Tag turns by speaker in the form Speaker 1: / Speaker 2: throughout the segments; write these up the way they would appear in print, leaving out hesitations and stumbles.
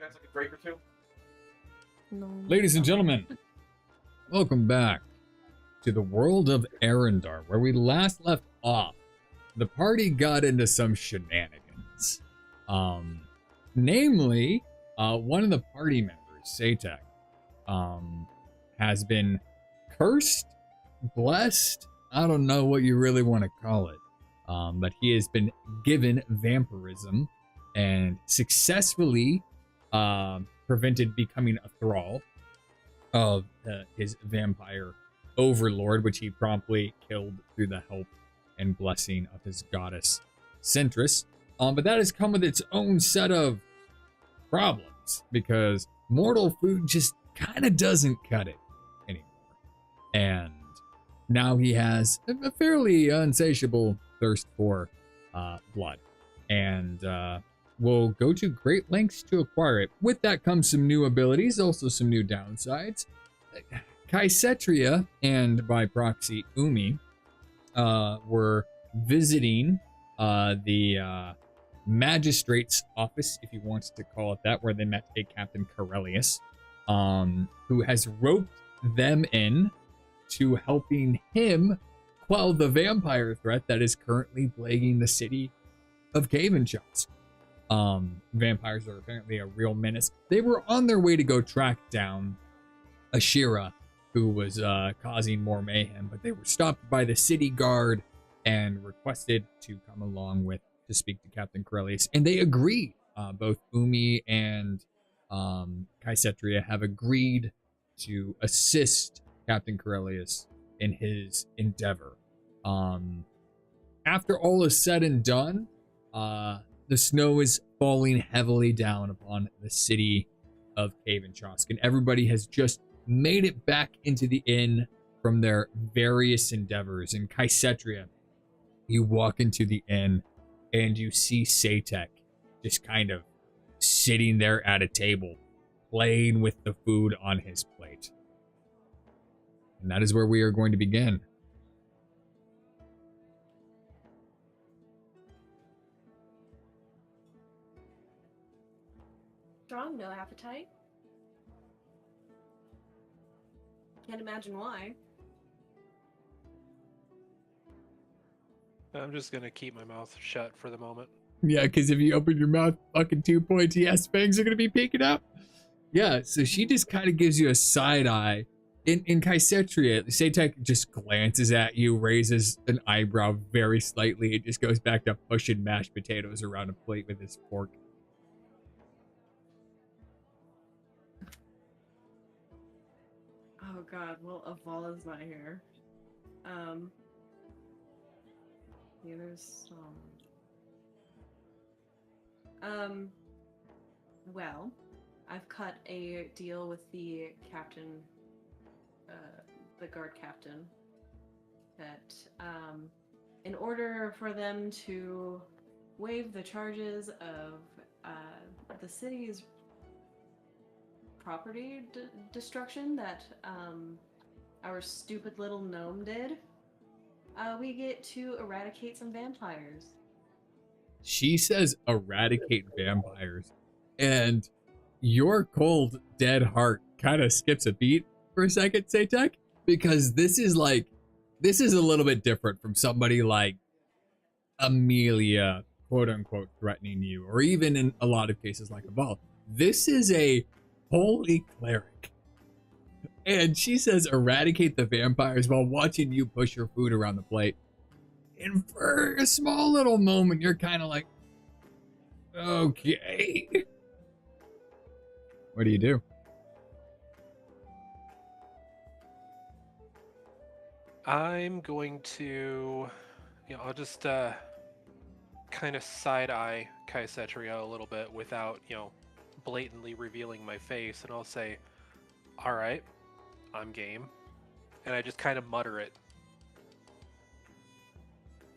Speaker 1: That's like a break or two.
Speaker 2: No.
Speaker 3: Ladies and gentlemen, welcome back to the world of Arendar, where we last left off. The party got into some shenanigans. Namely, one of the party members, Satek, has been cursed, blessed, I don't know what you really want to call it, but he has been given vampirism and successfully prevented becoming a thrall of his vampire overlord, which he promptly killed through the help and blessing of his goddess Centris. But that has come with its own set of problems, because mortal food just kind of doesn't cut it anymore. And now he has a fairly insatiable thirst for blood. And will go to great lengths to acquire it. With that comes some new abilities, also some new downsides. Kaisetria, and by proxy Umi, were visiting the magistrate's office, if you want to call it that, where they met a Captain Corellius, who has roped them in to helping him quell the vampire threat that is currently plaguing the city of Cavenshaw's. Vampires are apparently a real menace. They were on their way to go track down Ashira, who was causing more mayhem, but they were stopped by the city guard and requested to come along to speak to Captain Corellius, and they agreed. Both Umi and Kaisetria have agreed to assist Captain Corellius in his endeavor. After all is said and done, the snow is falling heavily down upon the city of Caventrosk, and everybody has just made it back into the inn from their various endeavors. In Kaisetria, you walk into the inn and you see Satek just kind of sitting there at a table, playing with the food on his plate. And that is where we are going to begin.
Speaker 2: Strong, no appetite. Can't imagine why.
Speaker 4: I'm just gonna keep my mouth shut for the moment.
Speaker 3: Yeah, because if you open your mouth, fucking 2 points, yes, fangs are going to be peeking up. Yeah, so she just kind of gives you a side eye. In Kaisetria, Satek just glances at you, raises an eyebrow very slightly, and just goes back to pushing mashed potatoes around a plate with his fork.
Speaker 2: Oh god, well, Avala's not here. Yeah, there's well, I've cut a deal with the captain, the guard captain, that, in order for them to waive the charges of, the city's property destruction that our stupid little gnome did, we get to eradicate some vampires.
Speaker 3: She says eradicate vampires, and your cold, dead heart kind of skips a beat for a second, Satek, because this is a little bit different from somebody like Amelia, quote unquote, threatening you, or even in a lot of cases like Aval. This is a holy cleric. And she says eradicate the vampires while watching you push your food around the plate. And for a small little moment, you're kind of like, okay. What do you do?
Speaker 4: I'm going to, I'll just kind of side-eye Kaisetria a little bit without, blatantly revealing my face, and I'll say, all right, I'm game. And I just kind of mutter it.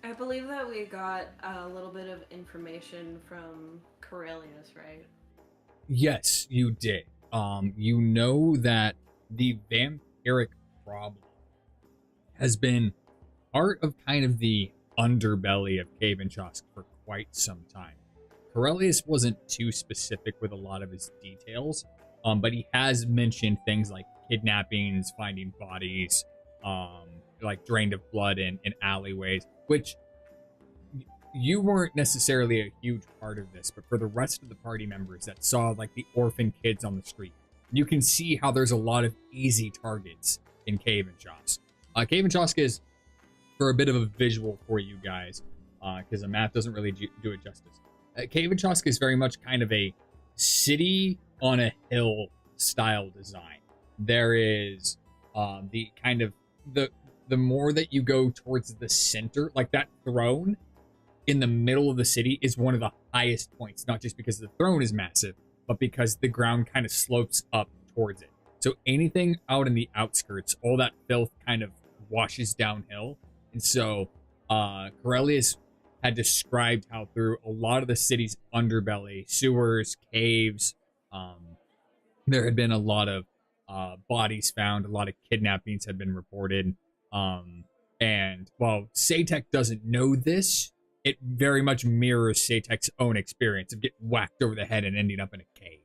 Speaker 2: I believe that we got a little bit of information from Corellius, right?
Speaker 3: Yes, you did. You know that the vampiric problem has been part of kind of the underbelly of Caventrosk for quite some time. Corellius wasn't too specific with a lot of his details, but he has mentioned things like kidnappings, finding bodies, like drained of blood in alleyways, which you weren't necessarily a huge part of this, but for the rest of the party members that saw like the orphan kids on the street, you can see how there's a lot of easy targets in Cave and Shosk. Cave and Shosk is, for a bit of a visual for you guys, because the map doesn't really do it justice. Cave and Shosk is very much kind of a city on a hill style design. There is the kind of the more that you go towards the center, like that throne in the middle of the city is one of the highest points, not just because the throne is massive, but because the ground kind of slopes up towards it. So anything out in the outskirts, all that filth kind of washes downhill. And so Corellius had described how through a lot of the city's underbelly, sewers, caves, there had been a lot of bodies found, a lot of kidnappings had been reported. And while Satek doesn't know this, it very much mirrors Satek's own experience of getting whacked over the head and ending up in a cave.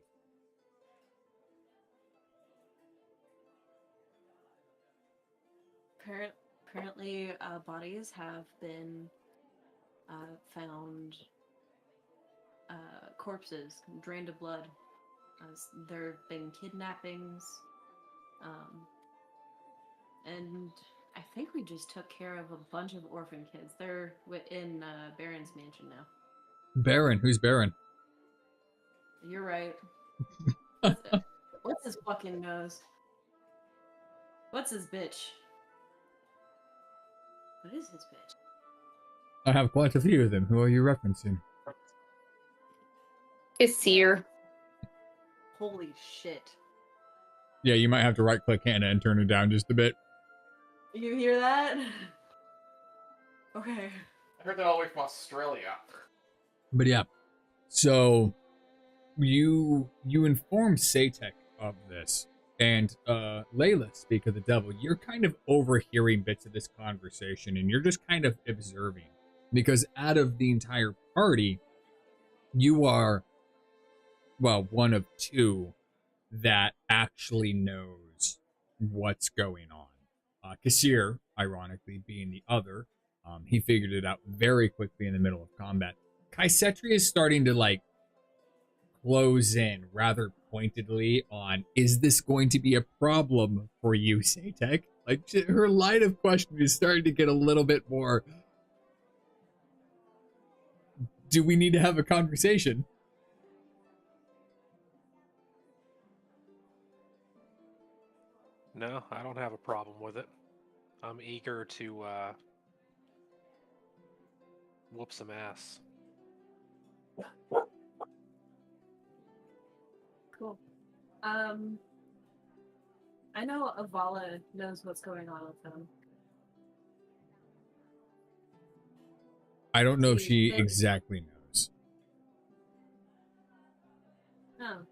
Speaker 2: Apparently, bodies have been found, corpses drained of blood. There have been kidnappings, and I think we just took care of a bunch of orphan kids. They're in Baron's mansion now.
Speaker 3: Baron? Who's Baron?
Speaker 2: You're right. What's his fucking nose? What's his bitch? What is his bitch?
Speaker 3: I have quite a few of them. Who are you referencing?
Speaker 1: It's Seer.
Speaker 2: Holy shit.
Speaker 3: Yeah, you might have to right-click Hannah and turn her down just a bit.
Speaker 2: You hear that? Okay.
Speaker 5: I heard that all the way from Australia.
Speaker 3: But yeah, so you inform Satek of this, and Layla, speak of the devil, you're kind of overhearing bits of this conversation, and you're just kind of observing, because out of the entire party, you are, well, one of two that actually knows what's going on. Kassir, ironically, being the other, he figured it out very quickly in the middle of combat. Kaisetri is starting to, like, close in rather pointedly on, is this going to be a problem for you, Satek? Like, her line of question is starting to get a little bit more, do we need to have a conversation?
Speaker 4: No, I don't have a problem with it. I'm eager to whoop some ass.
Speaker 2: Cool. I know Avala knows what's going on with them.
Speaker 3: I don't know if she exactly knows.
Speaker 2: No.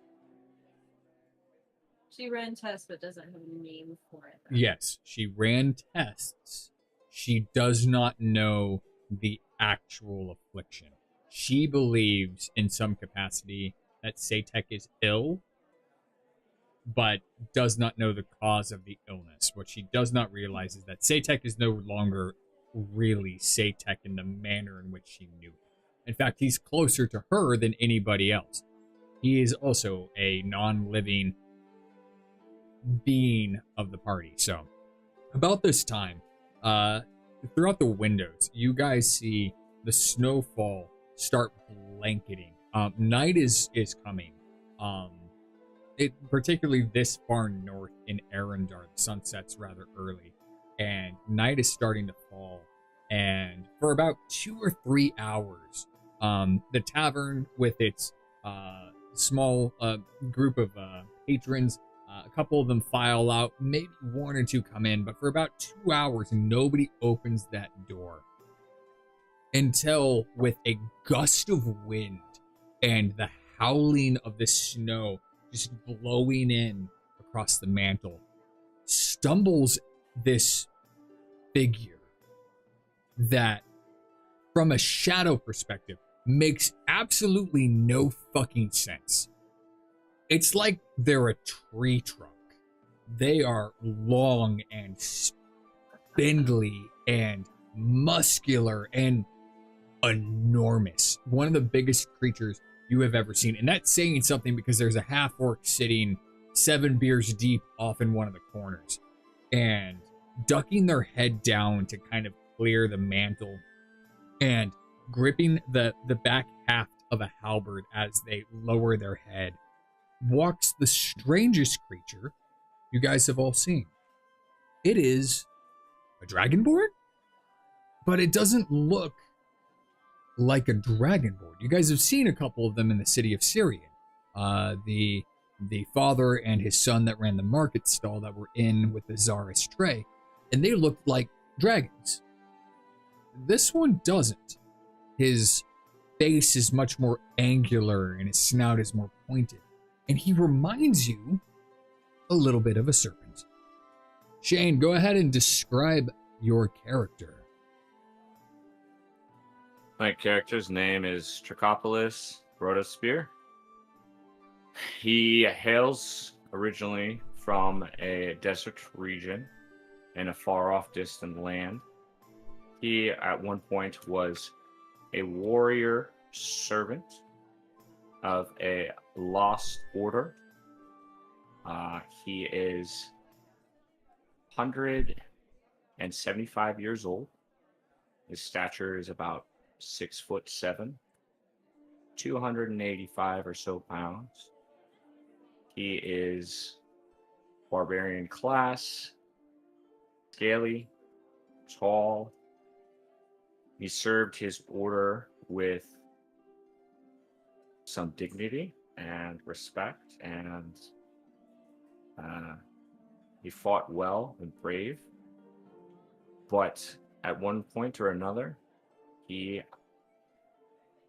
Speaker 2: She ran tests but doesn't have a name for it.
Speaker 3: Yes, she ran tests. She does not know the actual affliction. She believes in some capacity that Satek is ill, but does not know the cause of the illness. What she does not realize is that Satek is no longer really Satek in the manner in which she knew him. In fact, he's closer to her than anybody else. He is also a non-living being of the party. So, about this time, throughout the windows, you guys see the snowfall start blanketing. Night is coming. It particularly this far north in Arendar, the sun sets rather early, and night is starting to fall. And for about 2 or 3 hours, the tavern with its small group of patrons, a couple of them file out, maybe 1 or 2 come in, but for about 2 hours, nobody opens that door. Until, with a gust of wind and the howling of the snow just blowing in across the mantle, stumbles this figure that, from a shadow perspective, makes absolutely no fucking sense. It's like they're a tree trunk. They are long and spindly and muscular and enormous. One of the biggest creatures you have ever seen. And that's saying something because there's a half-orc sitting 7 beers deep off in one of the corners and ducking their head down to kind of clear the mantle and gripping the back haft of a halberd as they lower their head walks the strangest creature you guys have all seen. It is a dragonborn, but it doesn't look like a dragonborn. You guys have seen a couple of them in the city of Syrian. The father and his son that ran the market stall that were in with the Tsar Estray, and they looked like dragons. This one doesn't. His face is much more angular and his snout is more pointed, and he reminds you a little bit of a serpent. Shane, go ahead and describe your character.
Speaker 1: My character's name is Trichopolis Rhodosphere. He hails originally from a desert region in a far-off distant land. He, at one point, was a warrior servant of a lost order. He is 175 years old. His stature is about 6'7", 285 or so pounds. He is barbarian class, scaly, tall. He served his order with some dignity and respect, and he fought well and brave. But at one point or another, he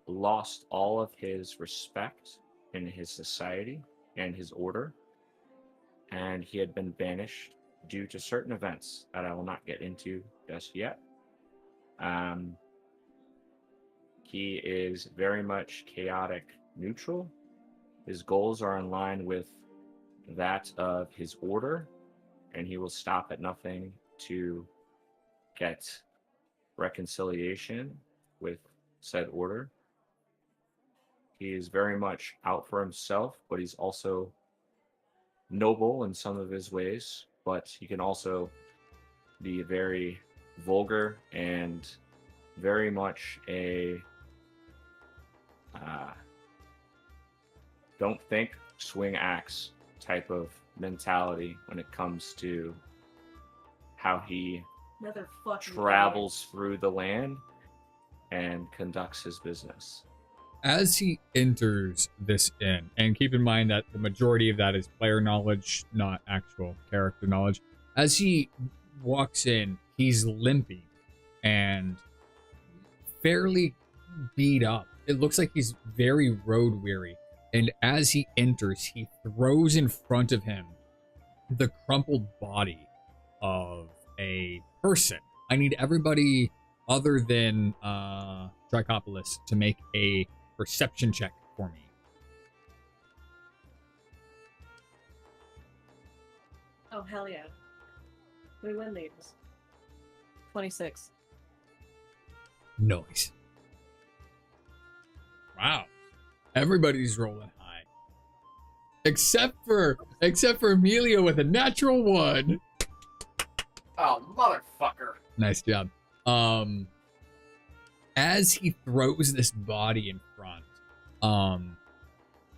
Speaker 1: lost all of his respect in his society and his order, and he had been banished due to certain events that I will not get into just yet. He is very much chaotic neutral. His goals are in line with that of his order, and he will stop at nothing to get reconciliation with said order. He is very much out for himself, but he's also noble in some of his ways, but he can also be very vulgar and very much a don't think, swing axe type of mentality when it comes to how he travels through the land and conducts his business.
Speaker 3: As he enters this inn, and keep in mind that the majority of that is player knowledge, not actual character knowledge. As he walks in, he's limping and fairly beat up. It looks like he's very road weary. And as he enters, he throws in front of him the crumpled body of a person. I need everybody other than Trichopolis to make a perception check for me.
Speaker 2: Oh, hell yeah. We win these. 26.
Speaker 3: Noise. Wow. Everybody's rolling high. Except for Emilio with a natural 1.
Speaker 5: Oh, motherfucker.
Speaker 3: Nice job. As he throws this body in front,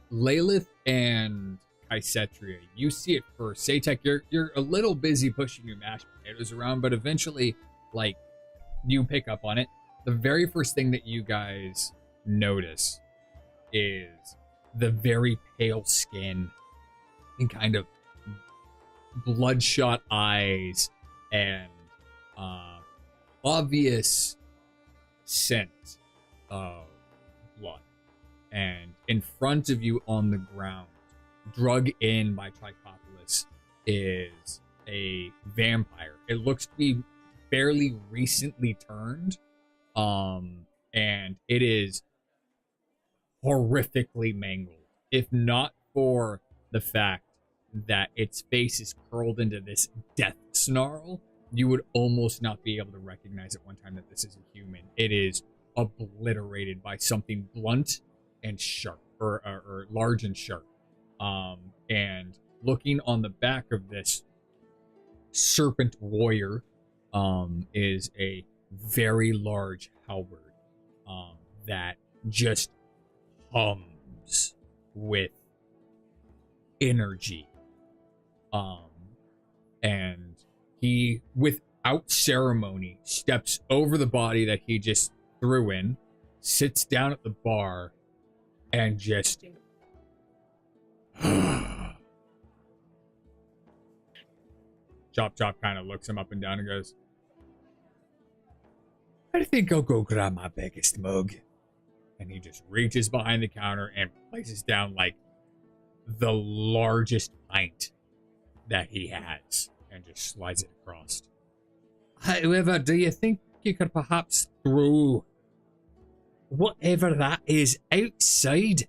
Speaker 3: Lalith and Kaisetria, you see it first. Satek, you're a little busy pushing your mashed potatoes around, but eventually, like, you pick up on it. The very first thing that you guys notice is the very pale skin and kind of bloodshot eyes and obvious scent of blood. And in front of you on the ground, drug in by Trichopolis, is a vampire. It looks to be fairly recently turned, and it is horrifically mangled. If not for the fact that its face is curled into this death snarl, you would almost not be able to recognize at one time that this is a human. It is obliterated by something blunt and sharp, or large and sharp. And looking on the back of this serpent warrior is a very large halberd that just hums with energy. And he, without ceremony, steps over the body that he just threw in, sits down at the bar, and just Chop Chop kind of looks him up and down and goes, I think I'll go grab my biggest mug. And he just reaches behind the counter and places down like the largest pint that he has and just slides it across. However, do you think you could perhaps throw whatever that is outside?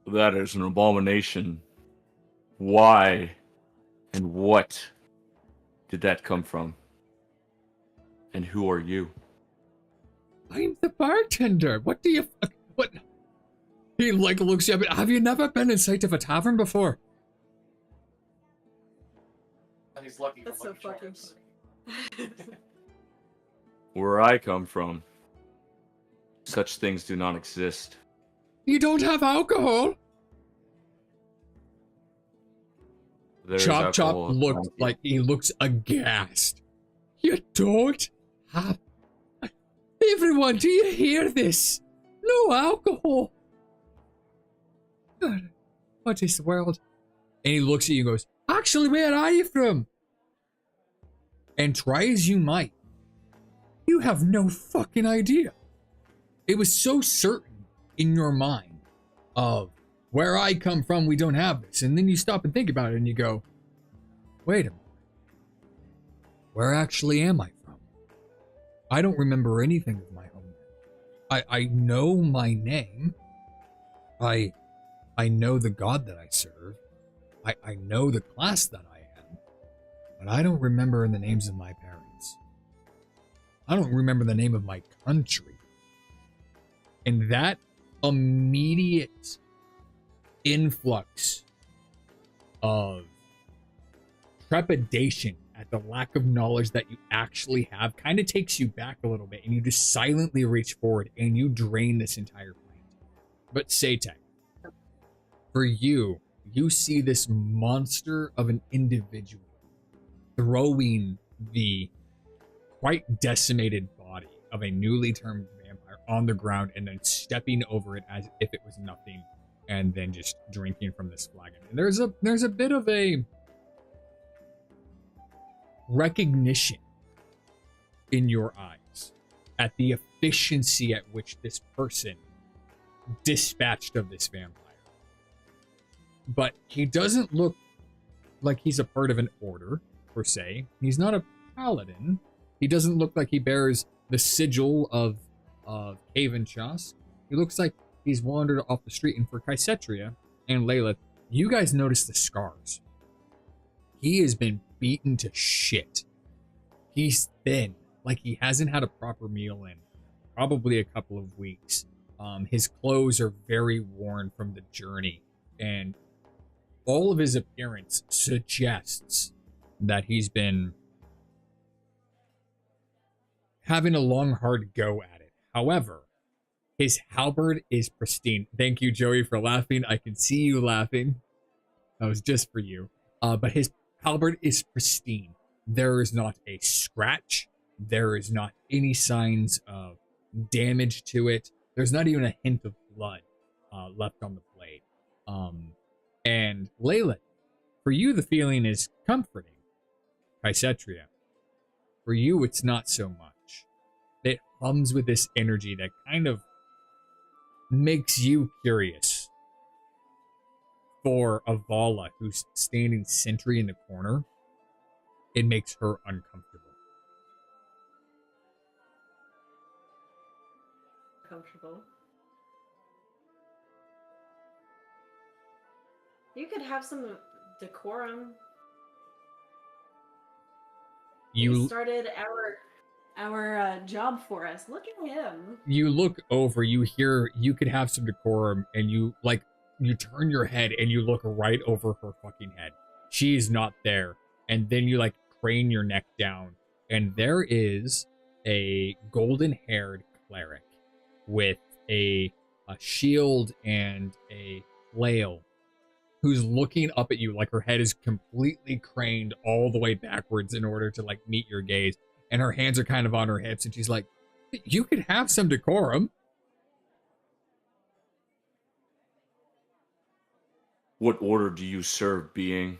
Speaker 1: That is an abomination. Why and what did that come from? And who are you?
Speaker 3: I'm the bartender. What do you... What? He like looks up. Have you never been in sight of a tavern before?
Speaker 5: He's lucky.
Speaker 2: That's so fucking.
Speaker 1: Where I come from, such things do not exist.
Speaker 3: You don't have alcohol?
Speaker 1: There's
Speaker 3: Chop Chop
Speaker 1: alcohol
Speaker 3: looked
Speaker 1: plenty.
Speaker 3: like he looks aghast. You don't have... Everyone, do you hear this? No alcohol. God, what is the world? And he looks at you and goes, actually, where are you from? And try as you might, you have no fucking idea. It was so certain in your mind of where I come from, we don't have this. And then you stop and think about it and you go, wait a minute. Where actually am I from? I don't remember anything of my home. I know my name. I know the god that I serve. I know the class that I am. But I don't remember the names of my parents. I don't remember the name of my country. And that immediate influx of trepidation at the lack of knowledge that you actually have kind of takes you back a little bit, and you just silently reach forward and you drain this entire plant. But Satek, for you see this monster of an individual throwing the quite decimated body of a newly turned vampire on the ground and then stepping over it as if it was nothing, and then just drinking from this flagon. And there's a bit of a recognition in your eyes at the efficiency at which this person dispatched of this vampire. But he doesn't look like he's a part of an order, per se. He's not a paladin. He doesn't look like he bears the sigil of Havenchas. He looks like he's wandered off the street. And for Kaisetria and Layla, you guys notice the scars. He has been beaten to shit. He's thin, like he hasn't had a proper meal in probably a couple of weeks. His clothes are very worn from the journey, and all of his appearance suggests that he's been having a long, hard go at it. However, his halberd is pristine. Thank you, Joey, for laughing. I can see you laughing. That was just for you. But his halberd is pristine. There is not a scratch. There is not any signs of damage to it. There's not even a hint of blood left on the blade. And Layla, for you, the feeling is comforting. Kaisetria, for you, it's not so much. It hums with this energy that kind of makes you curious. For Avala, who's standing sentry in the corner, it makes her uncomfortable.
Speaker 2: uncomfortable. You could have some decorum. He
Speaker 3: You
Speaker 2: started our job for us. Look at him.
Speaker 3: you look over, you hear you could have some decorum, and you turn your head and you look right over her fucking head. She's not there. And then you crane your neck down, and there is a golden-haired cleric with a shield and a flail who's looking up at you, like her head is completely craned all the way backwards in order to meet your gaze, and her hands are kind of on her hips, and she's like, you could have some decorum.
Speaker 1: What order do you serve, being?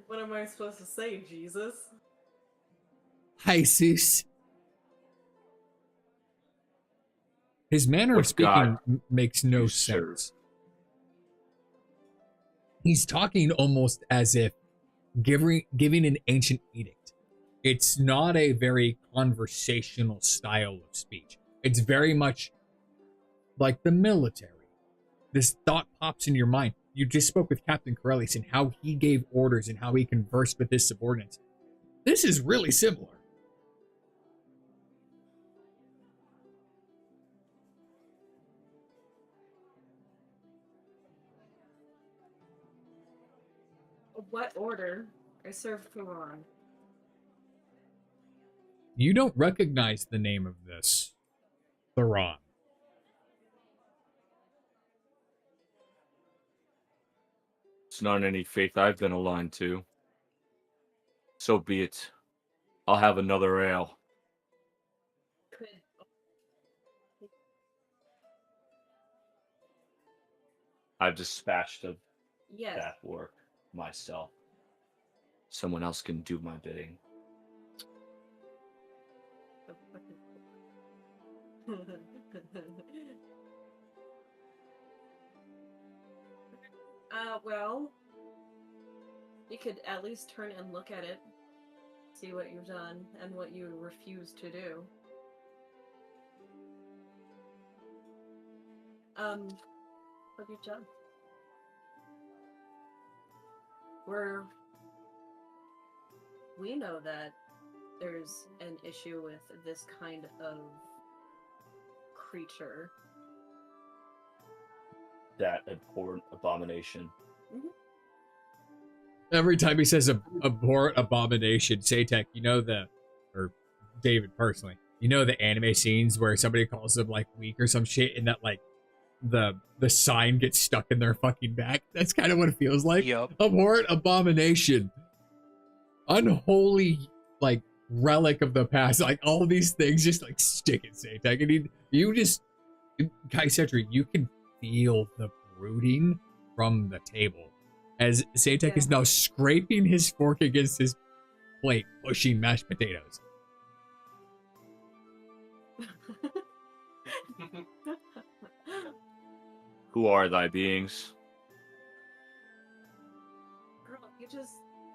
Speaker 2: What am I supposed to say, Jesus?
Speaker 3: Jesus. His manner of
Speaker 1: What
Speaker 3: speaking
Speaker 1: god
Speaker 3: makes no
Speaker 1: you serve?
Speaker 3: sense. He's talking almost as if giving an ancient edict. It's not a very conversational style of speech. It's very much like the military. This thought pops in your mind. You just spoke with Captain Corellius and how he gave orders and how he conversed with his subordinates. This is really similar.
Speaker 2: What order? I serve Quran.
Speaker 3: You don't recognize the name of this Theron.
Speaker 1: It's not any faith I've been aligned to. So be it. I'll have another ale.
Speaker 2: Could
Speaker 1: I've dispatched of
Speaker 2: yes.
Speaker 1: that work myself. Someone else can do my bidding.
Speaker 2: Well, you could at least turn and look at it, see what you've done and what you refuse to do. What have you done? We know that there's an issue with this kind of creature.
Speaker 1: That abhorrent abomination.
Speaker 2: Mm-hmm.
Speaker 3: Every time he says abhorrent abomination, Satek, or David personally, the anime scenes where somebody calls them weak or some shit, and that the sign gets stuck in their fucking back. That's kind of what it feels like.
Speaker 4: Yep.
Speaker 3: Abhorrent abomination, unholy relic of the past. All these things just stick in Satek, and you just Kaisetri, you can feel the brooding from the table as Satek is now scraping his fork against his plate, pushing mashed potatoes.
Speaker 1: Who are thy beings?
Speaker 2: Girl, you just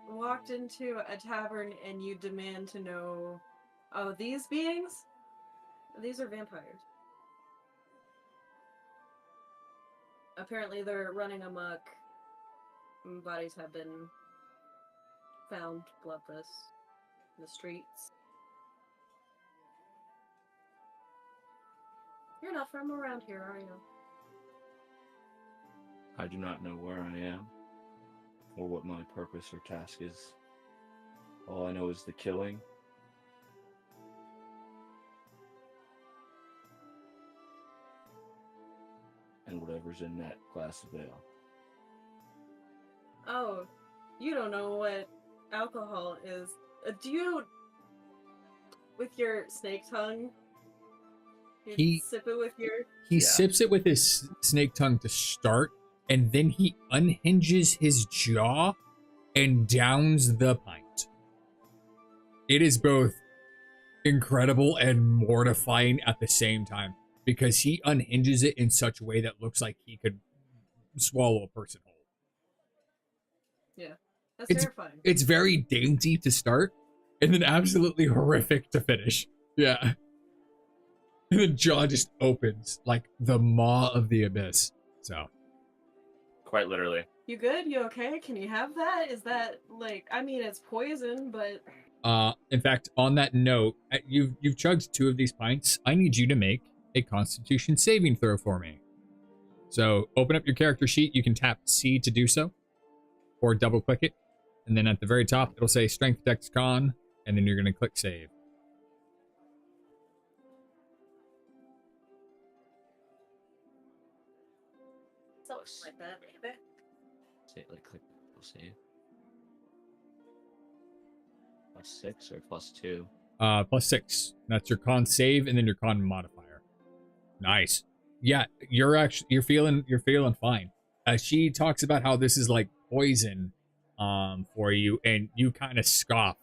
Speaker 2: walked into a tavern and you demand to know, oh, these beings? These are vampires. Apparently they're running amok. Bodies have been found bloodless in the streets. You're not from around here, are you?
Speaker 1: I do not know where I am, or what my purpose or task is. All I know is the killing. And whatever's in that glass of ale.
Speaker 2: Oh, you don't know what alcohol is. Do you, with your snake tongue, you sip it with your...
Speaker 3: He sips it with his snake tongue to start, and then he unhinges his jaw and downs the pint. It is both incredible and mortifying at the same time, because he unhinges it in such a way that looks like he could swallow a person whole.
Speaker 2: Yeah, that's terrifying.
Speaker 3: It's very dainty to start, and then absolutely horrific to finish. Yeah. the jaw just opens like the maw of the abyss. So,
Speaker 1: Quite literally.
Speaker 2: You good? You okay? Can you have that? Is that like? I mean, it's poison, but.
Speaker 3: in fact, on that note, you've chugged 2 of these pints. I need you to make a Constitution saving throw for me. So, open up your character sheet. You can tap C to do so, or double click it, and then at the very top, it'll say Strength, Dex, Con, and then you're going to click Save.
Speaker 2: Something like that, maybe.
Speaker 1: Click. We'll save. +6 or +2?
Speaker 3: +6. That's your con save, and then your con modifier. Nice. Yeah, you're feeling fine. She talks about how this is like poison, for you, and you kind of scoff.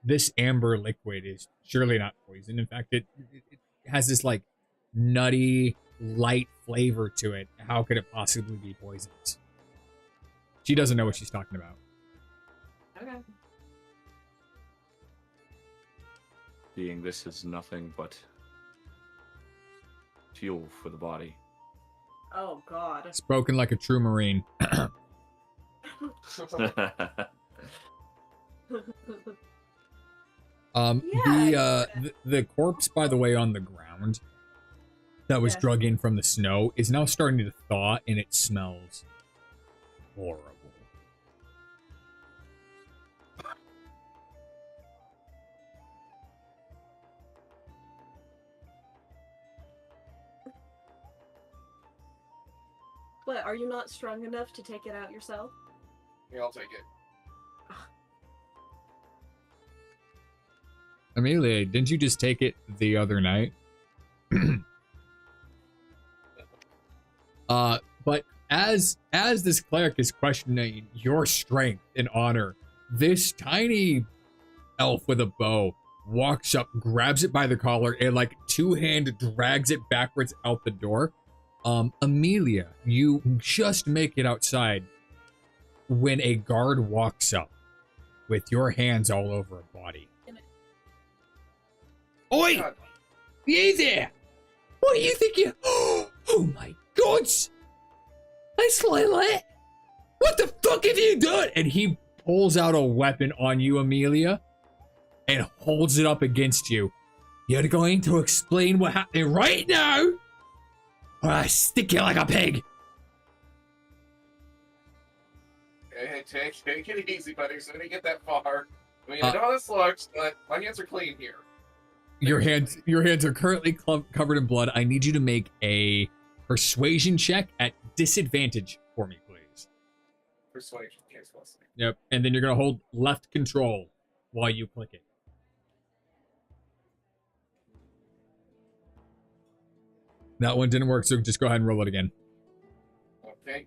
Speaker 3: This amber liquid is surely not poison. In fact, it has this like nutty, light flavor to it. How could it possibly be poisonous? She doesn't know what she's talking about.
Speaker 2: Okay.
Speaker 1: Being this is nothing but fuel for the body.
Speaker 2: Oh God.
Speaker 3: Spoken like a true Marine. The corpse, by the way, on the ground that was drug in from the snow is now starting to thaw, and it smells horrible.
Speaker 2: What? Are you not strong enough to take it out yourself?
Speaker 5: Yeah, I'll take it.
Speaker 3: Amelia, didn't you just take it the other night? But as this cleric is questioning your strength and honor, this tiny elf with a bow walks up, grabs it by the collar, and like 2-hand drags it backwards out the door. Amelia, you just make it outside when a guard walks up with your hands all over a body. Oi!
Speaker 5: God.
Speaker 3: You there! What do you think you... Oh my gods! That's Lilith! What the fuck have you done? And he pulls out a weapon on you, Amelia, and holds it up against you. You're going to explain what happened right now, or I stick you like a pig.
Speaker 5: Hey, take it easy, buddy. So I didn't get that far. I mean, I know how this looks, but my hands are clean here.
Speaker 3: Your hands are currently covered in blood. I need you to make a persuasion check at disadvantage for me, please.
Speaker 5: Persuasion, case plus.
Speaker 3: Yep, and then you're gonna hold left control while you click it. That one didn't work, so just go ahead and roll it again.
Speaker 5: Okay.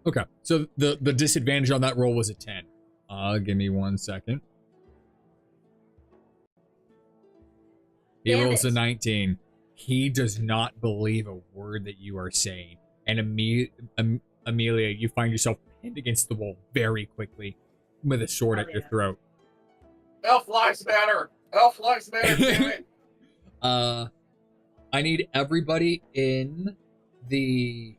Speaker 3: Okay, so the disadvantage on that roll was a 10. Give me 1 second. He rolls a 19. He does not believe a word that you are saying. And Amelia, you find yourself pinned against the wall very quickly with a sword at your throat.
Speaker 5: Elf lives matter! Elf lives matter, damn it!
Speaker 3: I need everybody in the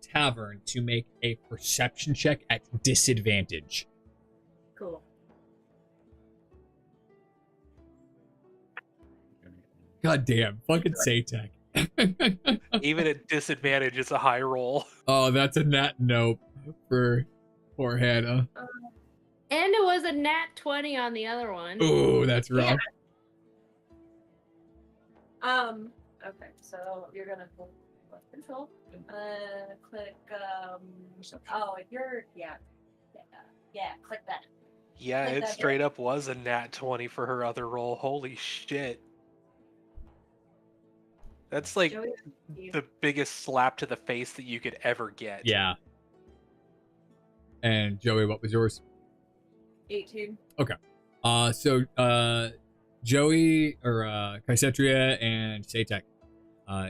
Speaker 3: tavern to make a perception check at disadvantage.
Speaker 2: Cool.
Speaker 3: God damn, fucking Satek.
Speaker 4: Even at disadvantage, it's a high roll.
Speaker 3: Oh, that's a nat nope for poor Hannah.
Speaker 6: And it was a nat 20 on the other one.
Speaker 3: Ooh, that's rough.
Speaker 2: Okay, so you're gonna click control. Click, oh, you're, yeah, click that.
Speaker 4: Yeah,
Speaker 2: Like
Speaker 4: it
Speaker 2: that,
Speaker 4: straight up was a nat 20 for her other roll. Holy shit. That's like
Speaker 2: Joey,
Speaker 4: the biggest slap to the face that you could ever get.
Speaker 3: Yeah. And Joey, what was yours?
Speaker 2: 18.
Speaker 3: So Joey or Kaisetria and Satek,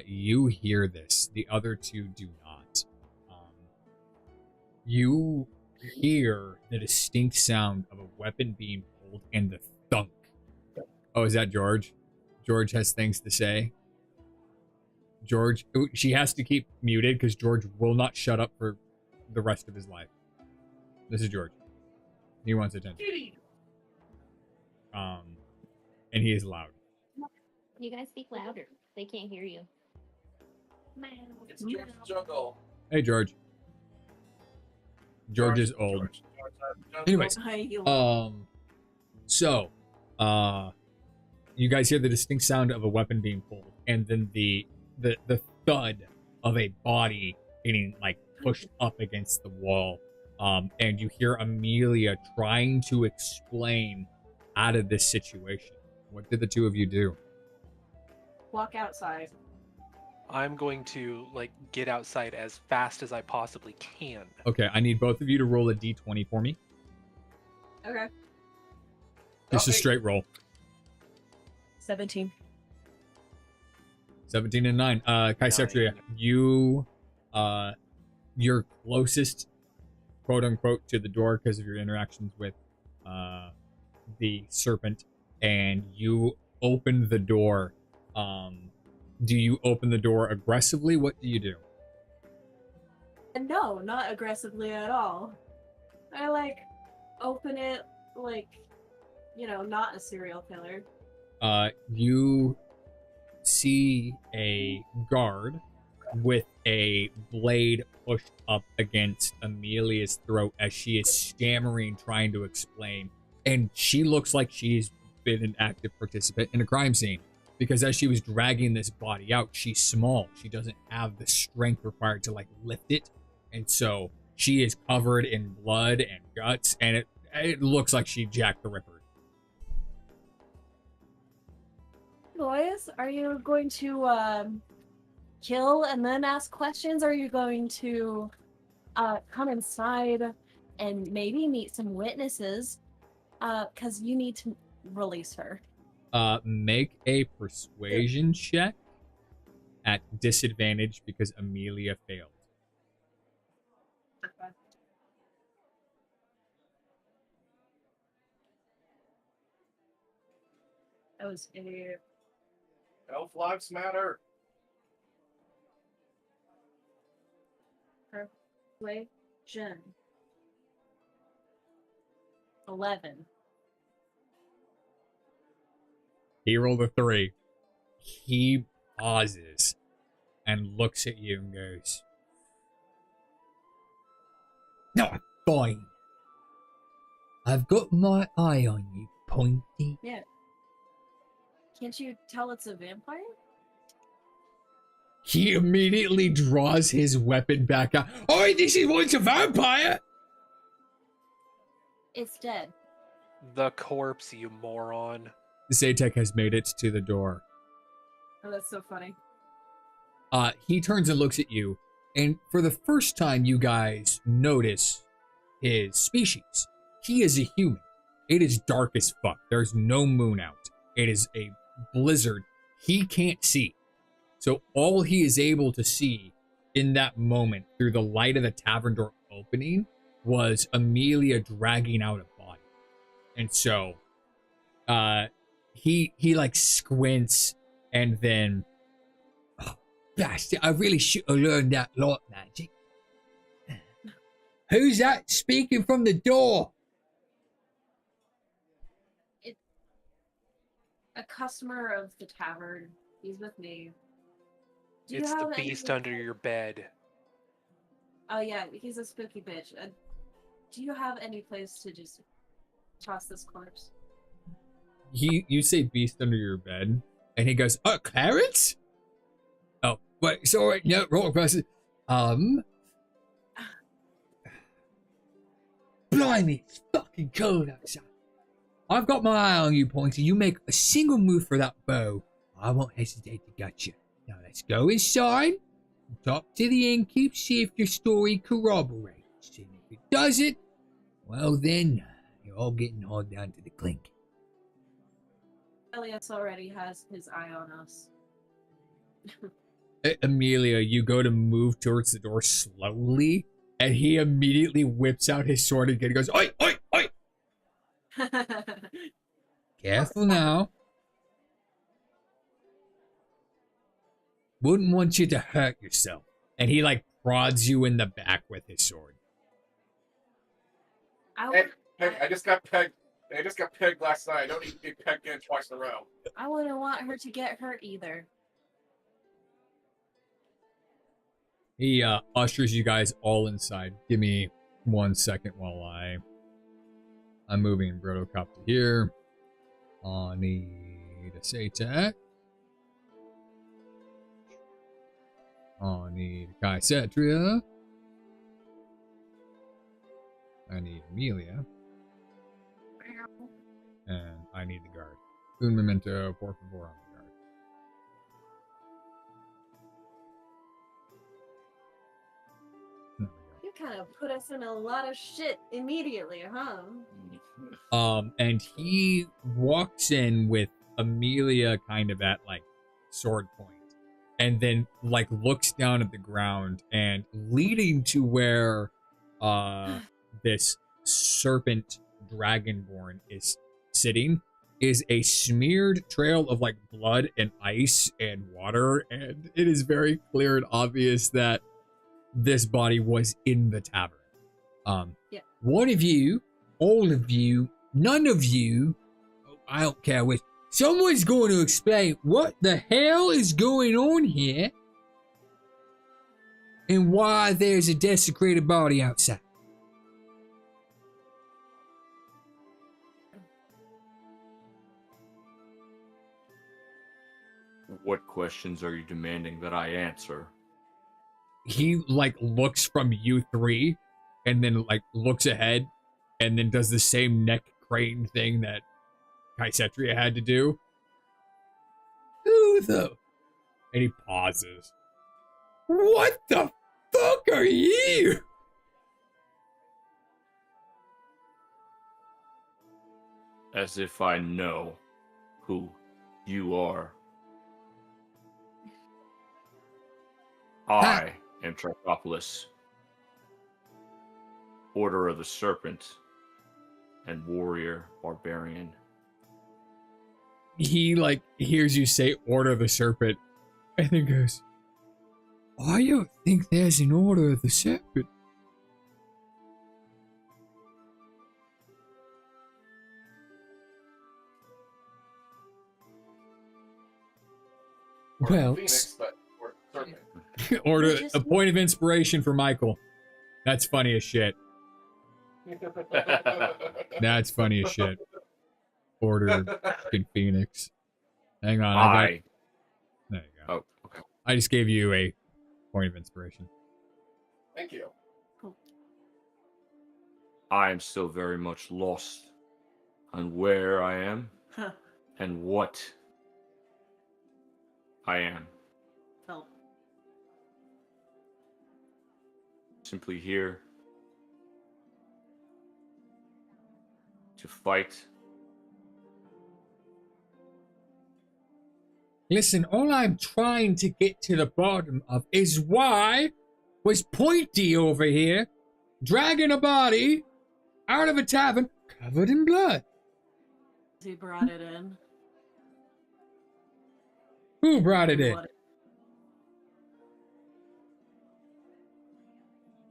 Speaker 3: you hear this. The other two do not. You hear the distinct sound of a weapon being pulled and the thunk. Oh, is that George? George has things to say. George, she has to keep muted because George will not shut up for the rest of his life. This is George. He wants attention. And he is loud.
Speaker 6: You guys speak louder. They can't hear you.
Speaker 5: It's George Juggle.
Speaker 3: Hey, George. George is old.
Speaker 5: George.
Speaker 3: Anyways,
Speaker 2: Hi, you.
Speaker 3: So, you guys hear the distinct sound of a weapon being pulled, and then the thud of a body getting like pushed up against the wall. And you hear Amelia trying to explain out of this situation. What did the two of you do?
Speaker 2: Walk outside.
Speaker 4: I'm going to like get outside as fast as I possibly can.
Speaker 3: Okay, I need both of you to roll a d20 for me.
Speaker 2: Okay.
Speaker 3: Just a straight roll.
Speaker 2: 17.
Speaker 3: 17 and 9. Kaisatria, you, you're closest, quote unquote, to the door because of your interactions with the serpent, and you open the door. Do you open the door aggressively? What do you do?
Speaker 2: No, not aggressively at all. I like open it like, you know, not a serial killer.
Speaker 3: You see a guard with a blade pushed up against Amelia's throat as she is stammering, trying to explain. And she looks like she's been an active participant in a crime scene. Because as she was dragging this body out, she's small. She doesn't have the strength required to like lift it. And so she is covered in blood and guts, and it looks like she jacked the Ripper.
Speaker 2: Boys, are you going to kill and then ask questions? Or are you going to come inside and maybe meet some witnesses? Because you need to release her.
Speaker 3: Make a persuasion check at disadvantage because Amelia failed.
Speaker 2: Okay. That was a
Speaker 5: Elf lives matter.
Speaker 2: persuasion. 11.
Speaker 3: He rolled a 3. He pauses and looks at you and goes, "No, fine. I've got my eye on you, Pointy."
Speaker 2: Yeah. Can't you tell it's a vampire?
Speaker 3: He immediately draws his weapon back out. "Oh, this is once a vampire!"
Speaker 2: It's dead.
Speaker 4: The corpse, you moron.
Speaker 3: Zatek has made it to the door.
Speaker 2: Oh, that's so funny.
Speaker 3: He turns and looks at you, and for the first time, you guys notice his species. He is a human. It is dark as fuck. There's no moon out. It is a blizzard. He can't see. So all he is able to see in that moment through the light of the tavern door opening was Amelia dragging out a body. And so he like squints and then, "Oh, bastard, I really should have learned that light magic. Who's that speaking from the door?"
Speaker 2: It's a customer of the tavern. He's with me. Do you
Speaker 4: It's the
Speaker 2: have
Speaker 4: beast
Speaker 2: anything-
Speaker 4: under your bed.
Speaker 2: Oh yeah, he's a spooky bitch. Do you have any place to just toss this corpse?
Speaker 3: You say beast under your bed, and he goes, "Oh, Clarence? Oh, wait, sorry, no, wrong person. Blimey, it's fucking cold outside. I've got my eye on you, Pointy. You make a single move for that bow, I won't hesitate to gut you. Now let's go inside, talk to the innkeep, see if your story corroborates. And if it doesn't, well then, you're all getting hauled down to the clink."
Speaker 2: Elias already has his eye on us.
Speaker 3: Amelia, you go to move towards the door slowly, And he immediately whips out his sword again. He goes, oi, oi, oi. Careful now. Wouldn't want you to hurt yourself. And he like prods you in the back with his sword.
Speaker 5: Hey, I just got pegged. I just got pegged last night. I don't need to get pegged again twice in a row.
Speaker 2: I wouldn't want her to get hurt either.
Speaker 3: He ushers you guys all inside. Give me 1 second while I'm moving Brotocop to here. I need a Satan. I need Kaisetria. I need Amelia. And I need the guard. Un momento, por favor, on the guard. There we
Speaker 2: You kind of put us in a lot of shit immediately, huh?
Speaker 3: go. And he walks in with Amelia kind of at like sword point. And then like looks down at the ground and leading to where this serpent dragonborn is sitting is a smeared trail of like blood and ice and water, and it is very clear and obvious that this body was in the tavern.
Speaker 2: Yeah.
Speaker 3: One of you, all of you, none of you, I don't care which, someone's going to explain what the hell is going on here and why there's a desecrated body outside.
Speaker 1: What questions are you demanding that I answer?
Speaker 3: He like looks from you three and then like looks ahead and then does the same neck crane thing that Kaisetria had to do. Who the? And he pauses. What the fuck are you?
Speaker 1: As if I know who you are. I am Trichopolis, Order of the Serpent, and Warrior Barbarian.
Speaker 3: He like hears you say Order of the Serpent and then goes, I don't think there's an Order of the Serpent. Well,
Speaker 5: Phoenix, but or serpent.
Speaker 3: order a point of inspiration for Michael. That's funny as shit. That's funny as shit. Order fucking Phoenix. Hang on, there you go.
Speaker 1: Oh, okay.
Speaker 3: I just gave you a point of inspiration.
Speaker 5: Thank you.
Speaker 1: I am still very much lost on where I am
Speaker 2: Huh.
Speaker 1: and what I am.
Speaker 2: Oh.
Speaker 1: Simply here to fight.
Speaker 3: Listen, all I'm trying to get to the bottom of is why was Pointy over here dragging a body out of a tavern covered in blood?
Speaker 2: He brought it in.
Speaker 3: Who brought it in?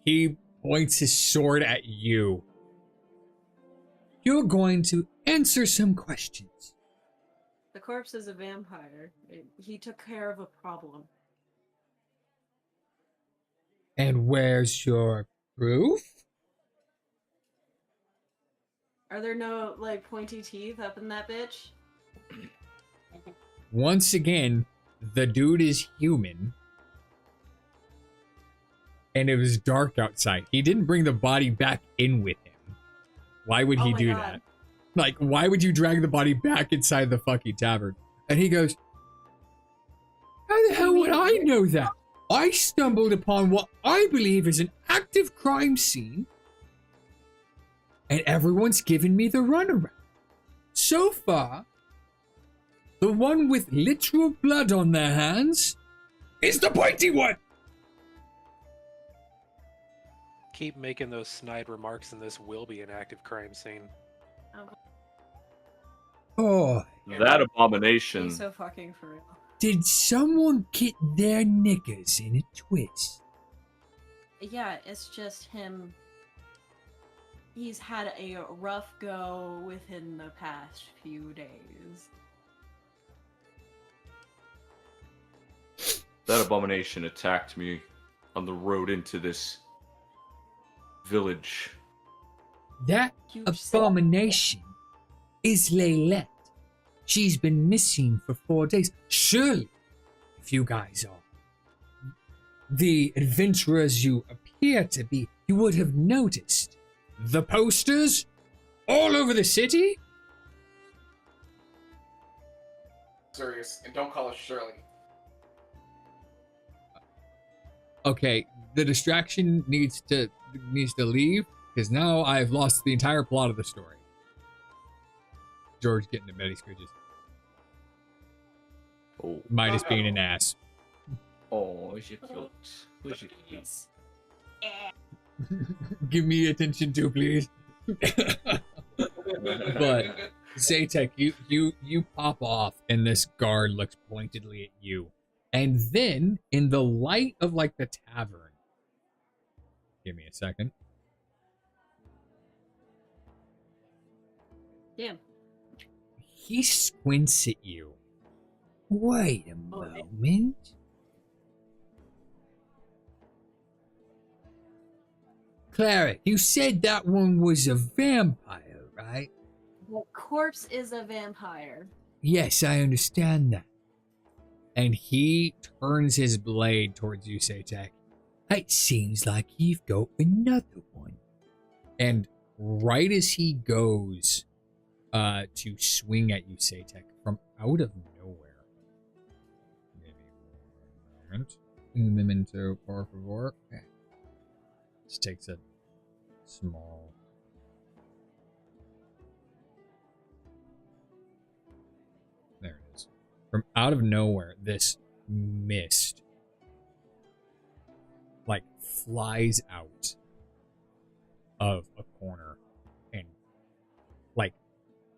Speaker 3: He points his sword at you. You're going to answer some questions.
Speaker 2: The corpse is a vampire. He took care of a problem.
Speaker 3: And where's your proof?
Speaker 2: Are there no, like, pointy teeth up in that bitch?
Speaker 3: Once again, the dude is human. And it was dark outside. He didn't bring the body back in with him. Why would he do that? Like, why would you drag the body back inside the fucking tavern? And he goes, how the hell would I know that? I stumbled upon what I believe is an active crime scene. And everyone's giving me the runaround. So far, the one with literal blood on their hands is the pointy one.
Speaker 4: keep making those snide remarks, and this will be an active crime scene.
Speaker 3: Oh,
Speaker 1: That abomination.
Speaker 2: He's so fucking for real.
Speaker 3: did someone get their knickers in a twist?
Speaker 2: Yeah, it's just him. He's had a rough go within the past few days.
Speaker 1: That abomination attacked me on the road into this village.
Speaker 3: That
Speaker 2: Huge set.
Speaker 3: abomination is Laylette. She's been missing for 4 days. Surely, if you guys are the adventurers you appear to be, you would have noticed the posters all over the city.
Speaker 5: Serious, and don't call us Shirley.
Speaker 3: Okay, the distraction needs to leave because now I've lost the entire plot of the story. George getting to Betty Scrooge's.
Speaker 1: Oh,
Speaker 3: Minus being an ass.
Speaker 1: oh, is it cute? Is it cute?
Speaker 3: Give me attention too, please. But Zaytek, you pop off, and this guard looks pointedly at you, and then in the light of like the tavern, give me a second.
Speaker 2: Damn.
Speaker 3: He squints at you. Wait a moment. Clara, you said that one was a vampire, right?
Speaker 2: The corpse is a vampire.
Speaker 3: Yes, I understand that. And he turns his blade towards you, Satek. It seems like you've got another one. And right as he goes to swing at you, Satek, from out of nowhere. Maybe one moment. Un momento, por favor. Okay. Just takes a small. There it is. From out of nowhere, this mist like flies out of a corner and like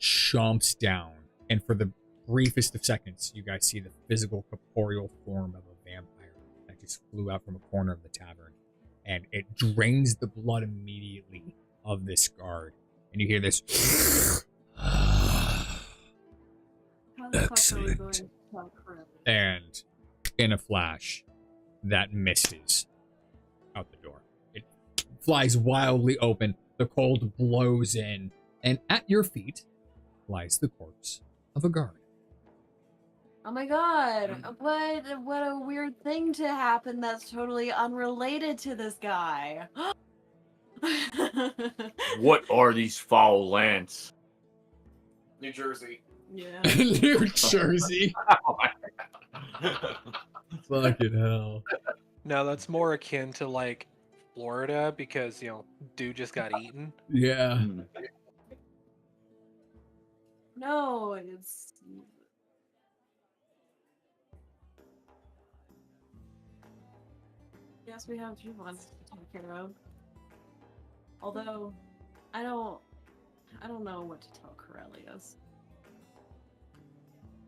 Speaker 3: chomps down. And for the briefest of seconds, you guys see the physical corporeal form of a vampire that just flew out from a corner of the tavern. And it drains the blood immediately of this guard. And you hear this.
Speaker 2: How the fuck are we
Speaker 3: Excellent.
Speaker 2: going to tell Corelli?
Speaker 3: And in a flash, that misses out the door. It flies wildly open. The cold blows in. And at your feet lies the corpse of a guard.
Speaker 2: Oh my god, what a weird thing to happen that's totally unrelated to this guy.
Speaker 1: What are these foul lands?
Speaker 5: New Jersey.
Speaker 2: Yeah.
Speaker 3: New Jersey. Fucking hell.
Speaker 4: Now that's more akin to like Florida because dude just got eaten.
Speaker 3: Yeah.
Speaker 2: No, it's yes, we have 2 ones to take care of. Although, I don't know what to tell Corellius.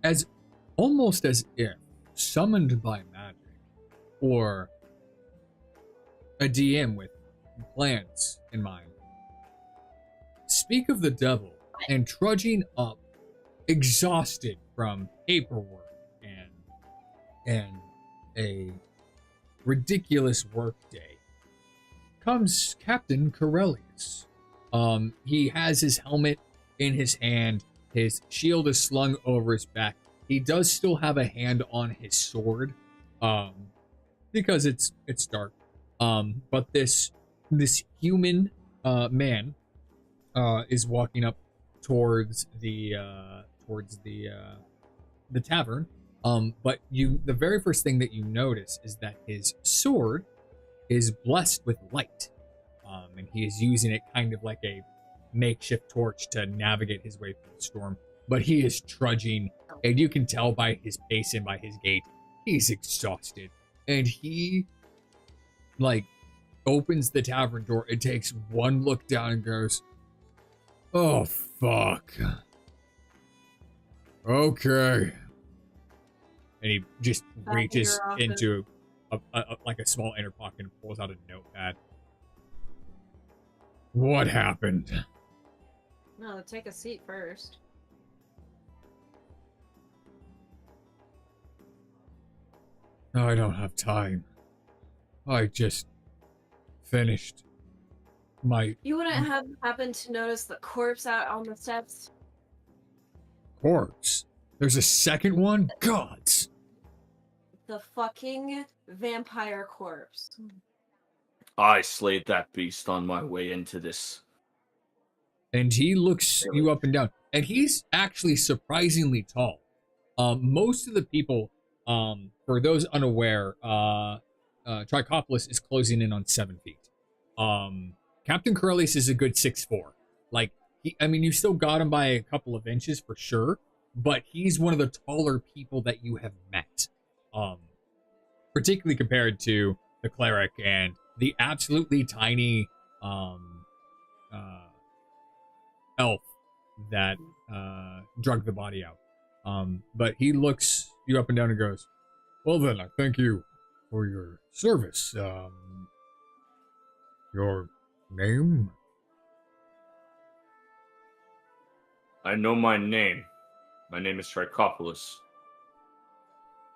Speaker 3: As almost as if summoned by magic or a DM with plans in mind. Speak of the devil and trudging up, exhausted from paperwork and a ridiculous workday, comes Captain Corellius. He has his helmet in his hand. His shield is slung over his back. He does still have a hand on his sword, because it's dark. But this human man is walking up towards the tavern. But the very first thing that you notice is that his sword is blessed with light, and he is using it kind of like a makeshift torch to navigate his way through the storm. But he is trudging, and you can tell by his pace and by his gait, he's exhausted. And he, like, opens the tavern door and takes one look down and goes, "Oh, fuck. Okay." And he just
Speaker 2: Back in
Speaker 3: reaches
Speaker 2: your office.
Speaker 3: into like a small inner pocket and pulls out a notepad. "What happened?"
Speaker 2: No, take a seat first.
Speaker 3: "I don't have time. I just finished my
Speaker 2: You wouldn't have happened to notice the corpse out on the steps?
Speaker 3: corpse. There's a second one? Gods."
Speaker 2: The fucking vampire corpse.
Speaker 1: I slayed that beast on my way into this.
Speaker 3: And he looks you up and down. And he's actually surprisingly tall. Most of the people, for those unaware, Trichopolis is closing in on 7 feet. Captain Corellius is a good 6'4". Like, you still got him by a couple of inches for sure, but he's one of the taller people that you have met. Particularly compared to the cleric and the absolutely tiny elf that drug the body out. But he looks you up and down and goes, "Well then, I thank you for your service. Your name?"
Speaker 1: I know my name. My name is Trichopolis.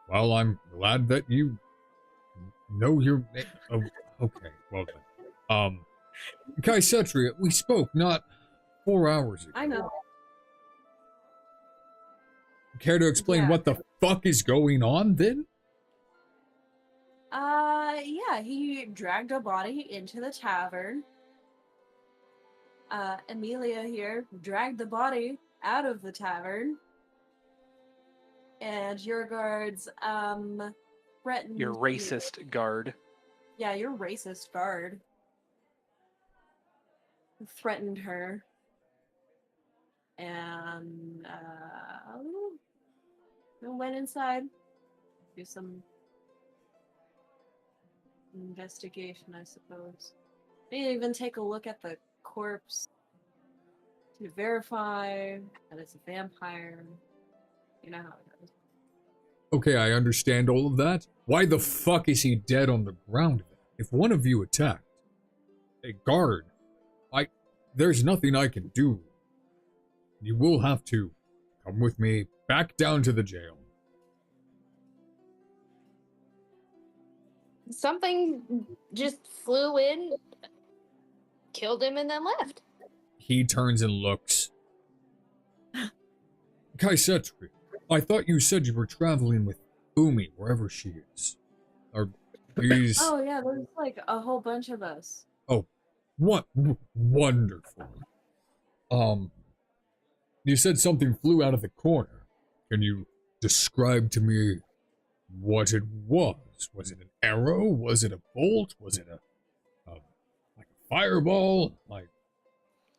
Speaker 3: "Well, I'm glad that you know your name." Oh, okay, well then. Kaisetria, we spoke not 4 hours ago.
Speaker 2: I know.
Speaker 3: Care to explain
Speaker 2: Yeah.
Speaker 3: what the fuck is going on then?
Speaker 2: Yeah, he dragged a body into the tavern. Amelia here dragged the body out of the tavern. And your guards, threatened
Speaker 4: Your
Speaker 2: you.
Speaker 4: racist guard.
Speaker 2: Yeah, your racist guard threatened her. And, we went inside. Do some investigation, I suppose. Maybe even take a look at the corpse to verify that it's a vampire. You know how it goes.
Speaker 3: Okay, I understand all of that. Why the fuck is he dead on the ground then? If one of you attacked a guard, there's nothing I can do. You will have to come with me back down to the jail.
Speaker 6: Something just flew in, killed him, and then left.
Speaker 3: He turns and looks. Kaisetri, I thought you said you were traveling with Umi, wherever she is. Are these...
Speaker 2: Oh yeah, there's like a whole bunch of us.
Speaker 3: What? Wonderful. You said something flew out of the corner. Can you describe to me what it was? Was it an arrow? Was it a bolt? Was it like a fireball? Like,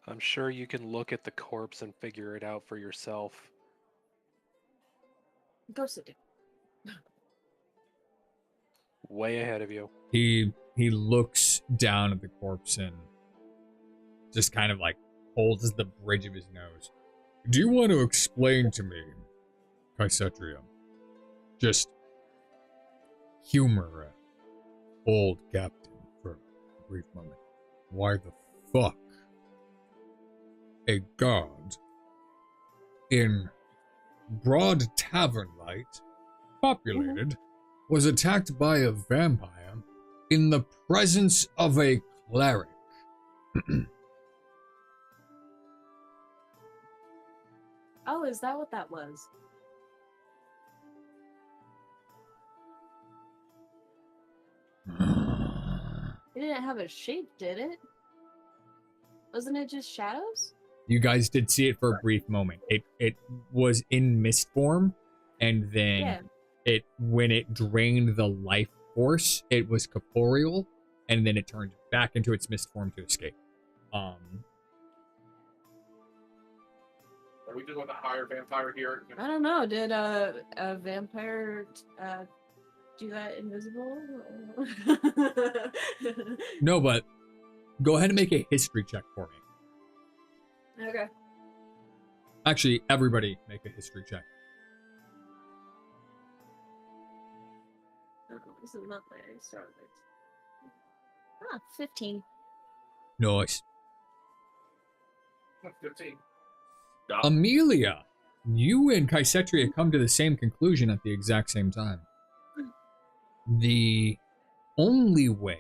Speaker 4: I'm sure you can look at the corpse and figure it out for yourself.
Speaker 2: Go sit down.
Speaker 4: Way ahead of you.
Speaker 3: he looks down at the corpse and just kind of like holds the bridge of his nose. Do you want to explain to me, Kaisetria, just humor old captain for a brief moment, why the fuck a god in broad tavern light, populated, was attacked by a vampire in the presence of a cleric?
Speaker 2: Oh, is that what that was? It didn't have a shape, did it? Wasn't it just shadows?
Speaker 3: You guys did see it for a brief moment. It was in mist form, and then
Speaker 2: Yeah.
Speaker 3: when it drained the life force, it was corporeal, and then it turned back into its mist form to escape.
Speaker 5: Are we dealing with a higher vampire here?
Speaker 2: I don't know. Did a vampire do do that invisible?
Speaker 3: No, but go ahead and make a history check for me.
Speaker 2: Okay.
Speaker 3: Actually, everybody make a history check.
Speaker 2: Oh, this is not my start. 15.
Speaker 3: Nice.
Speaker 5: 15.
Speaker 3: Amelia, you and Kaisetria come to the same conclusion at the exact same time. The only way,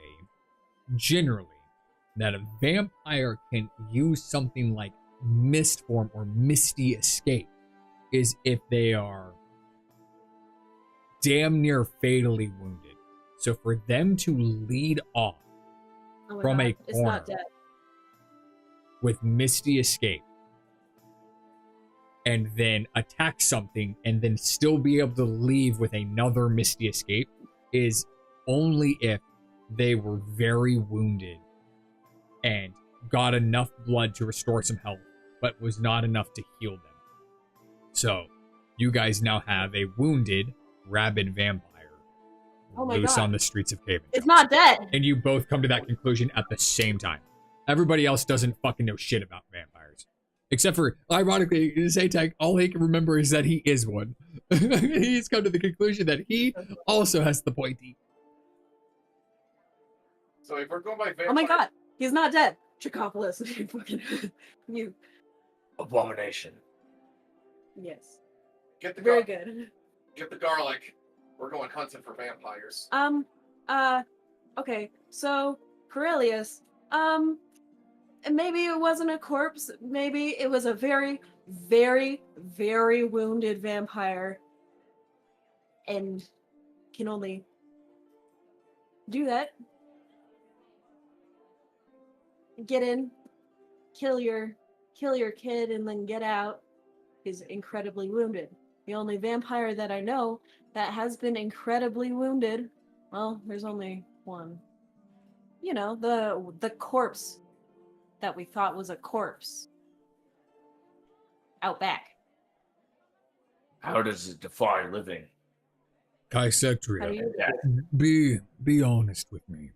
Speaker 3: generally, that a vampire can use something like mist form or misty escape is if they are damn near fatally wounded. So for them to lead off
Speaker 2: Oh my
Speaker 3: from
Speaker 2: God,
Speaker 3: a
Speaker 2: it's not
Speaker 3: corner
Speaker 2: dead.
Speaker 3: with misty escape and then attack something and then still be able to leave with another misty escape is only if they were very wounded and got enough blood to restore some health, but was not enough to heal them. So, you guys now have a wounded, rabid vampire
Speaker 2: Oh my
Speaker 3: loose
Speaker 2: God.
Speaker 3: on the streets of Caven.
Speaker 2: It's not dead.
Speaker 3: And you both come to that conclusion at the same time. Everybody else doesn't fucking know shit about vampires. Except for, ironically, Zatek, all he can remember is that he is one. He's come to the conclusion that he also has the pointy.
Speaker 5: So if we're going by vampire,
Speaker 2: Oh my God, he's not dead. Trichopolis. You.
Speaker 1: Abomination.
Speaker 2: Yes.
Speaker 5: get the
Speaker 2: Very
Speaker 5: gar-
Speaker 2: good.
Speaker 5: get the garlic. We're going hunting for vampires.
Speaker 2: Okay, so Corellius, maybe it wasn't a corpse, maybe it was a very, very, very wounded vampire and can only do that. Get in, kill your kid and then get out is incredibly wounded. The only vampire that I know that has been incredibly wounded, well, there's only one. You know, the corpse that we thought was a corpse. Out back.
Speaker 1: How does it defy living?
Speaker 2: How do
Speaker 3: Kaisetria,
Speaker 2: you
Speaker 3: be honest with me.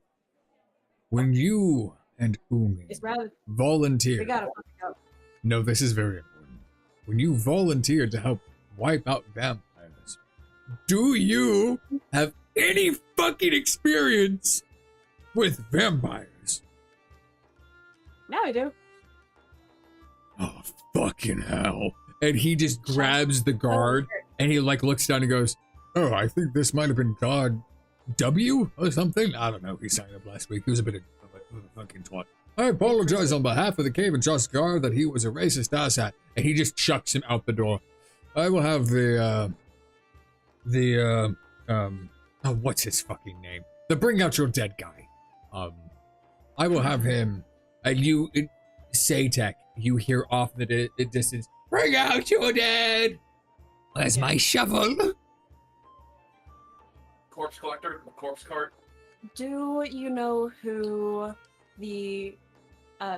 Speaker 3: When you and Umi
Speaker 2: It's rather we
Speaker 3: volunteered,
Speaker 2: gotta fuck it up.
Speaker 3: no, this is very important. When you volunteered to help wipe out vampires, do you have any fucking experience with vampires?
Speaker 2: Now I do.
Speaker 3: Oh, fucking hell. And he just grabs the guard and he like looks down and goes, oh, I think this might have been God W or something. I don't know. He signed up last week. He was a bit of a fucking twat. I apologize on behalf of the Cave and Trust guard that he was a racist asshat. And he just chucks him out the door. I will have oh, what's his fucking name? The bring out your dead guy. I will have him, you, Satek, you hear off the distance, bring out your dead! Where's my shovel?
Speaker 5: Corpse collector, corpse cart.
Speaker 2: Do you know who the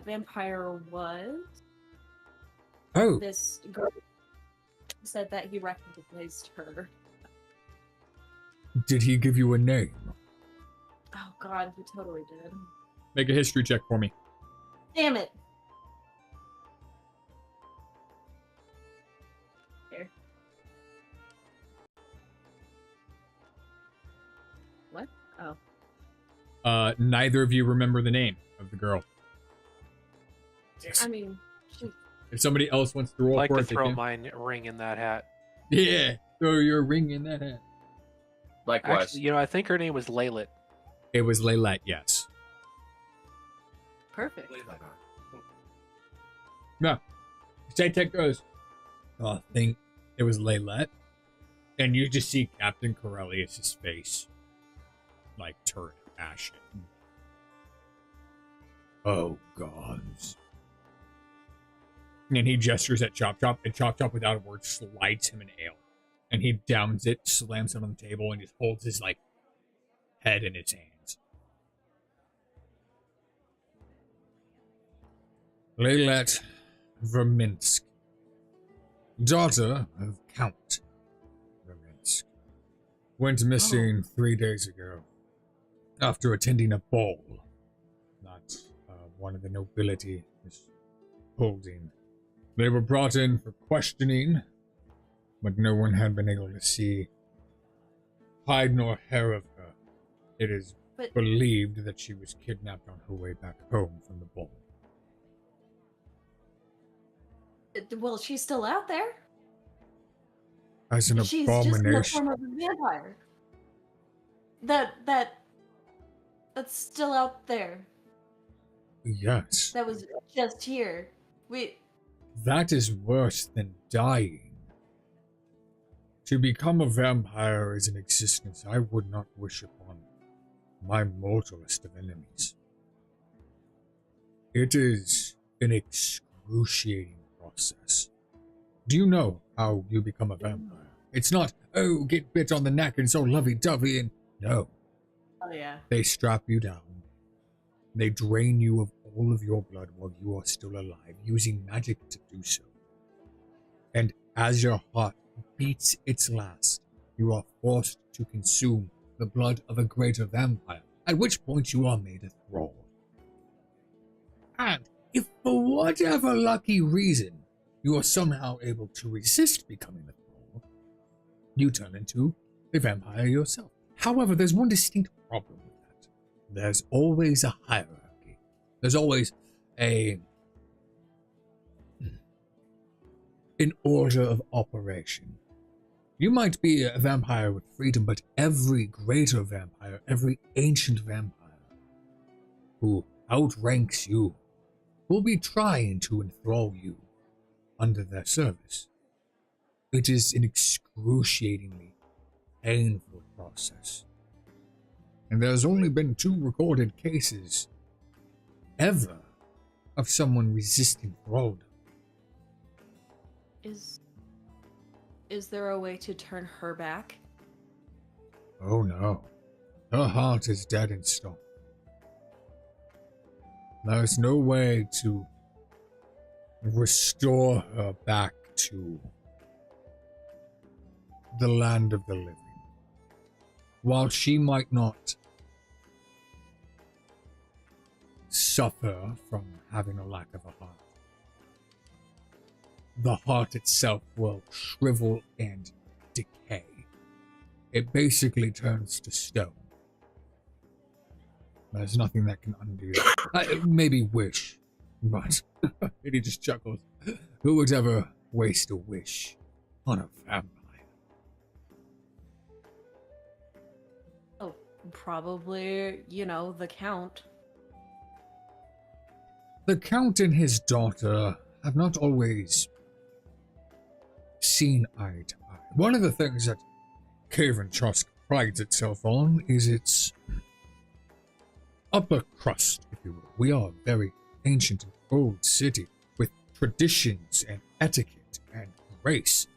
Speaker 2: vampire was?
Speaker 3: Oh,
Speaker 2: This girl said that he recognized her.
Speaker 3: did he give you a name?
Speaker 2: Oh God, he totally did.
Speaker 3: Make a history check for me.
Speaker 2: Damn it. Here. What? Oh.
Speaker 3: Neither of you remember the name of the girl.
Speaker 2: I mean, she,
Speaker 3: If somebody else wants to roll
Speaker 4: I'd like
Speaker 3: for
Speaker 4: to
Speaker 3: it, they
Speaker 4: throw
Speaker 3: can.
Speaker 4: my ring in that hat.
Speaker 3: Yeah, throw your ring in that hat.
Speaker 1: Likewise.
Speaker 4: Actually, I think her name was Laylit.
Speaker 3: It was Laylette, yes.
Speaker 2: perfect.
Speaker 3: No. Satek goes, oh, I think it was Laylette. And you just see Captain Corellius' face, like, turn ashen. Oh, gods. And he gestures at Chop Chop, and Chop Chop, without a word, slides him an ale. And he downs it, slams it on the table, and just holds his, like, head in his hands. Laylette Verminsk, daughter of Count Verminsk. went missing 3 days ago after attending a ball that one of the nobility is holding. They were brought in for questioning, but no one had been able to see hide nor hair of her. It is believed that she was kidnapped on her way back home from the ball.
Speaker 2: Well, she's still out there.
Speaker 3: As an
Speaker 2: She's just in the
Speaker 3: abomination.
Speaker 2: form of a vampire. That's still out there.
Speaker 3: Yes.
Speaker 2: That was just here.
Speaker 3: That is worse than dying. To become a vampire is an existence I would not wish upon my mortalest of enemies. It is an excruciating process. Do you know how you become a vampire? It's not, oh, get bit on the neck and so lovey-dovey and... No.
Speaker 2: Oh, yeah.
Speaker 3: They strap you down. They drain you of all of your blood while you are still alive, using magic to do so. And as your heart beats its last, you are forced to consume the blood of a greater vampire, at which point you are made a thrall. And if for whatever lucky reason you are somehow able to resist becoming a thrall, you turn into a vampire yourself. However, there's one distinct problem with that. There's always a hierarchy. There's always an order of operation. You might be a vampire with freedom, but every greater vampire, every ancient vampire who outranks you will be trying to enthrall you under their service. It is an excruciatingly painful process. And there's only been 2 recorded cases ever of someone resisting thraldom.
Speaker 2: Is there a way to turn her back?
Speaker 3: Oh no. Her heart is dead in stone. There's no way to restore her back to the land of the living. While she might not suffer from having a lack of a heart, the heart itself will shrivel and decay. It basically turns to stone. There's nothing that can undo that. Maybe wish, but and he just chuckles. Who would ever waste a wish on a vampire?
Speaker 2: Oh, probably, the Count.
Speaker 3: The Count and his daughter have not always seen eye to eye. One of the things that Cave and Trusk prides itself on is its upper crust, if you will. We are a very ancient and old city with traditions and etiquette and grace.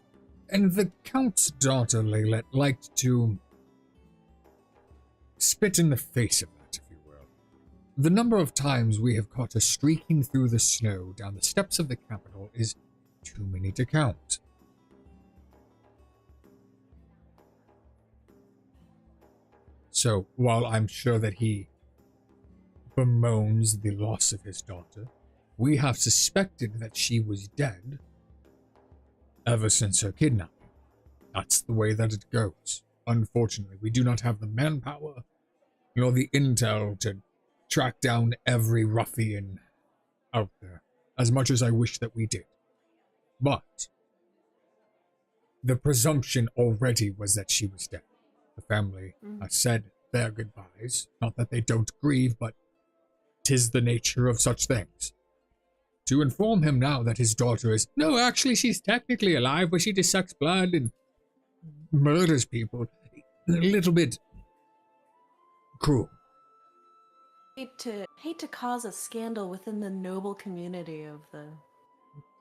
Speaker 3: And the Count's daughter, Laylet, liked to spit in the face of that, if you will. The number of times we have caught her streaking through the snow down the steps of the capital is too many to count. So, while I'm sure that he bemoans the loss of his daughter, we have suspected that she was dead ever since her kidnapping. That's the way that it goes. Unfortunately, we do not have the manpower nor the intel to track down every ruffian out there, as much as I wish that we did. But the presumption already was that she was dead. The family has said their goodbyes. Not that they don't grieve, but 'tis the nature of such things. To inform him now that his daughter is, no, actually she's technically alive, but she just sucks blood and murders people, a little bit cruel.
Speaker 2: Hate to cause a scandal within the noble community of the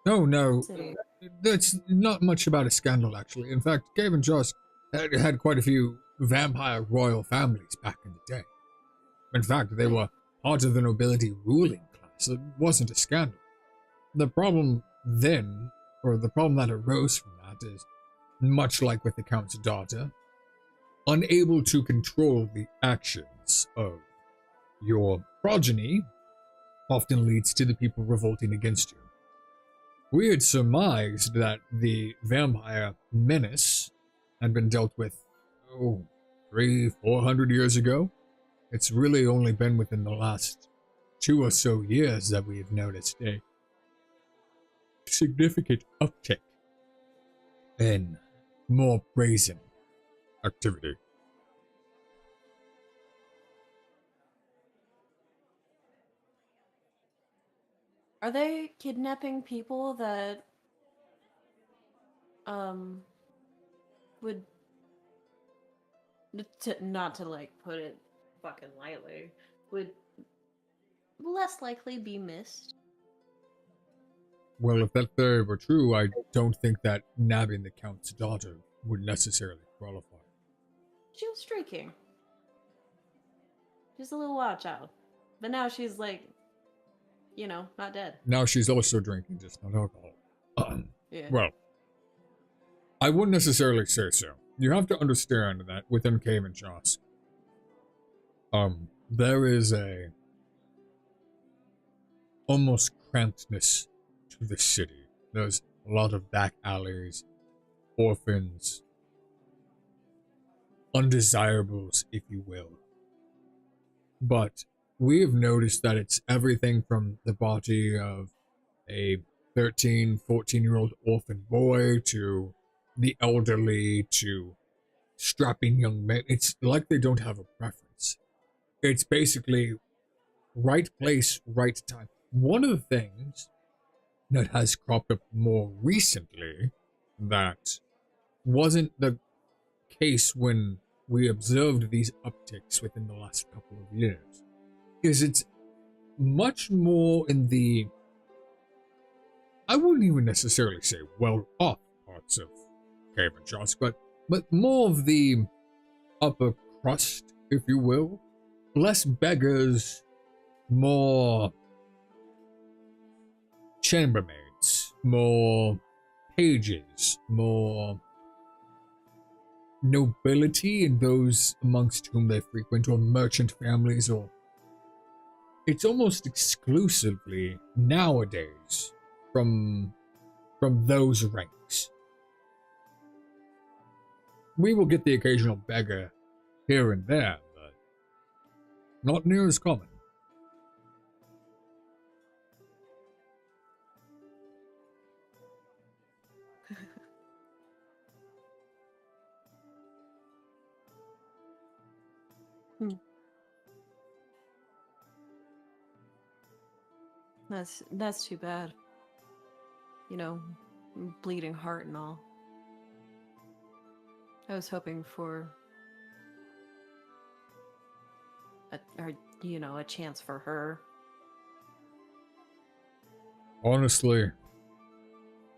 Speaker 3: No,
Speaker 2: city.
Speaker 3: that's not much about a scandal, actually. In fact, Cave and Joss had quite a few vampire royal families back in the day. In fact, they were part of the nobility ruling class. It wasn't a scandal. The problem then, or the problem that arose from that, is much like with the Count's daughter. unable to control the actions of your progeny often leads to the people revolting against you. We had surmised that the vampire menace had been dealt with, 300-400 years ago. It's really only been within the last 2 or so years that we have noticed a significant uptick in more brazen activity.
Speaker 2: Are they kidnapping people that would not to like put it fucking lightly, would less likely be missed?
Speaker 3: Well, if that theory were true, I don't think that nabbing the Count's daughter would necessarily qualify.
Speaker 2: She was streaking. She's a little wild child. But now she's like, not dead.
Speaker 3: Now she's also drinking, just not alcohol.
Speaker 2: Yeah.
Speaker 3: Well, I wouldn't necessarily say so. You have to understand that within Cave and Joss, there is a almost crampedness to the city. There's a lot of back alleys, orphans, undesirables, if you will. But we have noticed that it's everything from the body of a 13, 14-year-old orphan boy to the elderly to strapping young men. It's like they don't have a preference. It's basically right place, right time. One of the things that has cropped up more recently that wasn't the case when we observed these upticks within the last couple of years is it's much more in the, I wouldn't even necessarily say well-off parts of Cave and Joss, but more of the upper crust, if you will. Less beggars, more chambermaids, more pages, more nobility in those amongst whom they frequent, or merchant families, or it's almost exclusively nowadays from those ranks. We will get the occasional beggar here and there, but not near as common.
Speaker 2: That's too bad. Bleeding heart and all. I was hoping for a chance for her.
Speaker 3: Honestly,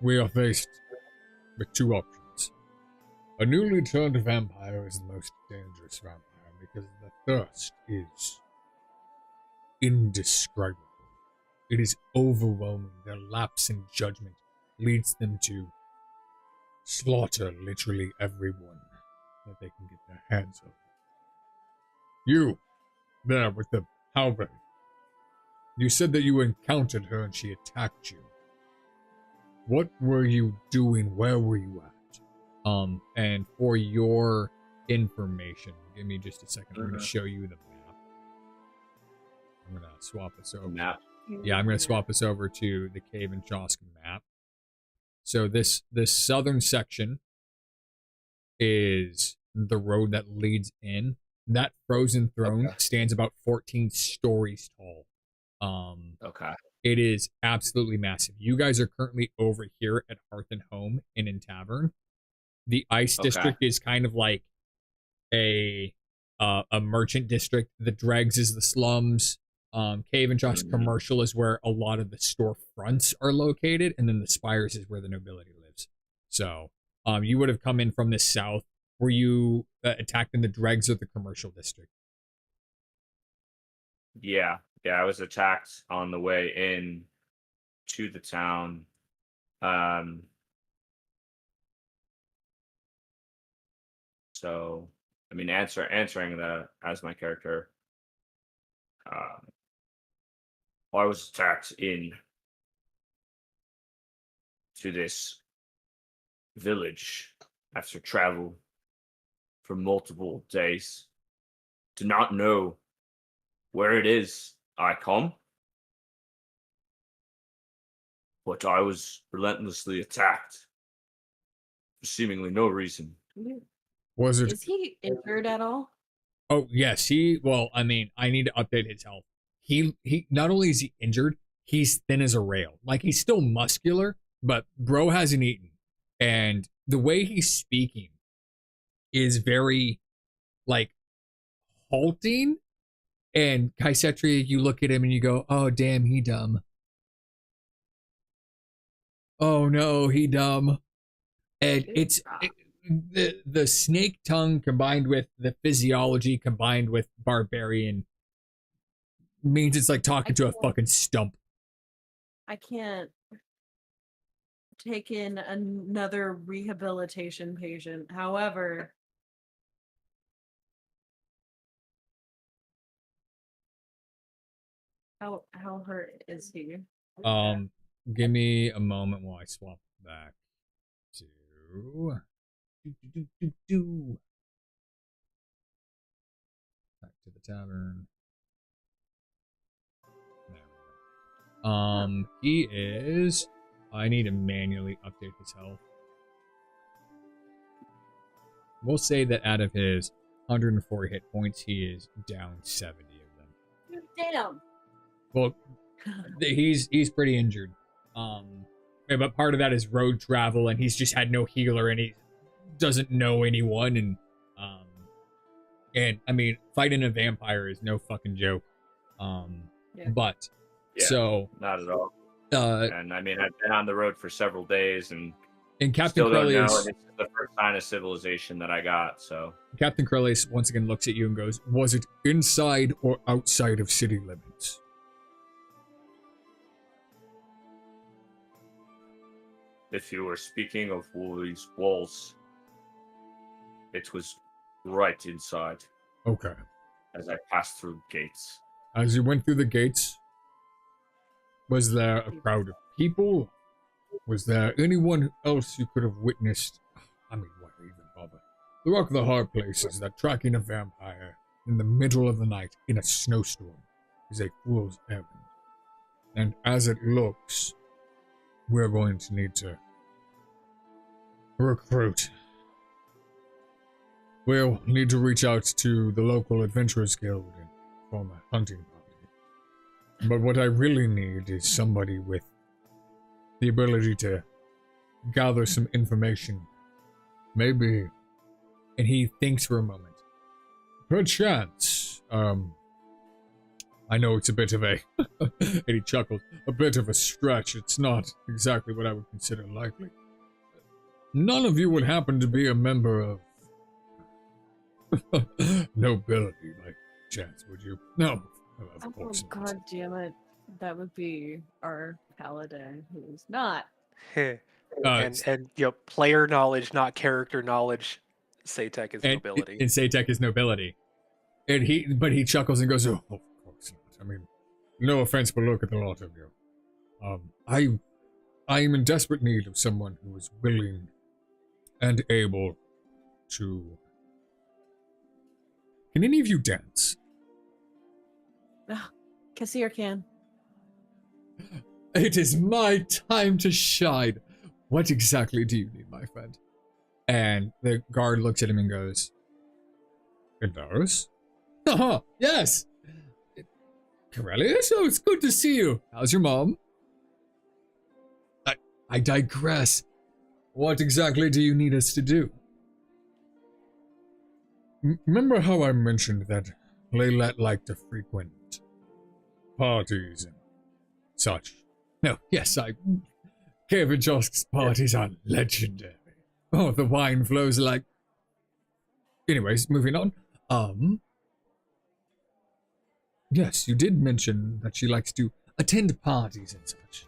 Speaker 3: we are faced with two options. A newly turned vampire is the most dangerous vampire because the thirst is indescribable. It is overwhelming. Their lapse in judgment leads them to slaughter literally everyone that they can get their hands on. You, there with the halberd, you said that you encountered her and she attacked you. What were you doing? Where were you at? And for your information, give me just a second. I'm going to show you the map. I'm going to swap this over.
Speaker 1: Map.
Speaker 3: Yeah, I'm going to swap this over to the Cave and Josk map. So this southern section is the road that leads in. That frozen throne stands about 14 stories tall.
Speaker 1: Okay.
Speaker 3: It is absolutely massive. You guys are currently over here at Hearth and Home Inn and Tavern. The Ice District is kind of like a merchant district. The Dregs is the slums. Cave and Joss Commercial is where a lot of the storefronts are located, and then the Spires is where the nobility lives. So, you would have come in from the south. Were you attacked in the Dregs or the Commercial District?
Speaker 1: Yeah, I was attacked on the way in to the town. So I mean, answering the as my character. I was attacked in to this village after travel for multiple days. Do not know where it is I come, but I was relentlessly attacked for seemingly no reason.
Speaker 3: Was it?
Speaker 2: Is he injured at all?
Speaker 3: Oh yes, well, I mean, I need to update his health. He not only is he injured, he's thin as a rail. Like he's still muscular, but bro hasn't eaten. And the way he's speaking is very like halting. And Kaisetri, you look at him and you go, "Oh damn, he dumb. Oh no, he dumb." And the snake tongue combined with the physiology combined with barbarian means it's like talking to a fucking stump.
Speaker 2: I can't take in another rehabilitation patient. However, how hurt is he?
Speaker 3: Give me a moment while I swap back to back to the tavern. There we go. He is. I need to manually update his health. We'll say that out of his 104 hit points, he is down 70 of them.
Speaker 2: Damn.
Speaker 3: Well, he's pretty injured. But part of that is road travel, and he's just had no healer, and he doesn't know anyone, and I mean, fighting a vampire is no fucking joke.
Speaker 2: Yeah.
Speaker 3: But
Speaker 1: Yeah,
Speaker 3: so
Speaker 1: not at all.
Speaker 3: and
Speaker 1: I mean, I've been on the road for several days and
Speaker 3: Captain
Speaker 1: still don't know.
Speaker 3: Crowley's
Speaker 1: And this is the first sign of civilization that I got. So
Speaker 3: Captain Crowley's once again looks at you and goes, "Was it inside or outside of city limits?"
Speaker 1: if you were speaking of these walls, it was right inside
Speaker 3: Okay.
Speaker 1: as I passed through gates.
Speaker 3: As you went through the gates, was there a crowd of people? Was there anyone else you could have witnessed? I mean, why even bother? The Rock of the Hard Place is that tracking a vampire in the middle of the night in a snowstorm is a fool's errand. And as it looks, we're going to need to recruit. We'll need to reach out to the local Adventurers Guild and form a hunting party. But what I really need is somebody with the ability to gather some information. Maybe. And he thinks for a moment. Perchance, I know it's a bit of a, and he chuckles, a bit of a stretch. It's not exactly what I would consider likely. None of you would happen to be a member of nobility by chance, would you? No, of course not.
Speaker 2: God damn it. That would be our paladin who's not.
Speaker 4: and you know, player knowledge, not character knowledge. Satek is nobility.
Speaker 3: And Satek is nobility. But he chuckles and goes, "Oh, of course not. I mean, no offense, but look at the lot of you. I am in desperate need of someone who is willing and able to. Can any of you dance?"
Speaker 2: Kassir can.
Speaker 3: "It is my time to shine. What exactly do you need, my friend?" And the guard looks at him and goes, "Indaris?" "Oh, yes. Corellius? Oh, it's good to see you. How's your mom?" I digress. What exactly do you need us to do?" Remember how I mentioned that Laylet liked to frequent parties and such? No, yes, Kavijosk's parties are legendary. Oh, the wine flows like... Anyways, moving on. Yes, you did mention that she likes to attend parties and such.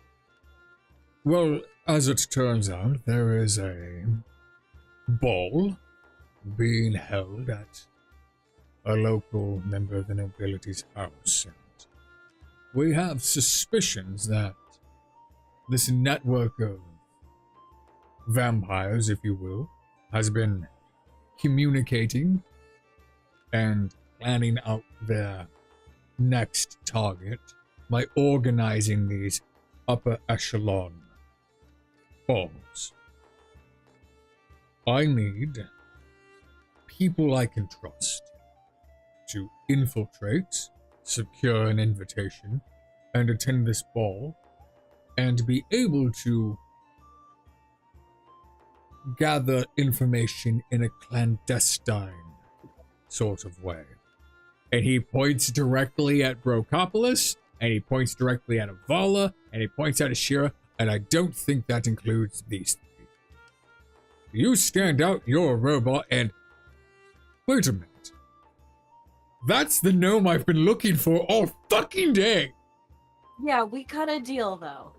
Speaker 3: Well, as it turns out, there is a ball being held at a local member of the nobility's house. And we have suspicions that this network of vampires, if you will, has been communicating and planning out their next target by organizing these upper echelon balls. I need people I can trust to infiltrate, secure an invitation, and attend this ball, and be able to gather information in a clandestine sort of way. And he points directly at Brocopolis, and he points directly at Avala, and he points at Ashira, and I don't think that includes these three. You stand out, you're a robot, and... Wait a minute. That's the gnome I've been looking for all fucking day!
Speaker 2: Yeah, we cut a deal, though.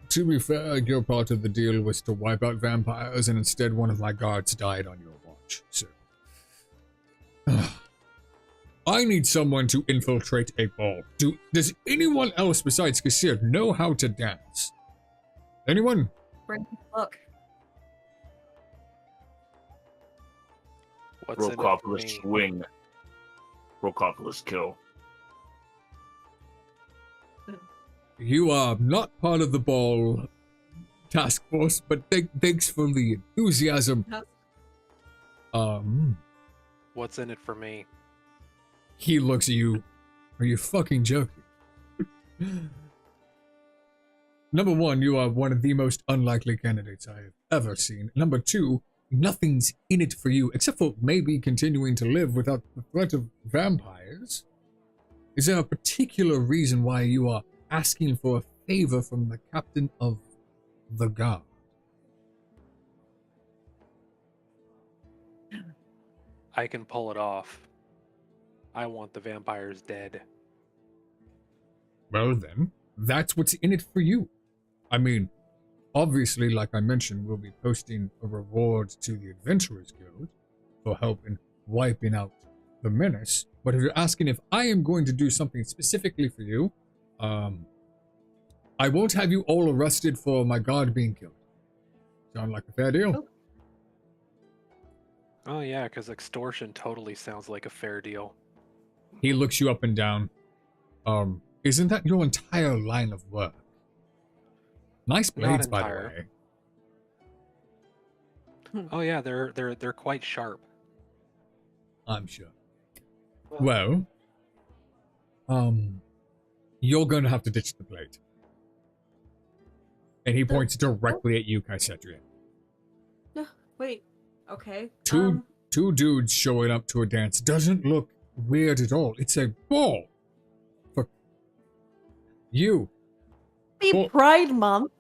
Speaker 3: To be fair, your part of the deal was to wipe out vampires, and instead one of my guards died on your watch, so... I need someone to infiltrate a ball. Does anyone else besides Kassir know how to dance? Anyone?
Speaker 2: Bring look.
Speaker 4: What's in it for
Speaker 1: Brocopolis
Speaker 4: me?
Speaker 1: swing. Brocopolis kill.
Speaker 3: You are not part of the ball task force, but thanks for the enthusiasm.
Speaker 4: What's in it for me?
Speaker 3: He looks at you. Are you fucking joking? Number one, you are one of the most unlikely candidates I have ever seen. Number two, nothing's in it for you, except for maybe continuing to live without the threat of vampires. Is there a particular reason why you are asking for a favor from the captain of the guard?
Speaker 4: I can pull it off. I want the vampires dead.
Speaker 3: Well then, that's what's in it for you. I mean, obviously, like I mentioned, we'll be posting a reward to the Adventurers Guild for help in wiping out the menace. But if you're asking if I am going to do something specifically for you, I won't have you all arrested for my guard being killed. Sound like a fair deal?
Speaker 4: Oh yeah, because extortion totally sounds like a fair deal.
Speaker 3: He looks you up and down. Isn't that your entire line of work? Nice blades, by the
Speaker 4: entire.
Speaker 3: way.
Speaker 4: Oh yeah, they're quite sharp.
Speaker 3: I'm sure. Well, you're going to have to ditch the blade. And he points directly at you, Kaisedrian.
Speaker 2: Wait. Okay.
Speaker 3: Two dudes showing up to a dance doesn't look weird at all. It's a ball. For you.
Speaker 2: Happy Pride Month.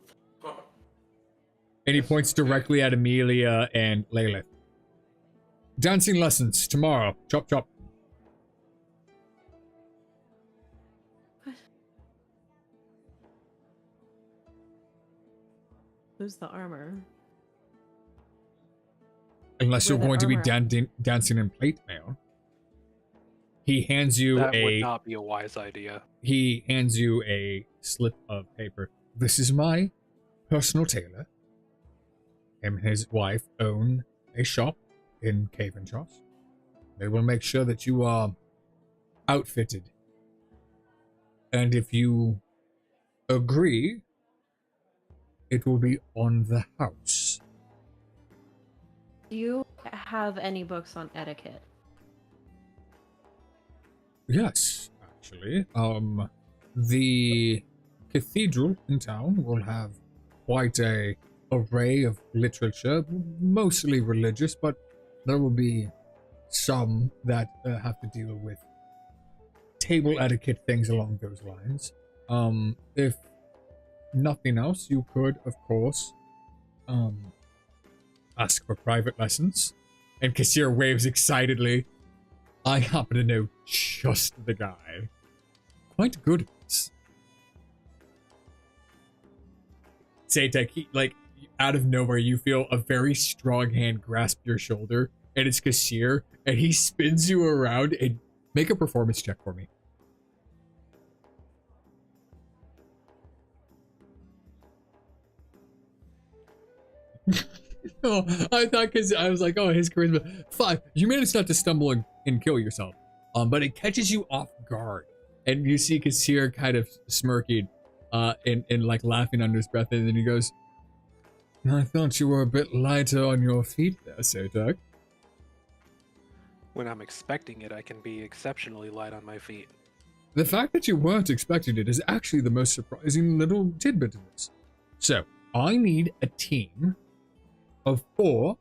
Speaker 3: And he points directly at Amelia and Layla. Dancing lessons tomorrow. Chop chop.
Speaker 2: Who's the armor?
Speaker 3: Unless you're
Speaker 2: Where the
Speaker 3: going to be
Speaker 2: armor-
Speaker 3: dancing in plate mail. He hands you
Speaker 4: That would
Speaker 3: a
Speaker 4: not be a wise idea.
Speaker 3: he hands you a slip of paper. This is my personal tailor. Him and his wife own a shop in Caventross. They will make sure that you are outfitted. And if you agree, it will be on the house.
Speaker 7: Do you have any books on etiquette?
Speaker 3: Yes, actually. The cathedral in town will have quite a array of literature, mostly religious, but there will be some that have to deal with table etiquette, things along those lines. If nothing else, you could, of course, ask for private lessons. And Kassir waves excitedly. I happen to know just the guy. Quite good at this. Saytek, out of nowhere, you feel a very strong hand grasp your shoulder, and it's Kassir, and he spins you around. And make a performance check for me. Oh, I thought, because I was like, oh, his charisma 5. You managed not to stumble and kill yourself, but it catches you off guard, and you see Kassir kind of smirking, and like laughing under his breath, and then he goes, "I thought you were a bit lighter on your feet there, Sadak."
Speaker 4: When I'm expecting it, I can be exceptionally light on my feet.
Speaker 3: The fact that you weren't expecting it is actually the most surprising little tidbit of this. So, I need a team of 4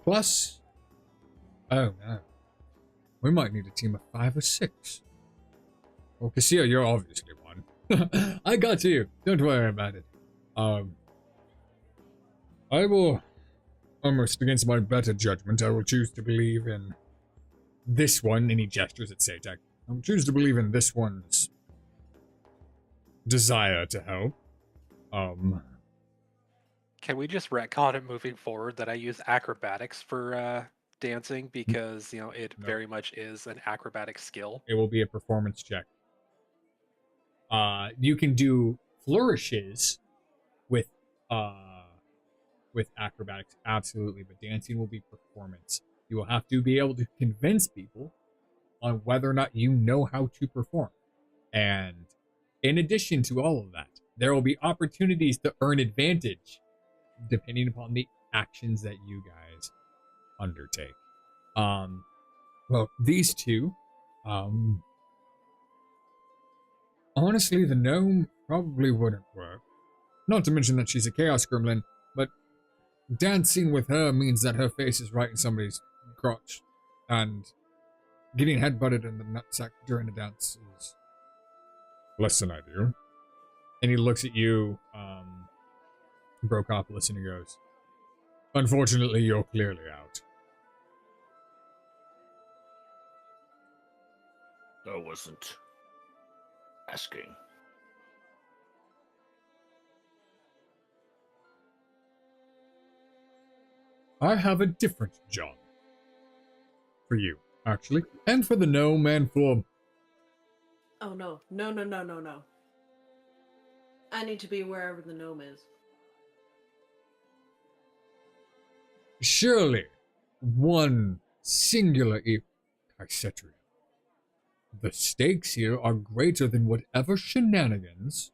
Speaker 3: plus... Oh, no. We might need a team of 5 or 6. Well, Kassir, you're obviously one. I got you. Don't worry about it. I will, almost against my better judgment, I will choose to believe in this one, and he gestures at Sadak. I will choose to believe in this one's desire to help.
Speaker 4: Can we just retcon it moving forward that I use acrobatics for dancing, because it very much is an acrobatic skill?
Speaker 3: It will be a performance check. You can do flourishes with acrobatics, absolutely, but dancing will be performance. You will have to be able to convince people on whether or not you know how to perform. And in addition to all of that, there will be opportunities to earn advantage depending upon the actions that you guys undertake. Well, these two, honestly, the gnome probably wouldn't work. Not to mention that she's a chaos gremlin, but dancing with her means that her face is right in somebody's crotch, and getting headbutted in the nutsack during the dance is less than ideal. And he looks at you, Brokopolis, and he goes, "Unfortunately, you're clearly out."
Speaker 1: I wasn't asking.
Speaker 3: I have a different job for you, actually, and for the gnome, and for...
Speaker 7: Oh no. No. I need to be wherever the gnome is.
Speaker 3: Surely, one singular Caicetrian. The stakes here are greater than whatever shenanigans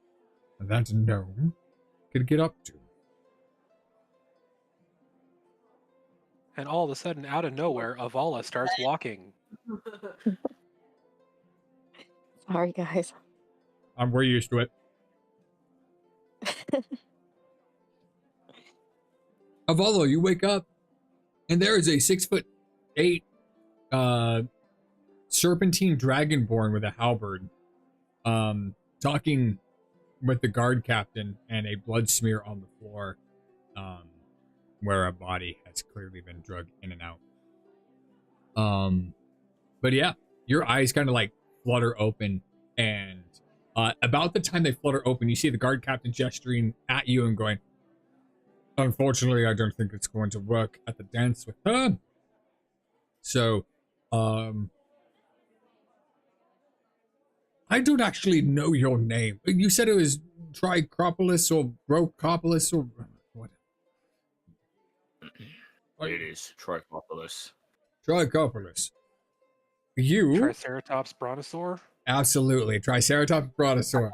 Speaker 3: that gnome could get up to.
Speaker 4: And all of a sudden, out of nowhere, Avala starts walking.
Speaker 6: Sorry, guys.
Speaker 3: We're used to it. Avalo, you wake up, and there is a 6'8" serpentine dragonborn with a halberd, talking with the guard captain, and a blood smear on the floor, where a body has clearly been dragged in and out. But yeah, your eyes kind of like flutter open, and about the time they flutter open, you see the guard captain gesturing at you and going, "Unfortunately, I don't think it's going to work at the dance with her. So, I don't actually know your name. You said it was Tricropolis or Brokopolis or what?"
Speaker 1: It is Tricopolis.
Speaker 3: Tricopolis. You?
Speaker 4: Triceratops brontosaur?
Speaker 3: Absolutely, Triceratops brontosaur.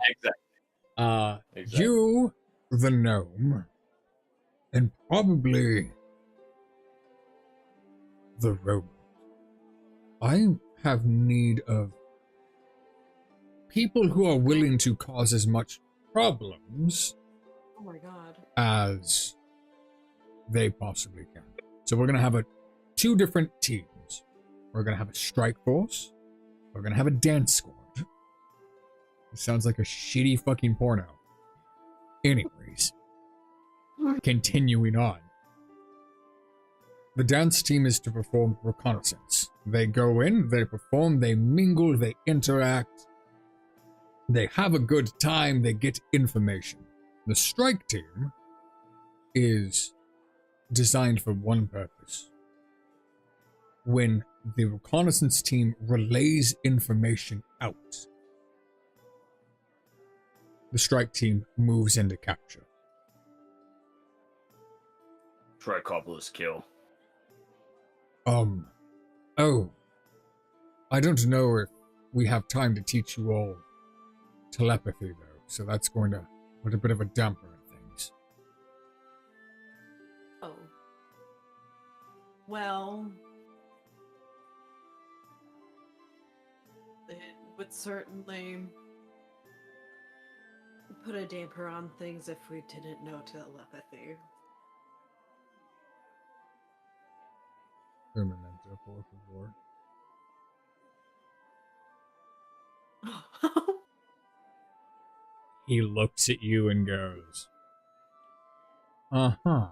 Speaker 1: Exactly.
Speaker 3: You, the gnome, and probably the robot. I have need of people who are willing to cause as much problems
Speaker 7: Oh my god.
Speaker 3: as they possibly can. So we're going to have 2 different teams. We're going to have a strike force. We're going to have a dance squad. It sounds like a shitty fucking porno. Anyways, continuing on. The dance team is to perform reconnaissance. They go in, they perform, they mingle, they interact. They have a good time, they get information. The strike team is designed for one purpose. When the reconnaissance team relays information out, the strike team moves into capture.
Speaker 1: Tricopolis kill.
Speaker 3: Oh, I don't know if we have time to teach you all telepathy, though, so that's going to put a bit of a damper in things.
Speaker 7: Oh. Well, it would certainly put a damper on things if we didn't know telepathy.
Speaker 3: Un momento, por favor. He looks at you and goes, uh-huh.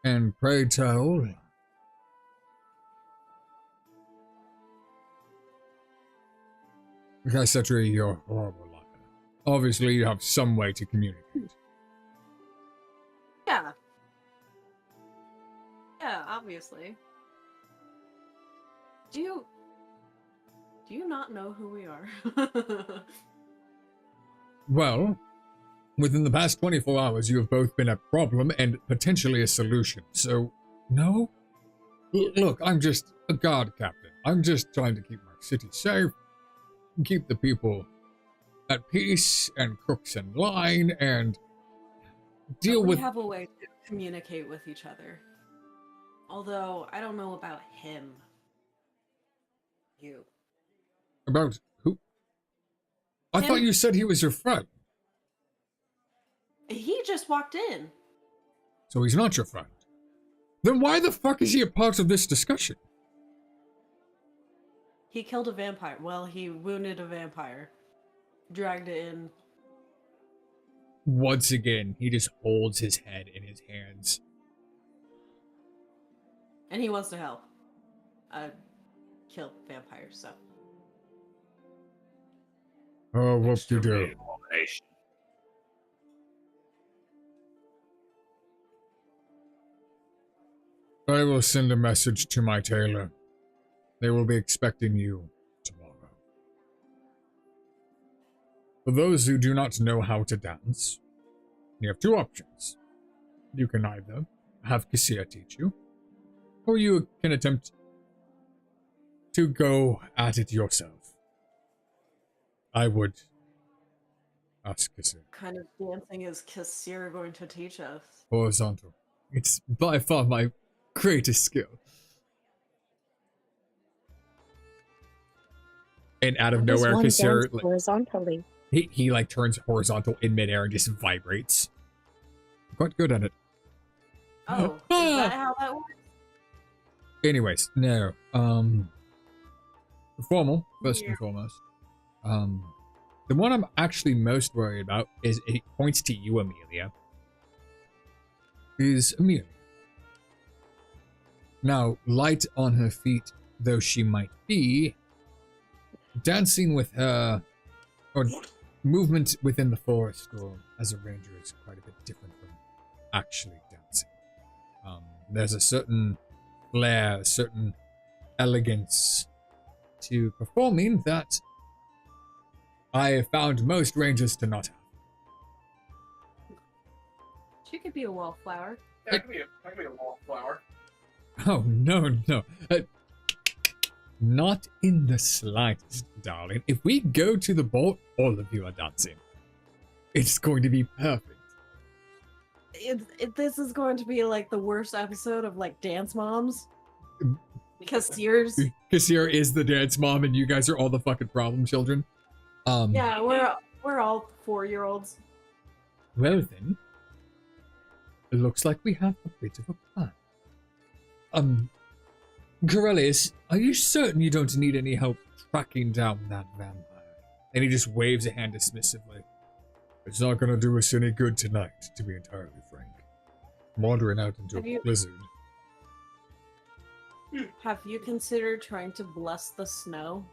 Speaker 3: And pray tell, Cassandra, you're a horrible liar. Obviously, you have some way to communicate.
Speaker 7: Yeah. Yeah, obviously. Do you not know who we are?
Speaker 3: Well, within the past 24 hours, you have both been a problem and potentially a solution. So, no? Look, I'm just a guard captain. I'm just trying to keep my city safe, keep the people at peace, and crooks in line, and deal
Speaker 7: we
Speaker 3: with...
Speaker 7: have a way to communicate with each other. Although, I don't know about him. You.
Speaker 3: About who? I
Speaker 7: Him?
Speaker 3: thought you said he was your friend.
Speaker 7: He just walked in.
Speaker 3: So he's not your friend. Then why the fuck is he a part of this discussion?
Speaker 7: He killed a vampire. Well, he wounded a vampire. Dragged it in.
Speaker 3: Once again, he just holds his head in his hands.
Speaker 7: And he wants to help. Kill vampires, so.
Speaker 3: Oh, what do you do?
Speaker 1: Exterminated abomination.
Speaker 3: I will send a message to my tailor. They will be expecting you tomorrow. For those who do not know how to dance, you have two options. You can either have Cassia teach you, or you can attempt to go at it yourself. I would ask Cassia.
Speaker 7: What kind of dancing is Kassir going to teach us?
Speaker 3: Horizontal. It's by far my greatest skill. And out of nowhere, Kassir, like,
Speaker 8: horizontally.
Speaker 3: he like turns horizontal in midair and just vibrates. I'm quite good at it.
Speaker 7: Oh, is that how that works?
Speaker 3: Anyways, no. Formal, first
Speaker 7: Yeah.
Speaker 3: and foremost. The one I'm actually most worried about is it points to you, Amelia. Is Amelia. Now, light on her feet though she might be, dancing with her, or movement within the forest or as a ranger is quite a bit different from actually dancing. There's a certain flair, a certain elegance to performing that I have found most rangers to not have.
Speaker 2: She could be a wallflower.
Speaker 5: Yeah, I could be a wallflower.
Speaker 3: Oh, no. Not in the slightest, darling. If we go to the ball, all of you are dancing. It's going to be perfect.
Speaker 2: This is going to be like the worst episode of like Dance Moms. Kassir's.
Speaker 3: Kassir is the dance mom and you guys are all the fucking problem children.
Speaker 2: Yeah, we're all 4-year-olds.
Speaker 3: Well then, it looks like we have a bit of a plan. Corellius, are you certain you don't need any help tracking down that vampire? And he just waves a hand dismissively. It's not gonna do us any good tonight, to be entirely frank. Wandering out into a blizzard.
Speaker 2: Have you considered trying to bless the snow?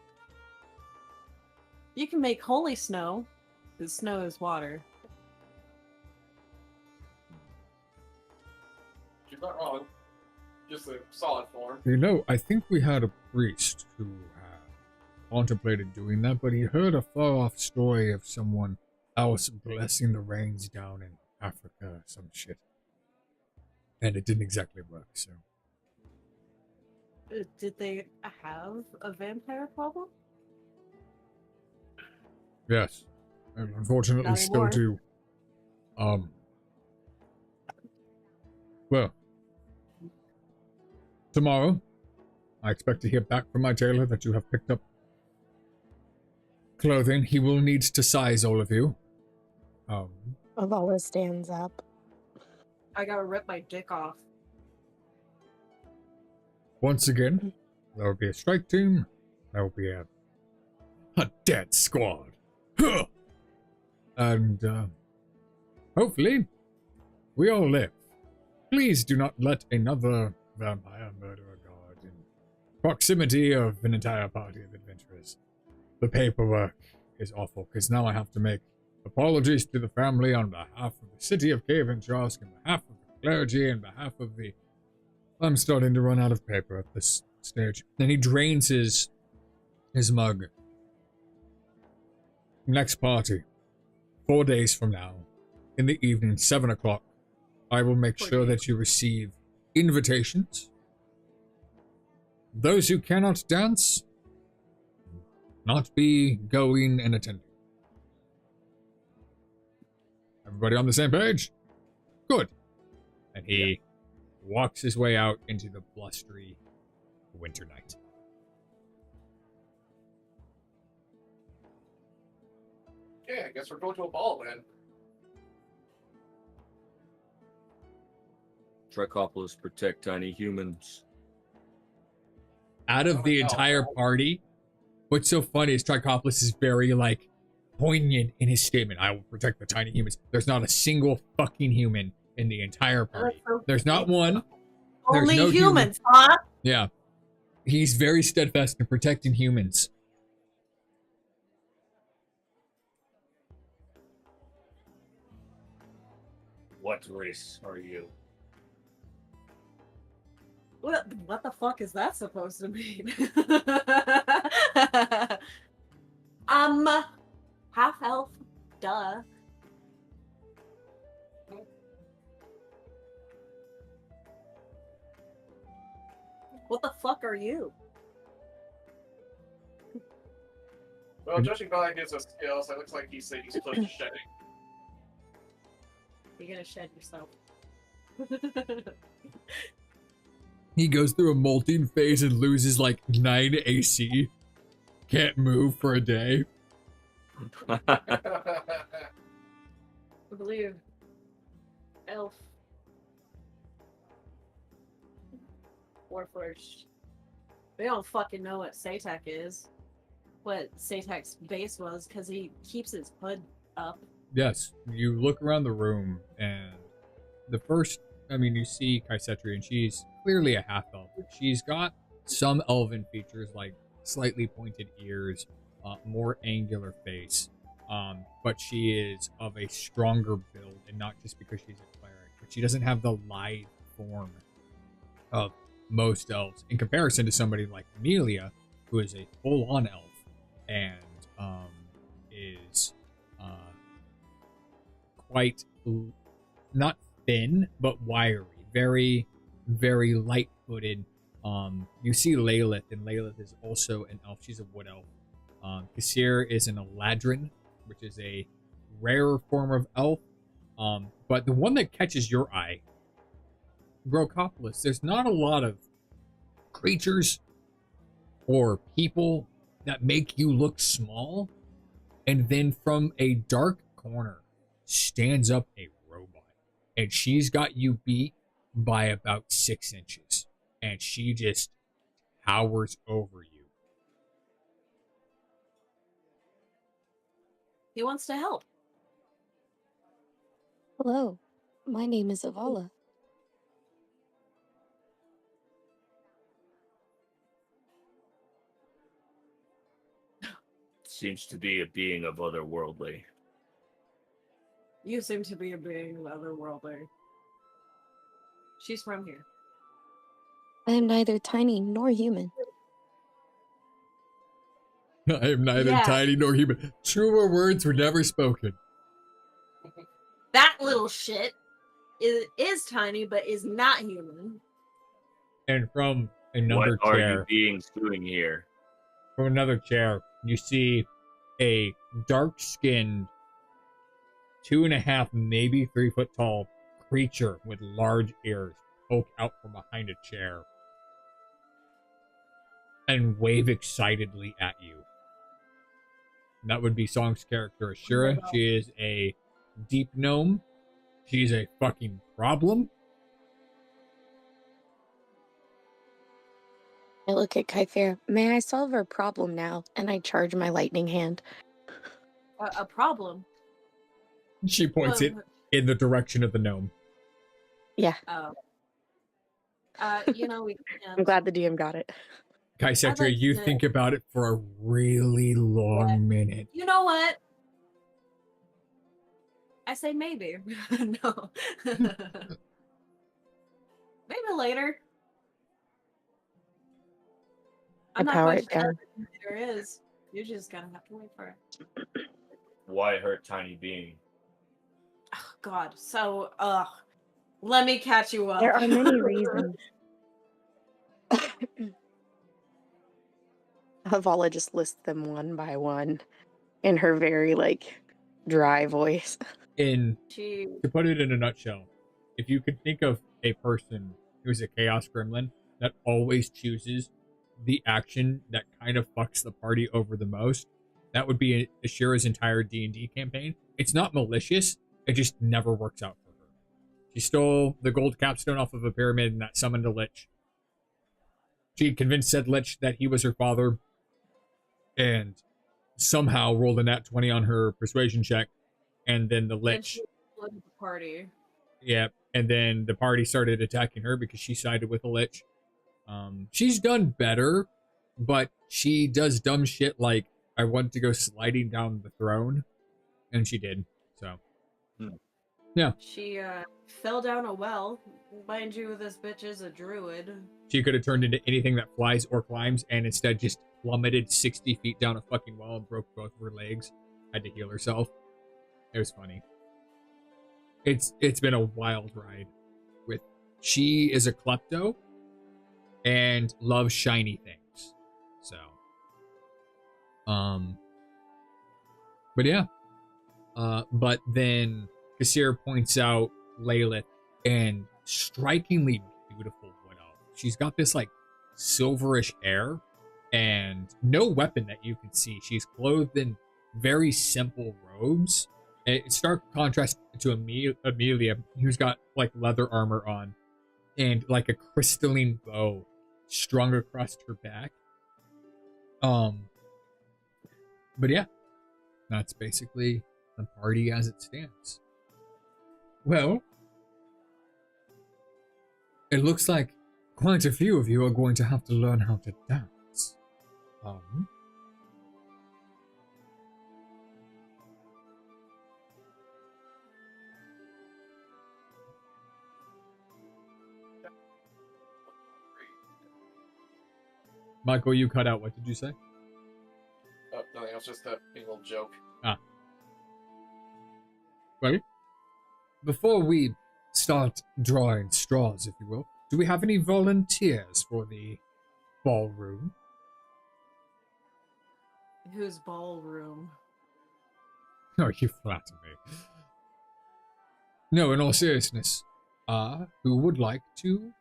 Speaker 2: You can make holy snow, because snow is water.
Speaker 5: it's a solid form.
Speaker 3: You know, I think we had a priest who contemplated doing that, but he heard a far-off story of someone else blessing the rains down in Africa or some shit. And it didn't exactly work, so...
Speaker 7: Did they have a vampire problem?
Speaker 3: Yes. And unfortunately
Speaker 7: Not
Speaker 3: still
Speaker 7: anymore.
Speaker 3: do. Well. Tomorrow, I expect to hear back from my tailor that you have picked up clothing. He will need to size all of you.
Speaker 8: Avala stands up.
Speaker 7: I gotta rip my dick off.
Speaker 3: Once again, there will be a strike team. There will be a dead squad. Huh! And, hopefully, we all live. Please do not let another vampire murder a guard in proximity of an entire party of adventurers. The paperwork is awful, because now I have to make apologies to the family on behalf of the city of Cave and Trask, on behalf of the clergy, on behalf of the... I'm starting to run out of paper at this stage. Then he drains his mug. Next party. 4 days from now. In the evening, 7 o'clock. I will make sure that you receive invitations. Those who cannot dance, not be going and attending. Everybody on the same page? Good. And he walks his way out into the blustery winter night.
Speaker 5: Yeah, I guess we're going to a ball then.
Speaker 1: Trichopolis protect tiny humans.
Speaker 3: Out of the entire party, what's so funny is Trichopolis is very, like, poignant in his statement. I will protect the tiny humans. There's not a single fucking human in the entire party. There's not one. There's
Speaker 7: Only
Speaker 3: no
Speaker 7: humans, huh?
Speaker 3: Yeah. He's very steadfast in protecting humans.
Speaker 1: What race are you?
Speaker 7: What the fuck is that supposed to mean?
Speaker 2: Half elf, duh. What the fuck are you?
Speaker 5: Well, judging by his skills, it looks like he's close to shedding.
Speaker 7: You're gonna shed yourself.
Speaker 3: He goes through a molting phase and loses like 9 AC. Can't move for a day.
Speaker 7: I believe elf Warforged. They don't fucking know what Satak is. What Satak's base was, because he keeps his hood up.
Speaker 3: Yes, you look around the room and the first, you see Kaisetri and she's clearly a half-elf. She's got some elven features like slightly pointed ears, more angular face, but she is of a stronger build, and not just because she's a cleric, but she doesn't have the lithe form of most elves in comparison to somebody like Amelia, who is a full-on elf and is quite not thin but wiry, very, very light-footed. You see Lilith, and Lilith is also an elf. She's a wood elf. Kassir is an Eladrin, which is a rarer form of elf. But the one that catches your eye, Brocopolis, there's not a lot of creatures or people that make you look small. And then from a dark corner stands up a robot. And she's got you beat by about 6 inches. And she just towers over you.
Speaker 7: He wants to help.
Speaker 8: Hello, my name is Avala.
Speaker 1: Seems to be a being of otherworldly.
Speaker 7: You seem to be a being of otherworldly. She's from here.
Speaker 8: I am neither tiny nor human.
Speaker 3: I am neither
Speaker 7: Yeah.
Speaker 3: tiny nor human. Truer words were never spoken.
Speaker 7: That little shit is tiny, but is not human.
Speaker 3: And from
Speaker 1: What
Speaker 3: another
Speaker 1: are you
Speaker 3: chair,
Speaker 1: beings doing here?
Speaker 3: from another chair, you see a dark-skinned, 2.5, maybe 3 foot tall creature with large ears poke out from behind a chair and wave excitedly at you. And that would be Song's character, Ashura. She is a deep gnome. She's a fucking problem.
Speaker 8: I look at Kythera. May I solve our problem now? And I charge my lightning hand.
Speaker 7: A problem.
Speaker 3: She points it in the direction of the gnome.
Speaker 8: Yeah.
Speaker 7: Oh. We can't.
Speaker 8: I'm glad the DM got it.
Speaker 3: Kaisetra,
Speaker 7: like
Speaker 3: you
Speaker 7: to-
Speaker 3: think about it for a really long minute.
Speaker 7: You know what? I say maybe. No. Maybe later.
Speaker 8: I
Speaker 7: I'm not
Speaker 8: power
Speaker 7: quite
Speaker 8: it
Speaker 7: sure
Speaker 8: down.
Speaker 7: what there is. You just gotta have to wait for it.
Speaker 1: Why hurt tiny being?
Speaker 7: Oh, God. So, let me catch you up.
Speaker 8: There are many reasons. Havala just lists them one by one in her very, dry voice.
Speaker 3: To
Speaker 7: She
Speaker 3: put it in a nutshell, if you could think of a person who's a chaos gremlin that always chooses the action that kind of fucks the party over the most, that would be Ashira's entire D&D campaign. It's not malicious, it just never works out for her. She stole the gold capstone off of a pyramid and that summoned a lich. She convinced said lich that he was her father and somehow rolled a nat 20 on her persuasion check, and then the
Speaker 7: and
Speaker 3: lich...
Speaker 7: she flooded the party.
Speaker 3: Yeah, and then the party started attacking her because she sided with a lich. She's done better, but she does dumb shit like, I want to go sliding down the throne, and she did, so. Yeah.
Speaker 7: She fell down a well. Mind you, this bitch is a druid.
Speaker 3: She could have turned into anything that flies or climbs, and instead just plummeted 60 feet down a fucking well and broke both of her legs. Had to heal herself. It was funny. It's been a wild ride. She is a klepto and loves shiny things. So, but yeah. But then Kassir points out Lilith and strikingly beautiful wood elf. She's got this silverish hair and no weapon that you can see. She's clothed in very simple robes. In stark contrast to Amelia, who's got leather armor on and a crystalline bow strung across her back. But yeah, that's basically the party as it stands. Well, it looks like quite a few of you are going to have to learn how to dance. Michael, you cut out. What did you say?
Speaker 5: Oh, nothing else, just a big little joke.
Speaker 3: Well, before we start drawing straws, if you will, do we have any volunteers for the ballroom?
Speaker 7: Whose ballroom?
Speaker 3: Oh, you flatter me. No, in all seriousness, who would like to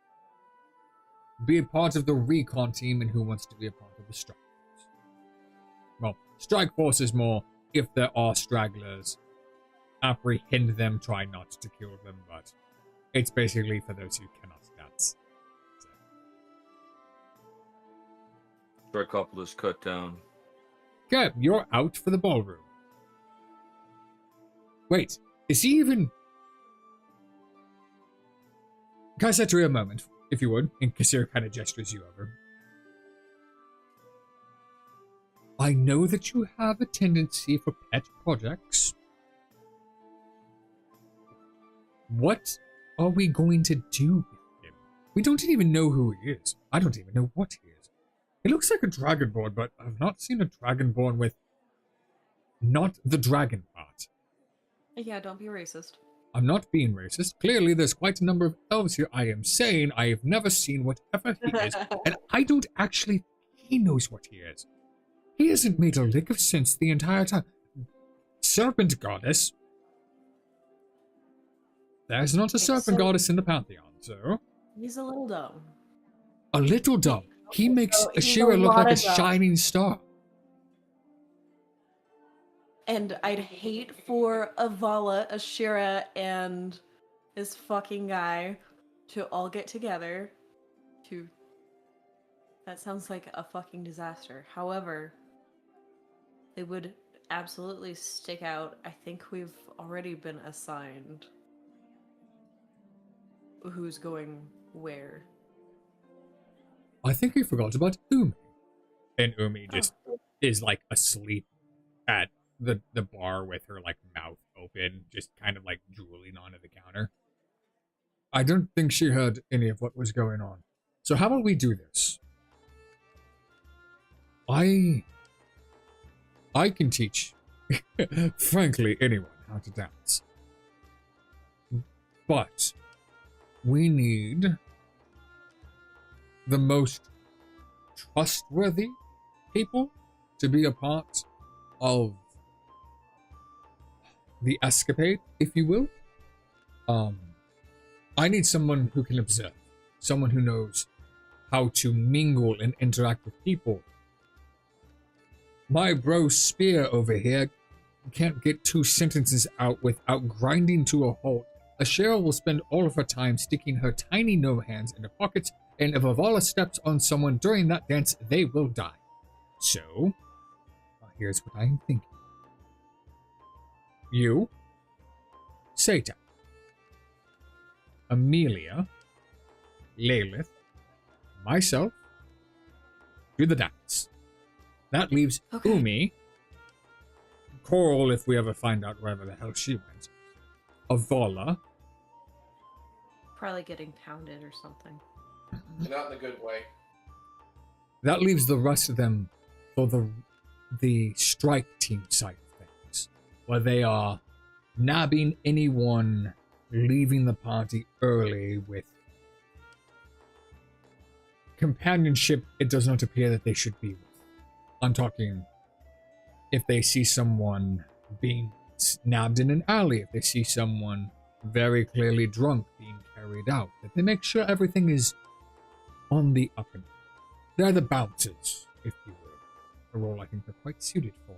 Speaker 3: be a part of the recon team and who wants to be a part of the strike force? Well, strike force is more if there are stragglers, apprehend them, try not to kill them, but it's basically for those who cannot dance. So.
Speaker 1: Short couple is cut down.
Speaker 3: Okay, you're out for the ballroom. Wait, is he even... Can I set you a moment, if you would? And Kassir kind of gestures you over. I know that you have a tendency for pet projects. What are we going to do with him? We don't even know who he is. I don't even know what he is. He looks like a dragonborn, but I've not seen a dragonborn with not the dragon part.
Speaker 7: Yeah, don't be racist.
Speaker 3: I'm not being racist. Clearly, there's quite a number of elves here. I am saying I have never seen whatever he is, and I don't actually think he knows what he is. He hasn't made a lick of sense the entire time. Serpent goddess. There's not a serpent goddess in the pantheon, so...
Speaker 7: He's a little dumb.
Speaker 3: A little dumb. He makes
Speaker 7: he's
Speaker 3: Ashira
Speaker 7: a
Speaker 3: look
Speaker 7: lot
Speaker 3: like a
Speaker 7: of dumb.
Speaker 3: shining star.
Speaker 7: And I'd hate for Avala, Ashira, and this fucking guy to all get together to... That sounds like a fucking disaster. However, they would absolutely stick out. I think we've already been assigned who's going where.
Speaker 3: I think we forgot about Umi. And Umi just is like asleep at the bar with her like mouth open, just kind of like drooling onto the counter. I don't think she heard any of what was going on. So how about we do this? I can teach, frankly, anyone how to dance. But we need the most trustworthy people to be a part of the escapade, if you will. I need someone who can observe, someone who knows how to mingle and interact with people. My bro Spear over here can't get 2 sentences out without grinding to a halt. Ashera will spend all of her time sticking her tiny gnome hands in her pockets, and if Avala steps on someone during that dance, they will die. So, here's what I'm thinking. You, Sata, Amelia, Lilith, myself, do the dance. That leaves Umi, Coral if we ever find out wherever the hell she went, Avala.
Speaker 7: Probably getting pounded or something.
Speaker 5: Not in a good way.
Speaker 3: That leaves the rest of them for the strike team side of things, where they are nabbing anyone leaving the party early with companionship it does not appear that they should be with. I'm talking if they see someone being nabbed in an alley, if they see someone very clearly drunk being carried out, that they make sure everything is on the up and up. They're the bouncers, if you will. A role I think they're quite suited for.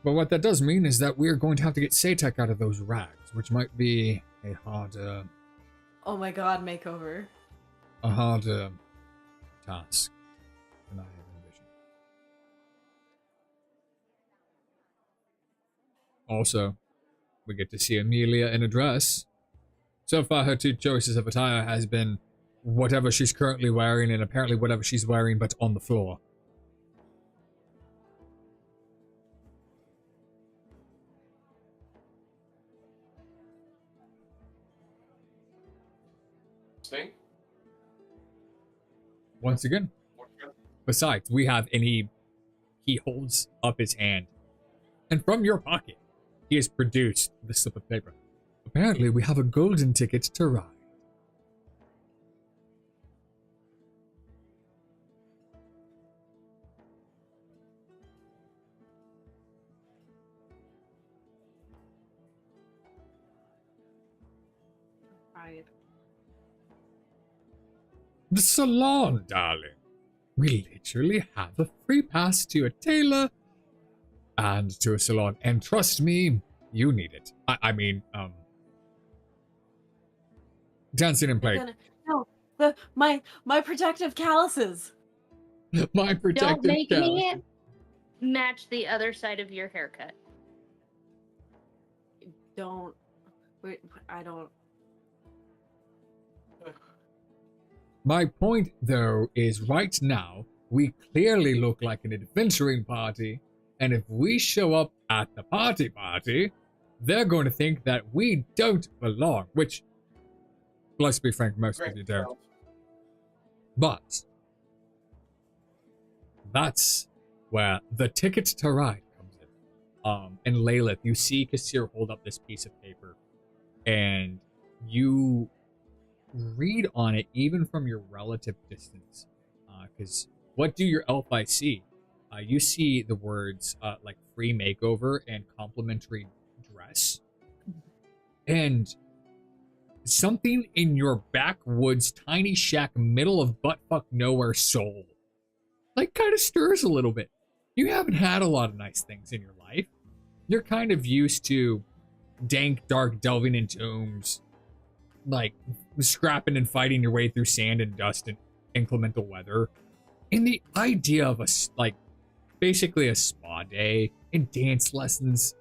Speaker 3: But what that does mean is that we're going to have to get Satek out of those rags, which might be a harder...
Speaker 7: Oh my god, makeover.
Speaker 3: A harder task than I have envisioned. Also, we get to see Amelia in a dress. So far, her 2 choices of attire has been whatever she's currently wearing and apparently whatever she's wearing but on the floor.
Speaker 5: Sting?
Speaker 3: Once again. Besides, we have he holds up his hand. And from your pocket, he has produced the slip of paper. Apparently, we have a golden ticket to ride.
Speaker 7: Right.
Speaker 3: The salon, darling. We literally have a free pass to a tailor and to a salon. And trust me, you need it. I mean, dancing and playing.
Speaker 7: No, my protective calluses.
Speaker 3: My protective
Speaker 6: Don't make
Speaker 3: callus.
Speaker 6: me match the other side of your haircut.
Speaker 7: Don't. Wait, I don't.
Speaker 3: My point, though, is right now, we clearly look like an adventuring party, and if we show up at the party, they're going to think that we don't belong, which let's be frank, most of you don't. But that's where the ticket to ride comes in. And Layla, you see Kassir hold up this piece of paper, and you read on it even from your relative distance. Because what do your elf eyes see? You see the words like free makeover and complimentary dress. And something in your backwoods tiny shack middle of buttfuck nowhere soul like kind of stirs a little bit. You haven't had a lot of nice things in your life. You're kind of used to dank, dark, delving in tombs, like scrapping and fighting your way through sand and dust and inclemental weather. And the idea of basically a spa day and dance lessons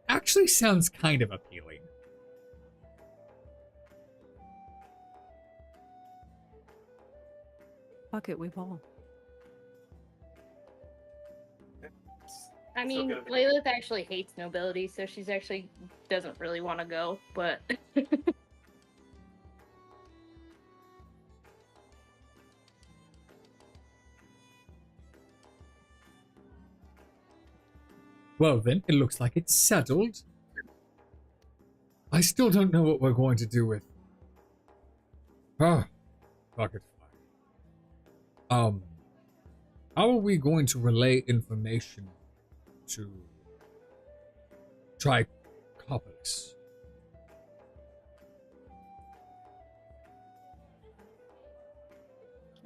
Speaker 3: actually sounds kind of appealing.
Speaker 7: Fuck it, we ball.
Speaker 6: I mean,
Speaker 5: good.
Speaker 6: Layla actually hates nobility, so she's actually doesn't really want to go, but
Speaker 3: Well then, it looks like it's settled. I still don't know what we're going to do with... Ah, fuck it. How are we going to relay information to Trichopolis?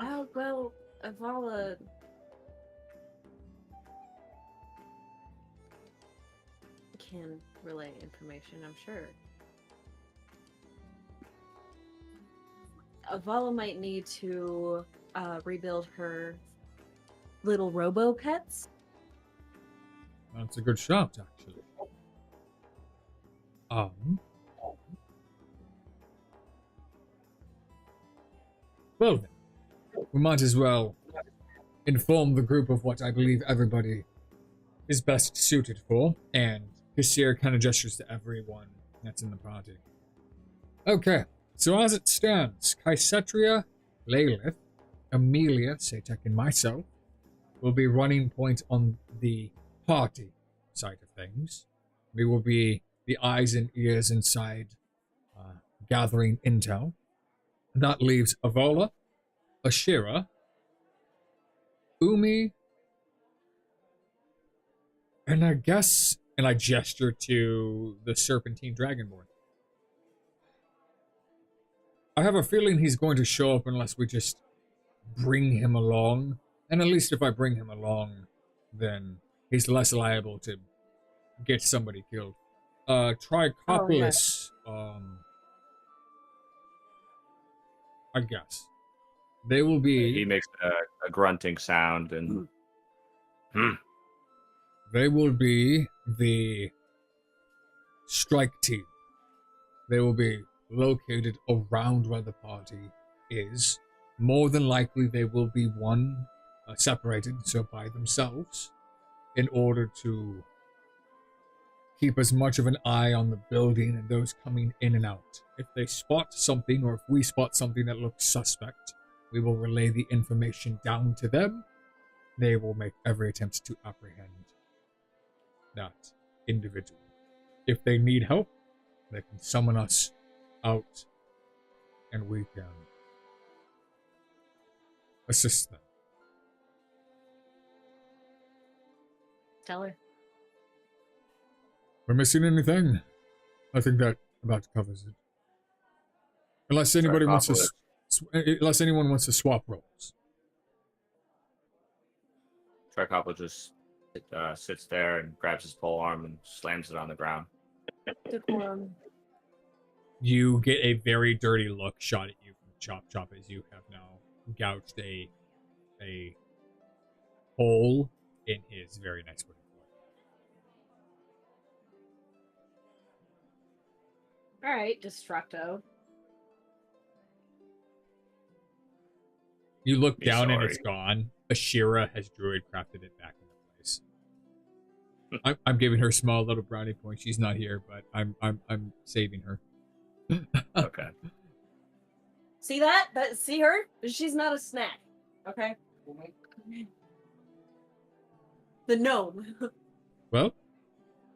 Speaker 2: Oh, well, Avala... can relay information, I'm sure. Avala might need to rebuild her little robo-pets.
Speaker 3: That's a good shout, actually. Well then, we might as well inform the group of what I believe everybody is best suited for, and Kassir kind of gestures to everyone that's in the party. Okay, so as it stands, Kaisetria, Lilith, Amelia, Satek, and myself will be running point on the party side of things. We will be the eyes and ears inside, gathering intel. That leaves Avola, Ashira, Umi, and I guess, and I gesture to the Serpentine Dragonborn. I have a feeling he's going to show up unless we just bring him along. And at least if I bring him along, then he's less liable to get somebody killed. Trichopolis, I guess. They will be...
Speaker 1: He makes a grunting sound and...
Speaker 3: They will be the strike team. They will be located around where the party is. More than likely, they will be separated, so by themselves, in order to keep as much of an eye on the building and those coming in and out. If they spot something, or if we spot something that looks suspect, we will relay the information down to them. They will make every attempt to apprehend that individual. If they need help, they can summon us out, and we can assist them.
Speaker 2: Tell her.
Speaker 3: We're missing anything? I think that about covers it. Unless anybody wants to, unless anyone wants to swap roles.
Speaker 1: Trichopolis just sits there and grabs his pole arm and slams it on the ground.
Speaker 2: Decorum.
Speaker 3: You get a very dirty look shot at you from Chop Chop as you have now gouged a hole in his very nice wooden floor.
Speaker 2: Alright, Destructo.
Speaker 3: You look
Speaker 1: Be
Speaker 3: down and
Speaker 1: sorry.
Speaker 3: it's gone. Ashira has druid crafted it back into place. I'm giving her small little brownie point. She's not here, but I'm saving her.
Speaker 1: Okay.
Speaker 2: See that? See her? She's not a snack. Okay. The gnome.
Speaker 3: Well,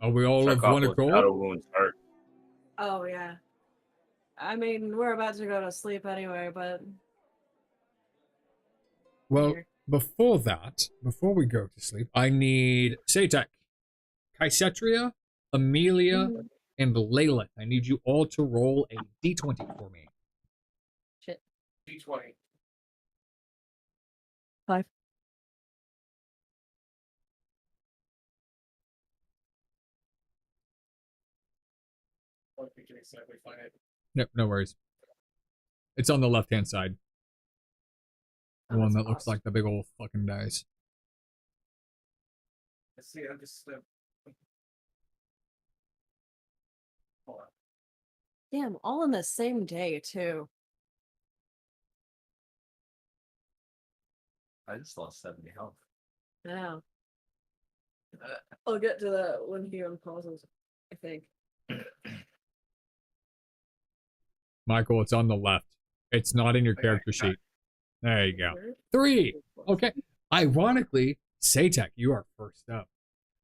Speaker 3: are we all
Speaker 1: Check
Speaker 3: of
Speaker 1: off
Speaker 3: one
Speaker 1: those
Speaker 3: accord?
Speaker 1: battle wounds hurt.
Speaker 2: Oh yeah. I mean, we're about to go to sleep anyway, but
Speaker 3: Well,
Speaker 2: here.
Speaker 3: before we go to sleep, I need Satek, Kaisetria, Amelia,
Speaker 2: Mhm.
Speaker 3: and Layla. I need you all to roll a d20 for me.
Speaker 2: Shit.
Speaker 5: D20.
Speaker 7: 5.
Speaker 5: What we can exactly find it.
Speaker 3: No worries. It's on the left-hand side. The
Speaker 2: Oh,
Speaker 3: one
Speaker 2: that's
Speaker 3: that looks
Speaker 2: awesome.
Speaker 3: like the big old fucking dice.
Speaker 5: Let's see, I'm just. Hold on.
Speaker 2: Damn, all in the same day too.
Speaker 1: I just lost 70 health.
Speaker 2: Yeah. I'll get to that when he unpauses, I think.
Speaker 3: Michael, it's on the left. It's not in your
Speaker 5: Okay,
Speaker 3: character
Speaker 5: got it.
Speaker 3: sheet. There you go. 3. Okay. Ironically, Satek, you are first up.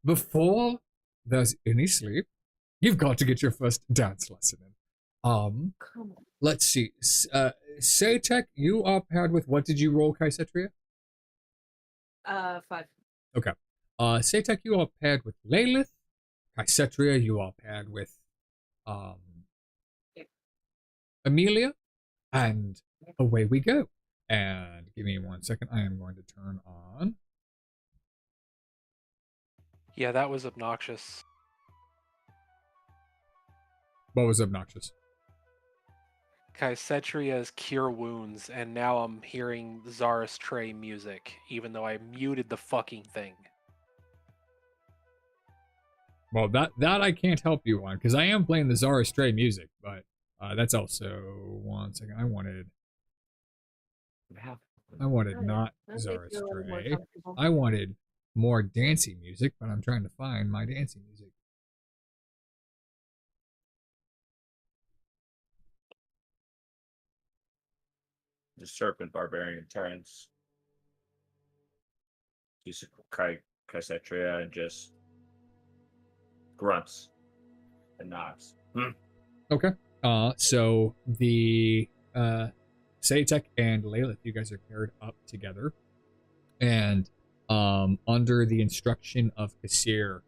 Speaker 3: Before there's any sleep, you've got to get your first dance lesson in.
Speaker 2: Come on.
Speaker 3: Let's see. Satek, you are paired with, what did you roll, Kaisetria?
Speaker 2: 5.
Speaker 3: Okay. Satek, you are paired with Lilith. Kaisetria, you are paired with Amelia. And away we go. And give me 1 second. I am going to turn on.
Speaker 4: Yeah, that was obnoxious.
Speaker 3: What was obnoxious?
Speaker 4: Kaisetria's Cure Wounds, and now I'm hearing Zara's music, even though I muted the fucking thing.
Speaker 3: Well, that I can't help you on, because I am playing the Zara Stray music, but that's also 1 second. I wanted not
Speaker 2: That
Speaker 3: Zara
Speaker 2: makes me a little more
Speaker 3: Stray.
Speaker 2: comfortable.
Speaker 3: I wanted more dancey music, but I'm trying to find my dancey music.
Speaker 1: The serpent barbarian turns to Kaisetria and just grunts and nods.
Speaker 3: Okay. So the Satek and Layla, you guys are paired up together, and under the instruction of Kasir,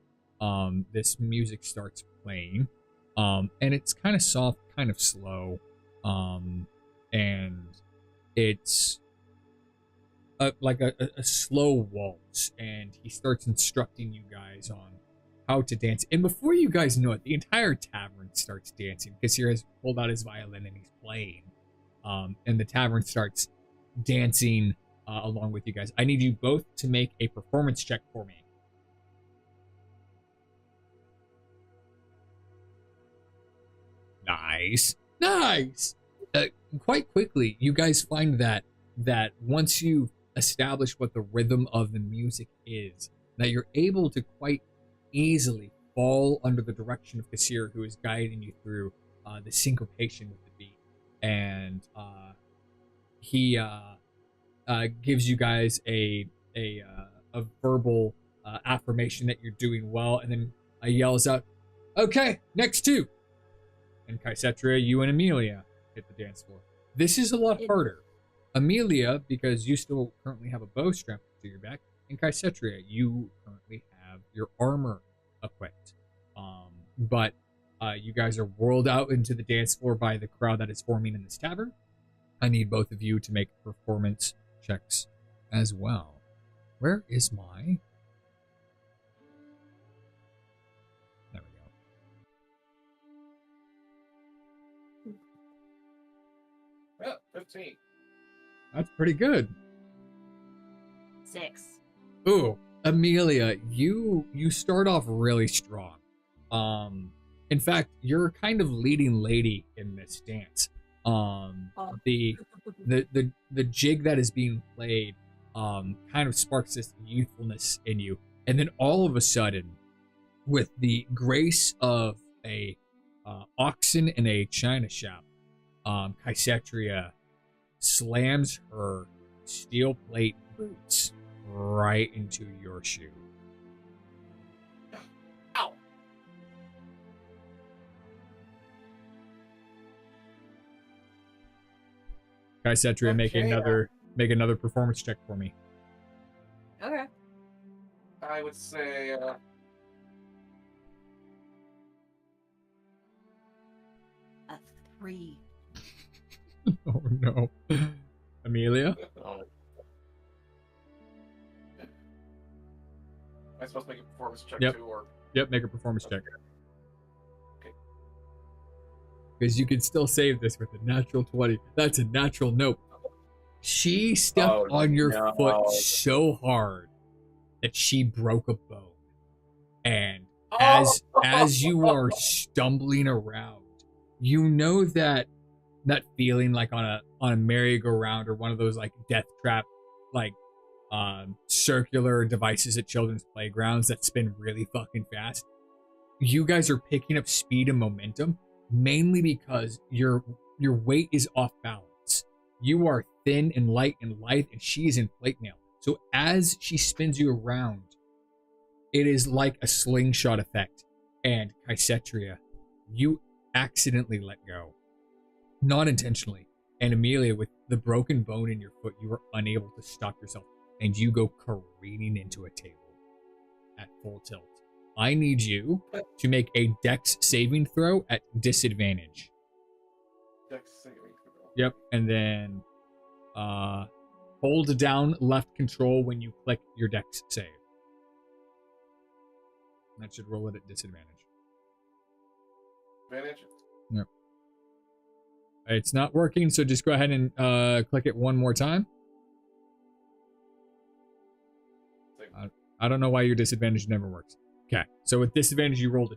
Speaker 3: this music starts playing, and it's kind of soft, kind of slow, and it's like a slow waltz, and he starts instructing you guys on how to dance. And before you guys know it, the entire tavern starts dancing. Kasir has pulled out his violin and he's playing, and the tavern starts dancing along with you guys. I need you both to make a performance check for me. Nice. Quite quickly, you guys find that once you establish what the rhythm of the music is, that you're able to quite easily fall under the direction of Kasir, who is guiding you through the syncopation with the beat, and he gives you guys a verbal affirmation that you're doing well, and then yells out, "Okay, next 2." And Kaisetria, you and Amelia hit the dance floor. This is a lot harder. Amelia, because you still currently have a bow strapped to your back, and Kaisetria, you currently have your armor equipped. But you guys are whirled out into the dance floor by the crowd that is forming in this tavern. I need both of you to make performance checks as well. Where is my... There we go.
Speaker 5: Oh, 15.
Speaker 3: That's pretty good.
Speaker 2: 6.
Speaker 3: Ooh, Amelia, you start off really strong. In fact, you're kind of leading lady in this dance. The jig that is being played kind of sparks this youthfulness in you, and then all of a sudden, with the grace of a oxen in a china shop, Kaisetria slams her steel plate boots right into your shoe.
Speaker 5: Ow!
Speaker 3: Kaisetria, make
Speaker 5: Okay,
Speaker 3: another performance check for me.
Speaker 2: Okay.
Speaker 5: I would say,
Speaker 7: A 3.
Speaker 3: Oh no. Amelia?
Speaker 1: Oh,
Speaker 5: am I supposed to make a performance check
Speaker 3: Yep.
Speaker 5: too, or?
Speaker 3: Yep, make a performance check.
Speaker 5: Okay.
Speaker 3: Because you can still save this with a natural 20. That's a natural nope. She stepped
Speaker 1: Oh,
Speaker 3: on your
Speaker 1: no.
Speaker 3: foot so hard that she broke a bone. And
Speaker 5: Oh!
Speaker 3: as you are stumbling around, you know that feeling like on a merry-go-round or one of those like death trap like circular devices at children's playgrounds that spin really fucking fast. You guys are picking up speed and momentum mainly because your weight is off balance. You are thin and light and lithe, and she is in plate mail. So as she spins you around, it is like a slingshot effect. And Kaisetria, you accidentally let go. Not intentionally. And Amelia, with the broken bone in your foot, you are unable to stop yourself. And you go careening into a table at full tilt. I need you to make a dex saving throw at disadvantage.
Speaker 5: Dex saving throw.
Speaker 3: Yep. And then hold down left control when you click your dex save. That should roll it at disadvantage.
Speaker 5: Advantage?
Speaker 3: Yep. It's not working, so just go ahead and click it one more time. I don't know why your disadvantage never works. Okay, so with disadvantage, you rolled a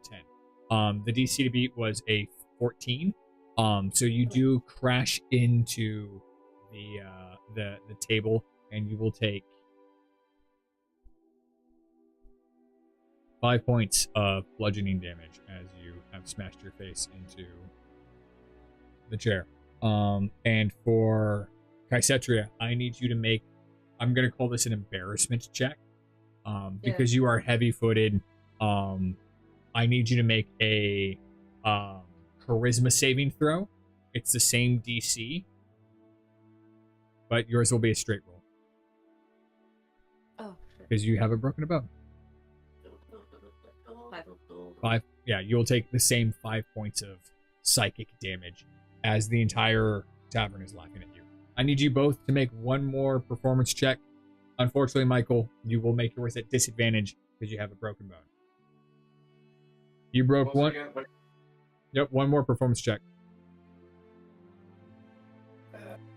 Speaker 3: 10. The DC to beat was a 14. So you do crash into the table, and you will take 5 points of bludgeoning damage as you have smashed your face into the chair. And for Kaisetria, I need you to make, I'm going to call this an embarrassment check. Because you are heavy-footed, I need you to make a charisma saving throw. It's the same DC, but yours will be a straight roll.
Speaker 7: Oh,
Speaker 3: because you have a broken bone. 5. Yeah, you'll take the same 5 points of psychic damage as the entire tavern is laughing at you. I need you both to make one more performance check. Unfortunately, Michael, you will make yours at disadvantage because you have a broken bone. You broke one. Yep, one more performance check.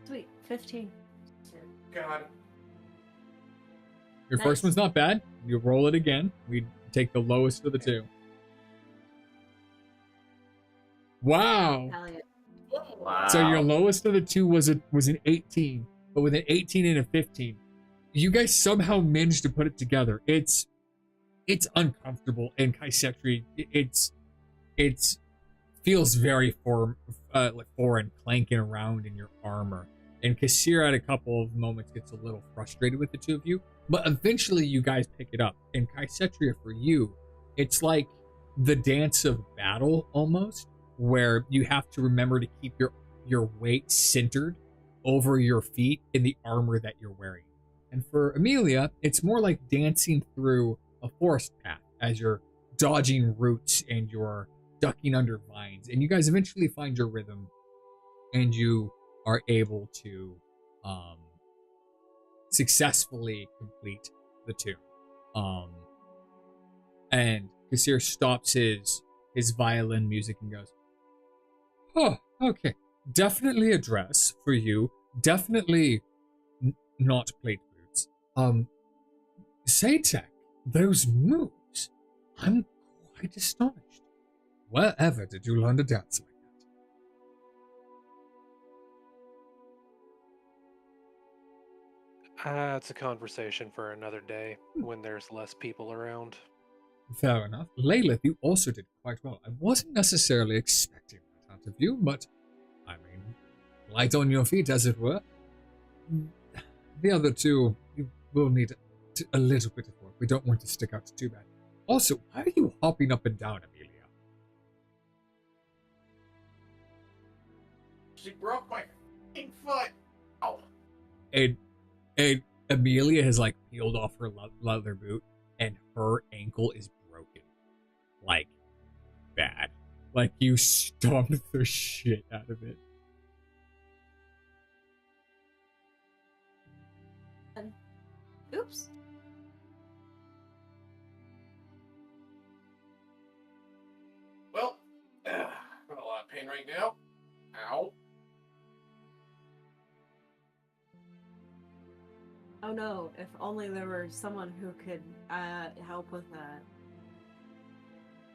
Speaker 7: Sweet, 15.
Speaker 5: God.
Speaker 3: Your first one's not bad. You roll it again. We take the lowest of the two. Wow.
Speaker 7: Hell yeah.
Speaker 1: Wow.
Speaker 3: So your lowest of the two was an 18, but with an 18 and a 15, you guys somehow managed to put it together. It's uncomfortable, and Kaisetri, it's feels very foreign, clanking around in your armor. And Kassir at a couple of moments gets a little frustrated with the two of you, but eventually you guys pick it up. And Kaisetria, for you, it's like the dance of battle almost, where you have to remember to keep your weight centered over your feet in the armor that you're wearing. And for Amelia, it's more like dancing through a forest path as you're dodging roots and you're ducking under vines. And you guys eventually find your rhythm and you are able to successfully complete the tune. And Kassir stops his violin music and goes, "Oh, okay. Definitely a dress for you. Definitely not plate boots. Satek, those moves. I'm quite astonished. Wherever did you learn to dance like that?"
Speaker 4: It's a conversation for another day when there's less people around.
Speaker 3: Fair enough. Layla, you also did quite well. I wasn't necessarily expecting that out of you, but, I mean, light on your feet, as it were. the other two, you will need a little bit of work. We don't want to stick out too bad. Also, why are you hopping up and down, Amelia?
Speaker 5: She broke my f***ing foot. Oh.
Speaker 3: And Amelia has like peeled off her leather boot, and her ankle is broken, like bad. Like you stomped the shit out of it.
Speaker 7: Oops.
Speaker 5: Well, I'm in a lot of pain right now. Ow.
Speaker 7: Oh no, if only there were someone who could help with that.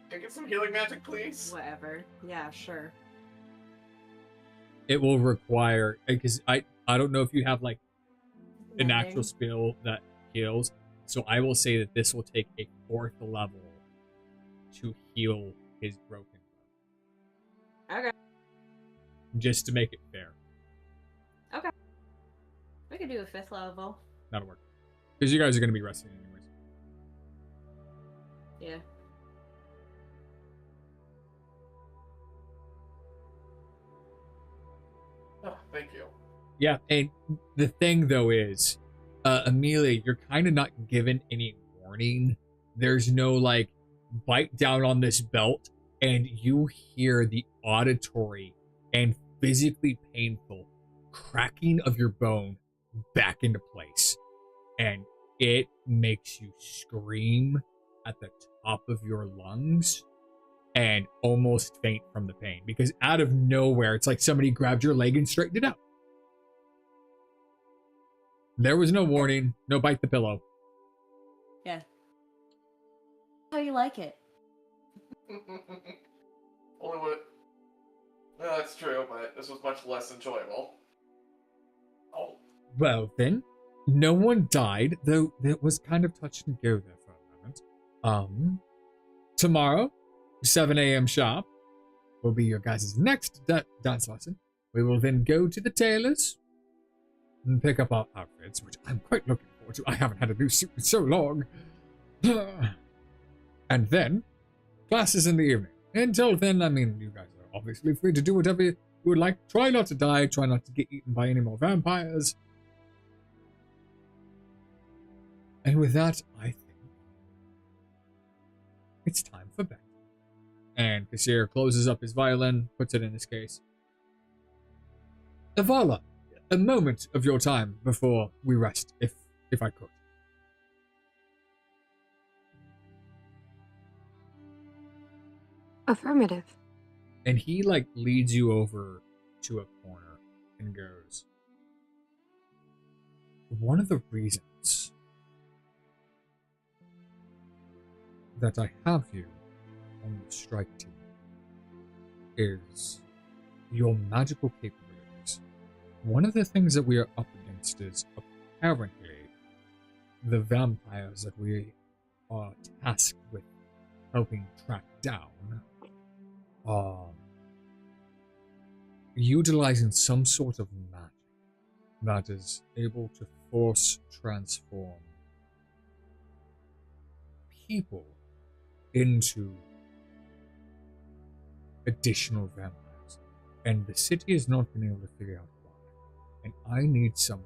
Speaker 5: Can I get some healing magic, please?
Speaker 7: Whatever. Yeah, sure.
Speaker 3: It will require, because I don't know if you have like a natural
Speaker 7: Nothing.
Speaker 3: spell that heals, so I will say that this will take a 4th level to heal his broken bone.
Speaker 7: Okay.
Speaker 3: Just to make it fair.
Speaker 7: We could do a 5th level.
Speaker 3: That'll work. Because you guys are going to be resting anyways.
Speaker 7: Yeah.
Speaker 5: Oh, thank you.
Speaker 3: Yeah, and the thing though is, Amelia, you're kind of not given any warning. There's no like bite down on this belt, and you hear the auditory and physically painful cracking of your bone back into place, and it makes you scream at the top of your lungs and almost faint from the pain, because out of nowhere it's like somebody grabbed your leg and straightened it out. There was no warning, no bite the pillow.
Speaker 7: Yeah. How you like it?
Speaker 5: Only what? Well, that's true, but this was much less enjoyable. Oh.
Speaker 3: Well then, no one died, though it was kind of touch and go there for a moment. Tomorrow, 7 a.m. sharp, will be your guys' next dance lesson. We will then go to the tailor's and pick up our outfits, which I'm quite looking forward to. I haven't had a new suit in so long. And then, classes in the evening. Until then, I mean, you guys are obviously free to do whatever you would like. Try not to die, try not to get eaten by any more vampires. And with that, I think it's time for bed. And Kassir closes up his violin, puts it in his case. Avala, a moment of your time before we rest, if I could.
Speaker 8: Affirmative.
Speaker 3: And he like leads you over to a corner and goes, one of the reasons that I have you on the strike team is your magical capabilities. One of the things that we are up against is apparently the vampires that we are tasked with helping track down are utilizing some sort of magic that is able to force transform people into additional vampires. And the city has not been able to figure out why. And I need someone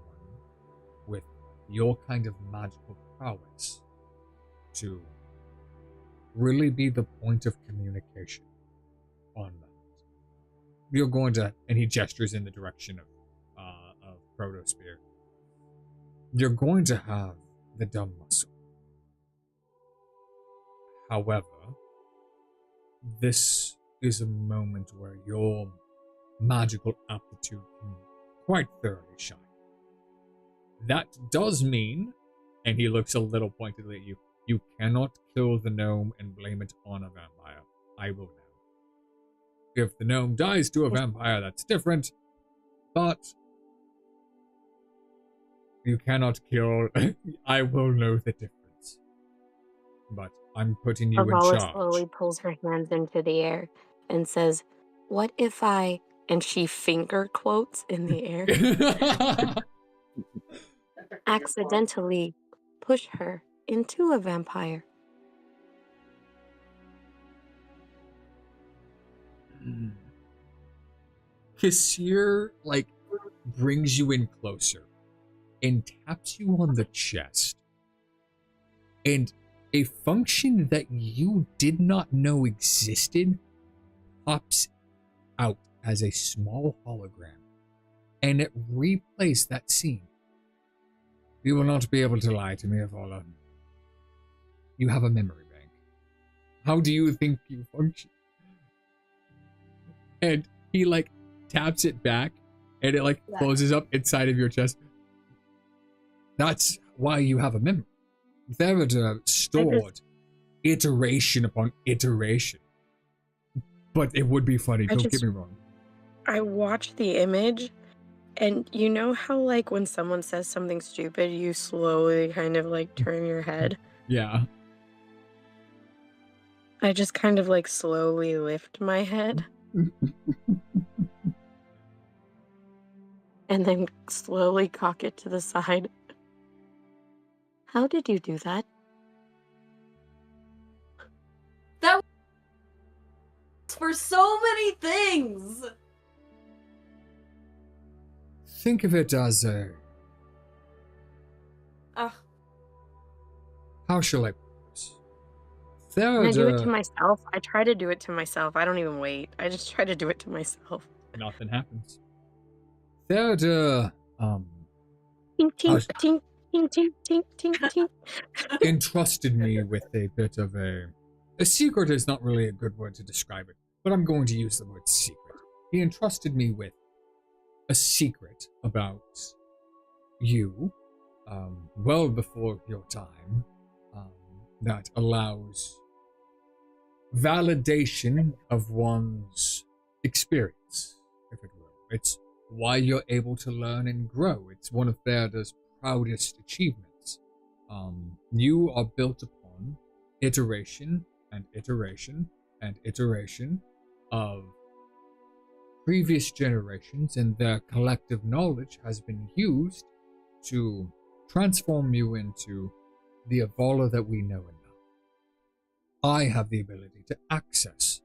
Speaker 3: with your kind of magical prowess to really be the point of communication on that. You're going to, and he gestures in the direction of Protospear. You're going to have the dumb muscle. However, this is a moment where your magical aptitude can quite thoroughly shine. That does mean, and he looks a little pointedly at you, you cannot kill the gnome and blame it on a vampire. I will now. If the gnome dies to a vampire, that's different, but you cannot kill. I will know the difference. But I'm putting you in
Speaker 8: Avala
Speaker 3: charge.
Speaker 8: slowly pulls her hands into the air and says, "What if I..." And she finger quotes in the air. accidentally push her into a vampire.
Speaker 3: Kassir, like, brings you in closer and taps you on the chest. And a function that you did not know existed pops out as a small hologram. And it replays that scene. You will not be able to lie to me, Avala. You have a memory bank. How do you think you function? And he, like, taps it back, and it, like, closes up inside of your chest. That's why you have a memory. There stored iteration upon iteration. But it would be funny, don't get me wrong.
Speaker 8: I watched the image, and you know how, like, when someone says something stupid, you slowly kind of, like, turn your head?
Speaker 3: Yeah.
Speaker 8: I just kind of, like, slowly lift my head. And then slowly cock it to the side. How did you do that?
Speaker 7: That was for so many things.
Speaker 3: Think of it as a... How shall I put this?
Speaker 8: Can I do it to myself? I try to do it to myself. I don't even wait. I just try to do it to myself.
Speaker 3: Nothing happens. Tink,
Speaker 8: tink, tink, tink, tink, tink, tink, tink.
Speaker 3: entrusted me with a bit of a secret is not really a good word to describe it, but I'm going to use the word secret. He entrusted me with a secret about you, well before your time, that allows validation of one's experience, if it will. It's why you're able to learn and grow. It's one of Berda's proudest achievements. You are built upon iteration and iteration and iteration of previous generations, and their collective knowledge has been used to transform you into the Avala that we know and love. I have the ability to access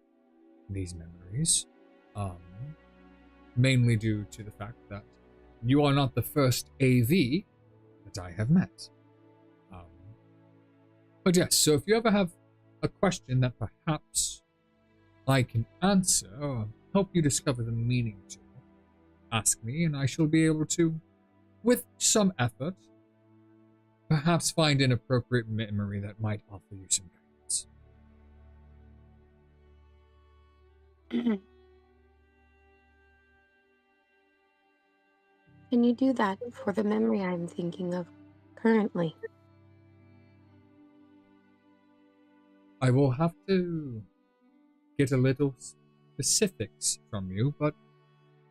Speaker 3: these memories, mainly due to the fact that you are not the first AV that I have met. But yes, so if you ever have a question that perhaps I can answer or help you discover the meaning to, ask me and I shall be able to, with some effort, perhaps find an appropriate memory that might offer you some guidance.
Speaker 8: Can you do that for the memory I'm thinking of currently?
Speaker 3: I will have to get a little specifics from you, but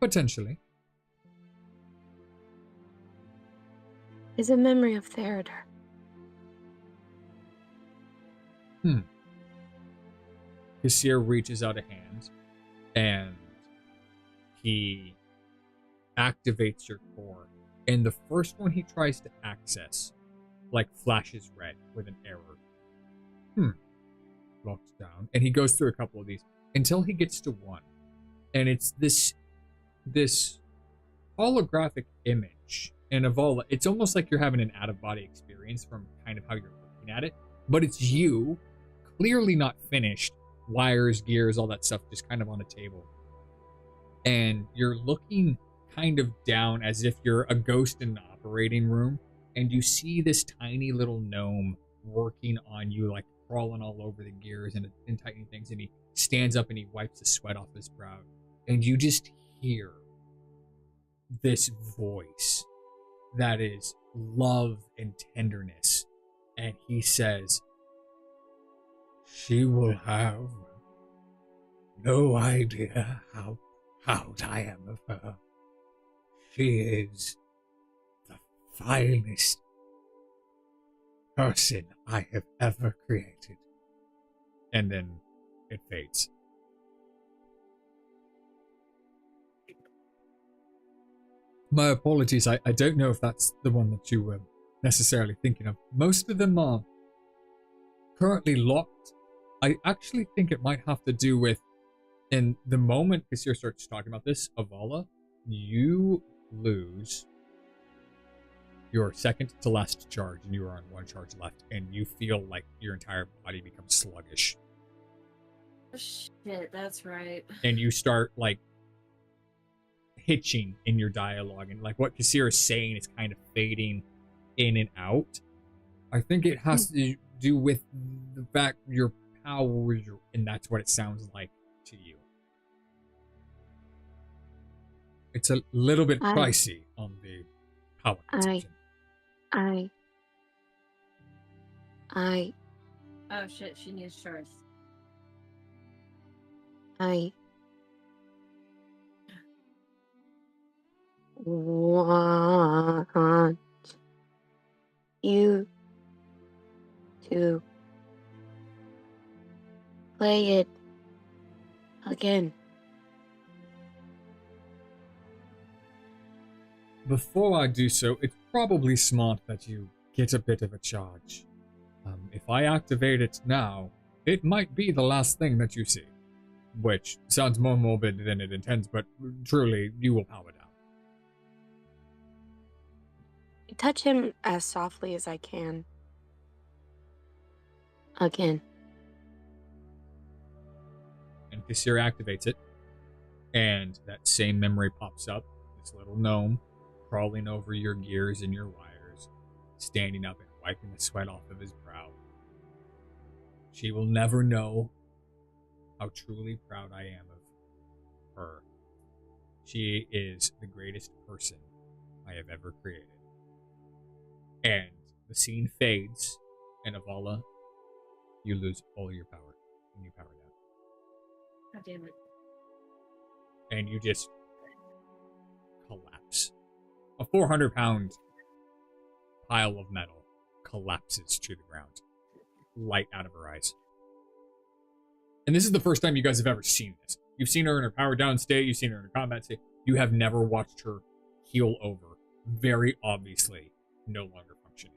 Speaker 3: potentially.
Speaker 8: Is a memory of Theodor.
Speaker 3: Kassir reaches out a hand, and he activates your core. And the first one he tries to access, like, flashes red with an error. Locked down. And he goes through a couple of these until he gets to one. And it's this holographic image in Avala. It's almost like you're having an out-of-body experience from kind of how you're looking at it. But it's you, clearly not finished. Wires, gears, all that stuff just kind of on a table. And you're looking kind of down as if you're a ghost in the operating room. And you see this tiny little gnome working on you, like crawling all over the gears and tightening things. And he stands up and he wipes the sweat off his brow. And you just hear this voice that is love and tenderness. And he says, "She will have no idea how proud I am of her. She is the finest person I have ever created." And then it fades. My apologies, I don't know if that's the one that you necessarily thinking of. Most of them are currently locked. I actually think it might have to do with, in the moment Kassir starts talking about this, Avala, you lose your second to last charge, and you are on 1 charge left, and you feel like your entire body becomes sluggish.
Speaker 2: Shit, that's right.
Speaker 3: And you start, like, hitching in your dialogue, and, like, what Kassir is saying is kind of fading in and out. I think it has to do with the fact your power, and that's what it sounds like to you. It's a little bit pricey on the power consumption.
Speaker 2: Oh shit, she needs charge.
Speaker 8: I want you to play it again.
Speaker 3: Before I do so, it's probably smart that you get a bit of a charge. If I activate it now, it might be the last thing that you see. Which sounds more morbid than it intends, but truly, you will power down.
Speaker 8: I touch him as softly as I can. Again.
Speaker 3: And Kassir activates it, and that same memory pops up. This little gnome crawling over your gears and your wires, standing up and wiping the sweat off of his brow. She will never know how truly proud I am of her. She is the greatest person I have ever created. And the scene fades, and Avala, you lose all your power, and you power down.
Speaker 2: God damn it.
Speaker 3: And you just collapse. A 400-pound pile of metal collapses to the ground, light out of her eyes. And this is the first time you guys have ever seen this. You've seen her in her power down state, you've seen her in her combat state. You have never watched her keel over, very obviously no longer functioning.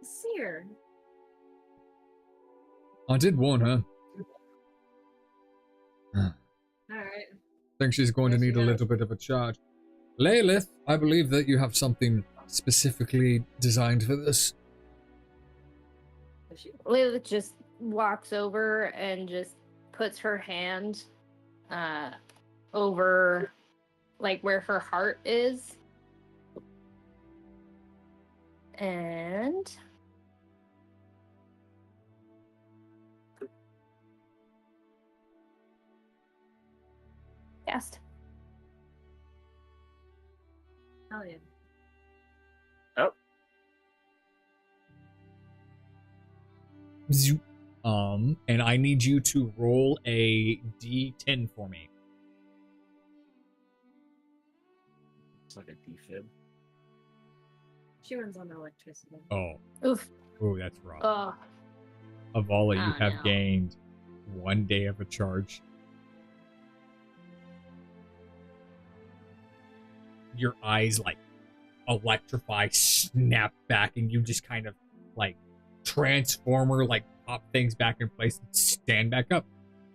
Speaker 2: Seer.
Speaker 3: I did warn her.
Speaker 2: Alright.
Speaker 3: Think she's going to need a little bit of a charge. Lilith, I believe that you have something specifically designed for this.
Speaker 6: Lilith just walks over and just puts her hand over like where her heart is. And cast.
Speaker 2: Hell yeah.
Speaker 3: And I need you to roll a D10 for me.
Speaker 1: It's like a defib.
Speaker 2: She runs on electricity.
Speaker 3: Oh.
Speaker 6: Oof.
Speaker 3: Oh, that's rough.
Speaker 6: Oh.
Speaker 3: Avala, you
Speaker 6: Oh,
Speaker 3: have
Speaker 6: no.
Speaker 3: gained 1 day of a charge. Your eyes, like, electrify, snap back, and you just kind of, like, transformer, like, pop things back in place and stand back up.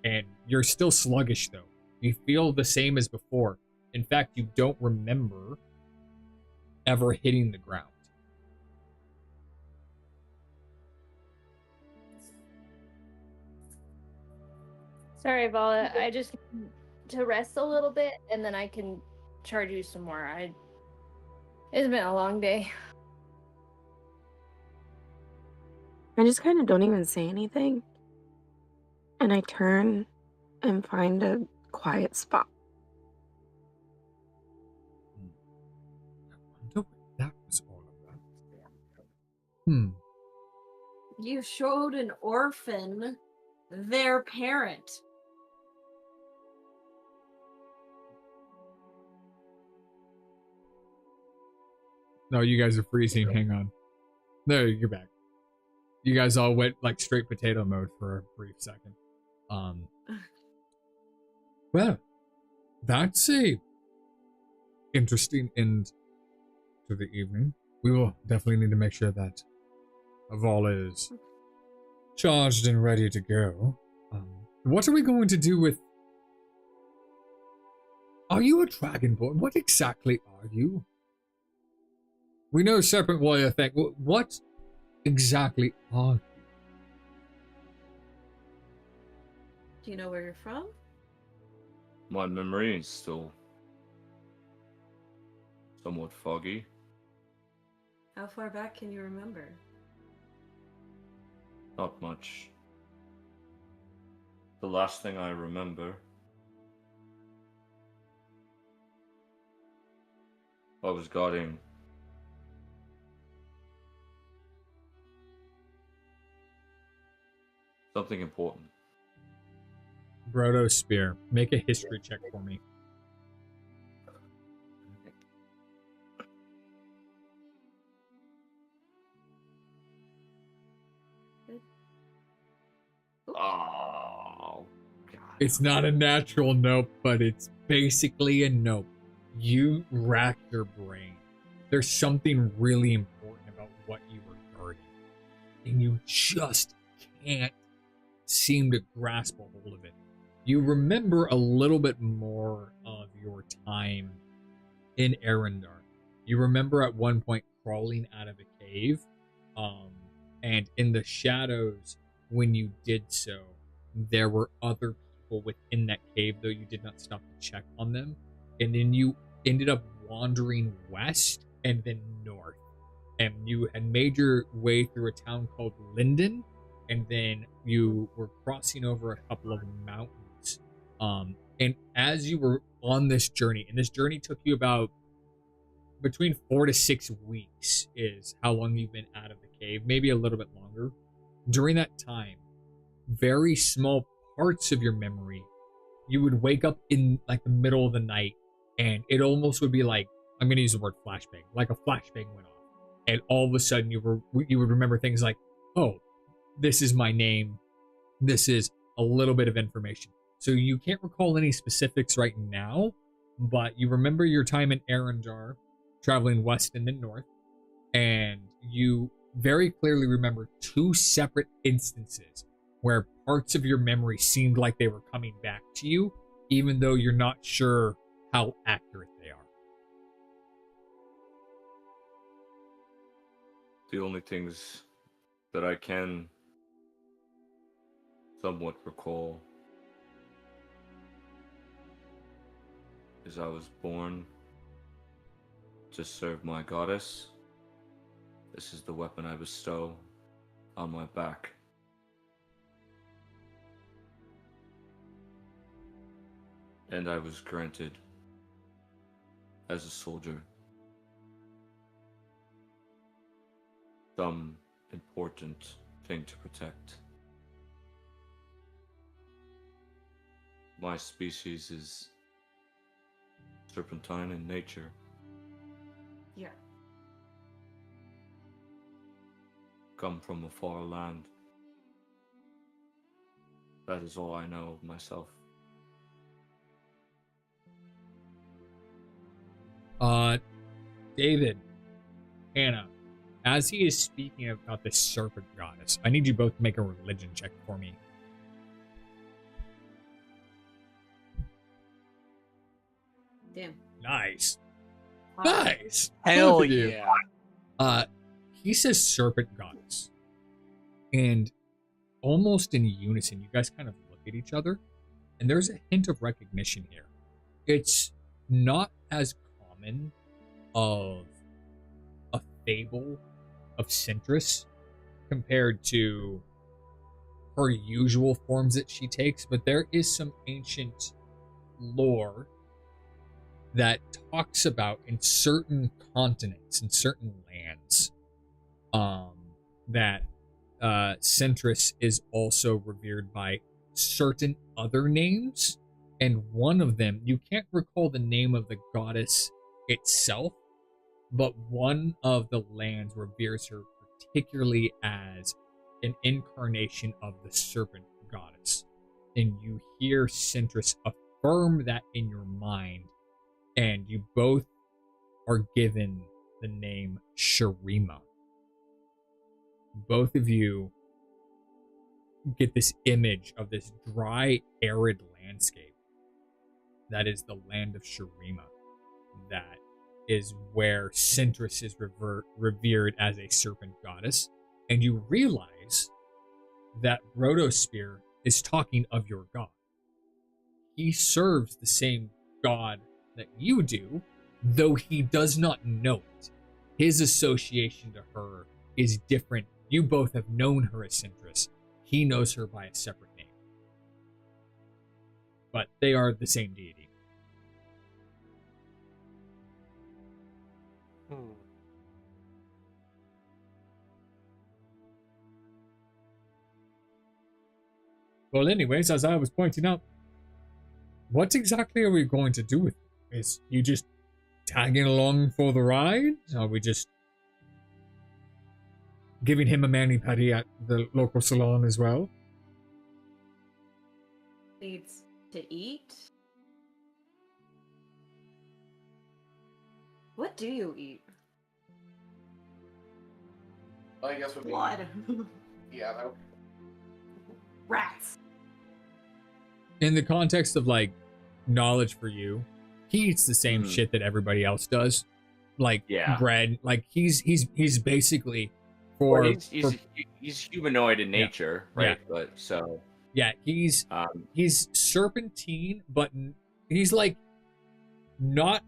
Speaker 3: And you're still sluggish, though. You feel the same as before. In fact, you don't remember ever hitting the ground.
Speaker 6: Sorry, Vala. I just to rest a little bit, and then I can charge you some more. It's been a long day.
Speaker 8: I just kind of don't even say anything. And I turn and find a quiet spot.
Speaker 3: I wonder what that was all about.
Speaker 2: You showed an orphan their parent.
Speaker 3: No, you guys are freezing. Hang on. There, you're back. You guys all went like straight potato mode for a brief second. Well, that's a interesting end to the evening. We will definitely need to make sure that Aval is charged and ready to go. What are we going to do with... Are you a dragonborn? What exactly are you? We know Serpent Warrior thing. What exactly are you?
Speaker 7: Do you know where you're from?
Speaker 1: My memory is still somewhat foggy.
Speaker 7: How far back can you remember?
Speaker 1: Not much. The last thing I remember, I was guarding something important.
Speaker 3: Brodo Spear. Make a history check for me.
Speaker 1: Oh, God.
Speaker 3: It's not a natural nope, but it's basically a nope. You rack your brain. There's something really important about what you were guarding, and you just can't seem to grasp a hold of it. You remember a little bit more of your time in Arendar. You remember at one point crawling out of a cave, and in the shadows, when you did so, there were other people within that cave, though you did not stop to check on them. And then you ended up wandering west and then north. And you had made your way through a town called Linden, and then you were crossing over a couple of mountains. And as you were on this journey, and this journey took you about between 4 to 6 weeks is how long you've been out of the cave, maybe a little bit longer. During that time, very small parts of your memory, you would wake up in like the middle of the night, and it almost would be like, I'm going to use the word flashbang, like a flashbang went off, and all of a sudden you would remember things like, oh, this is my name, this is a little bit of information. So you can't recall any specifics right now, but you remember your time in Arendar, traveling west and then north, and you very clearly remember 2 separate instances where parts of your memory seemed like they were coming back to you, even though you're not sure how accurate they are.
Speaker 1: The only things that I can somewhat recall is I was born to serve my goddess. This is the weapon I bestow on my back. And I was granted as a soldier some important thing to protect. My species is serpentine in nature.
Speaker 7: Yeah.
Speaker 1: Come from a far land. That is all I know of myself.
Speaker 3: David, Hannah, as he is speaking about this serpent goddess, I need you both to make a religion check for me.
Speaker 7: Damn.
Speaker 3: Nice.
Speaker 7: Wow.
Speaker 3: Nice.
Speaker 4: Hell
Speaker 3: Both of you.
Speaker 4: yeah.
Speaker 3: He says serpent goddess. And almost in unison, you guys kind of look at each other, and there's a hint of recognition here. It's not as common of a fable of Centris compared to her usual forms that she takes, but there is some ancient lore that talks about in certain continents and certain lands that Centris is also revered by certain other names, and one of them, you can't recall the name of the goddess itself, but one of the lands reveres her particularly as an incarnation of the serpent goddess. And you hear Centris affirm that in your mind, and you both are given the name Sharima. Both of you get this image of this dry, arid landscape that is the land of Sharima. That is where Cintrus is revered as a serpent goddess. And you realize that Rhodosphere is talking of your god. He serves the same god that you do, though he does not know it. His association to her is different. You both have known her as Cintrus. He knows her by a separate name. But they are the same deity. Well, anyways, as I was pointing out, what exactly are we going to do with him? Is he just tagging along for the ride? Are we just giving him a mani-pedi at the local salon as well?
Speaker 7: Needs to eat. What do you eat?
Speaker 5: I guess would be
Speaker 7: Blood.
Speaker 5: Yeah, that would...
Speaker 7: Rats.
Speaker 3: In the context of like knowledge for you, he eats the same shit that everybody else does. Like bread. Like he's basically
Speaker 1: he's humanoid in nature, right?
Speaker 3: Yeah.
Speaker 1: But so
Speaker 3: he's serpentine, but he's like not.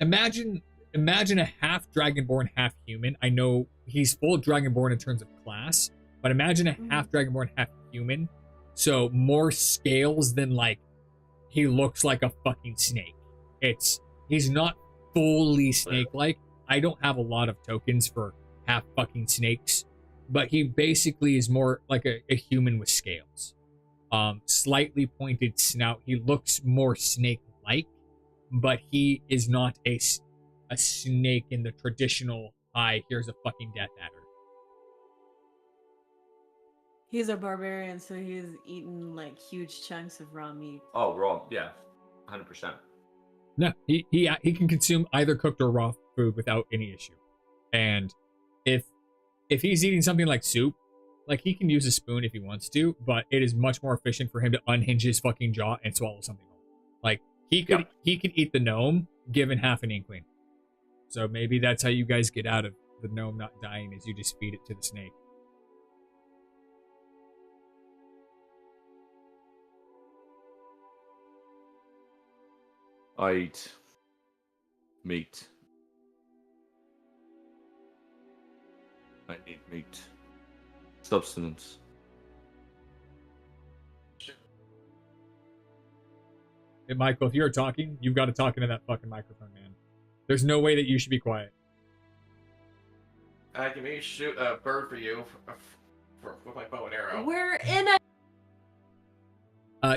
Speaker 3: Imagine a half dragonborn, half human. I know he's full dragonborn in terms of class, but imagine a half dragonborn, half human. So more scales than like he looks like a fucking snake. He's not fully snake-like. I don't have a lot of tokens for half fucking snakes, but he basically is more like a human with scales. Slightly pointed snout. He looks more snake-like, but he is not a snake in the traditional, here's a fucking Death Adder.
Speaker 7: He's a barbarian, so he's eaten like huge chunks of raw meat.
Speaker 1: Oh, raw, yeah, 100%.
Speaker 3: No, he can consume either cooked or raw food without any issue. And if he's eating something like soup, like he can use a spoon if he wants to, but it is much more efficient for him to unhinge his fucking jaw and swallow something whole. Like he could eat the gnome given half an inkling. So maybe that's how you guys get out of the gnome not dying, is you just feed it to the snake.
Speaker 1: I eat meat. I need meat. Substance.
Speaker 3: Hey, Michael, if you're talking, you've got to talk into that fucking microphone, man. There's no way that you should be quiet.
Speaker 5: I can maybe shoot a bird for you with my bow and arrow.
Speaker 7: We're in a...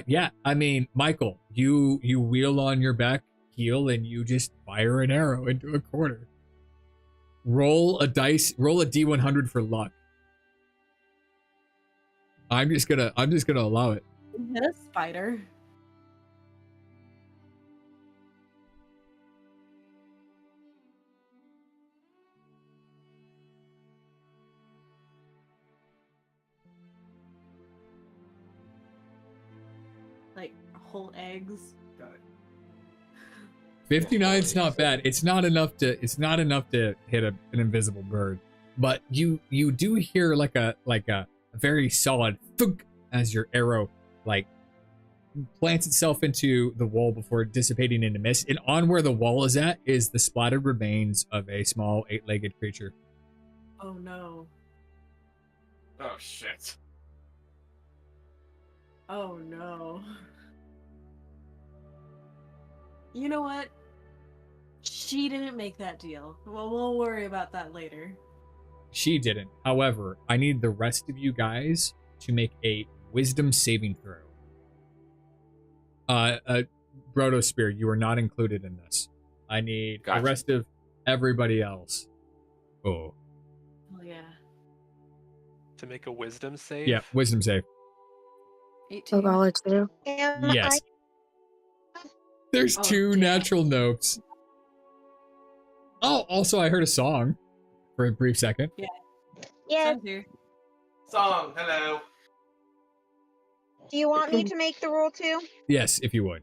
Speaker 3: Yeah, I mean, Michael, you wheel on your back heel and you just fire an arrow into a corner. Roll a D100 for luck. I'm just gonna allow it.
Speaker 7: Hit a spider. Like whole eggs.
Speaker 5: Got it.
Speaker 3: 59's not bad. It's not enough to hit an invisible bird, but you do hear like a very solid thunk as your arrow like plants itself into the wall before dissipating into mist. And on where the wall is at is the splattered remains of a small 8-legged creature.
Speaker 7: Oh no.
Speaker 5: Oh shit.
Speaker 7: Oh no. You know what? She didn't make that deal. Well, we'll worry about that later.
Speaker 3: She didn't. However, I need the rest of you guys to make a wisdom saving throw. Rhodosphere, you are not included in this. I need the rest of everybody else. Oh.
Speaker 7: Oh yeah.
Speaker 4: To make a wisdom save?
Speaker 3: Yeah, wisdom save.
Speaker 7: 18.
Speaker 8: Bala too.
Speaker 3: Yes. There's two
Speaker 7: damn.
Speaker 3: natural notes. Oh, also, I heard a song for a brief second.
Speaker 8: Yeah.
Speaker 7: Same here.
Speaker 5: Song, hello.
Speaker 8: Do you want me to make the rule too?
Speaker 3: Yes, if you would.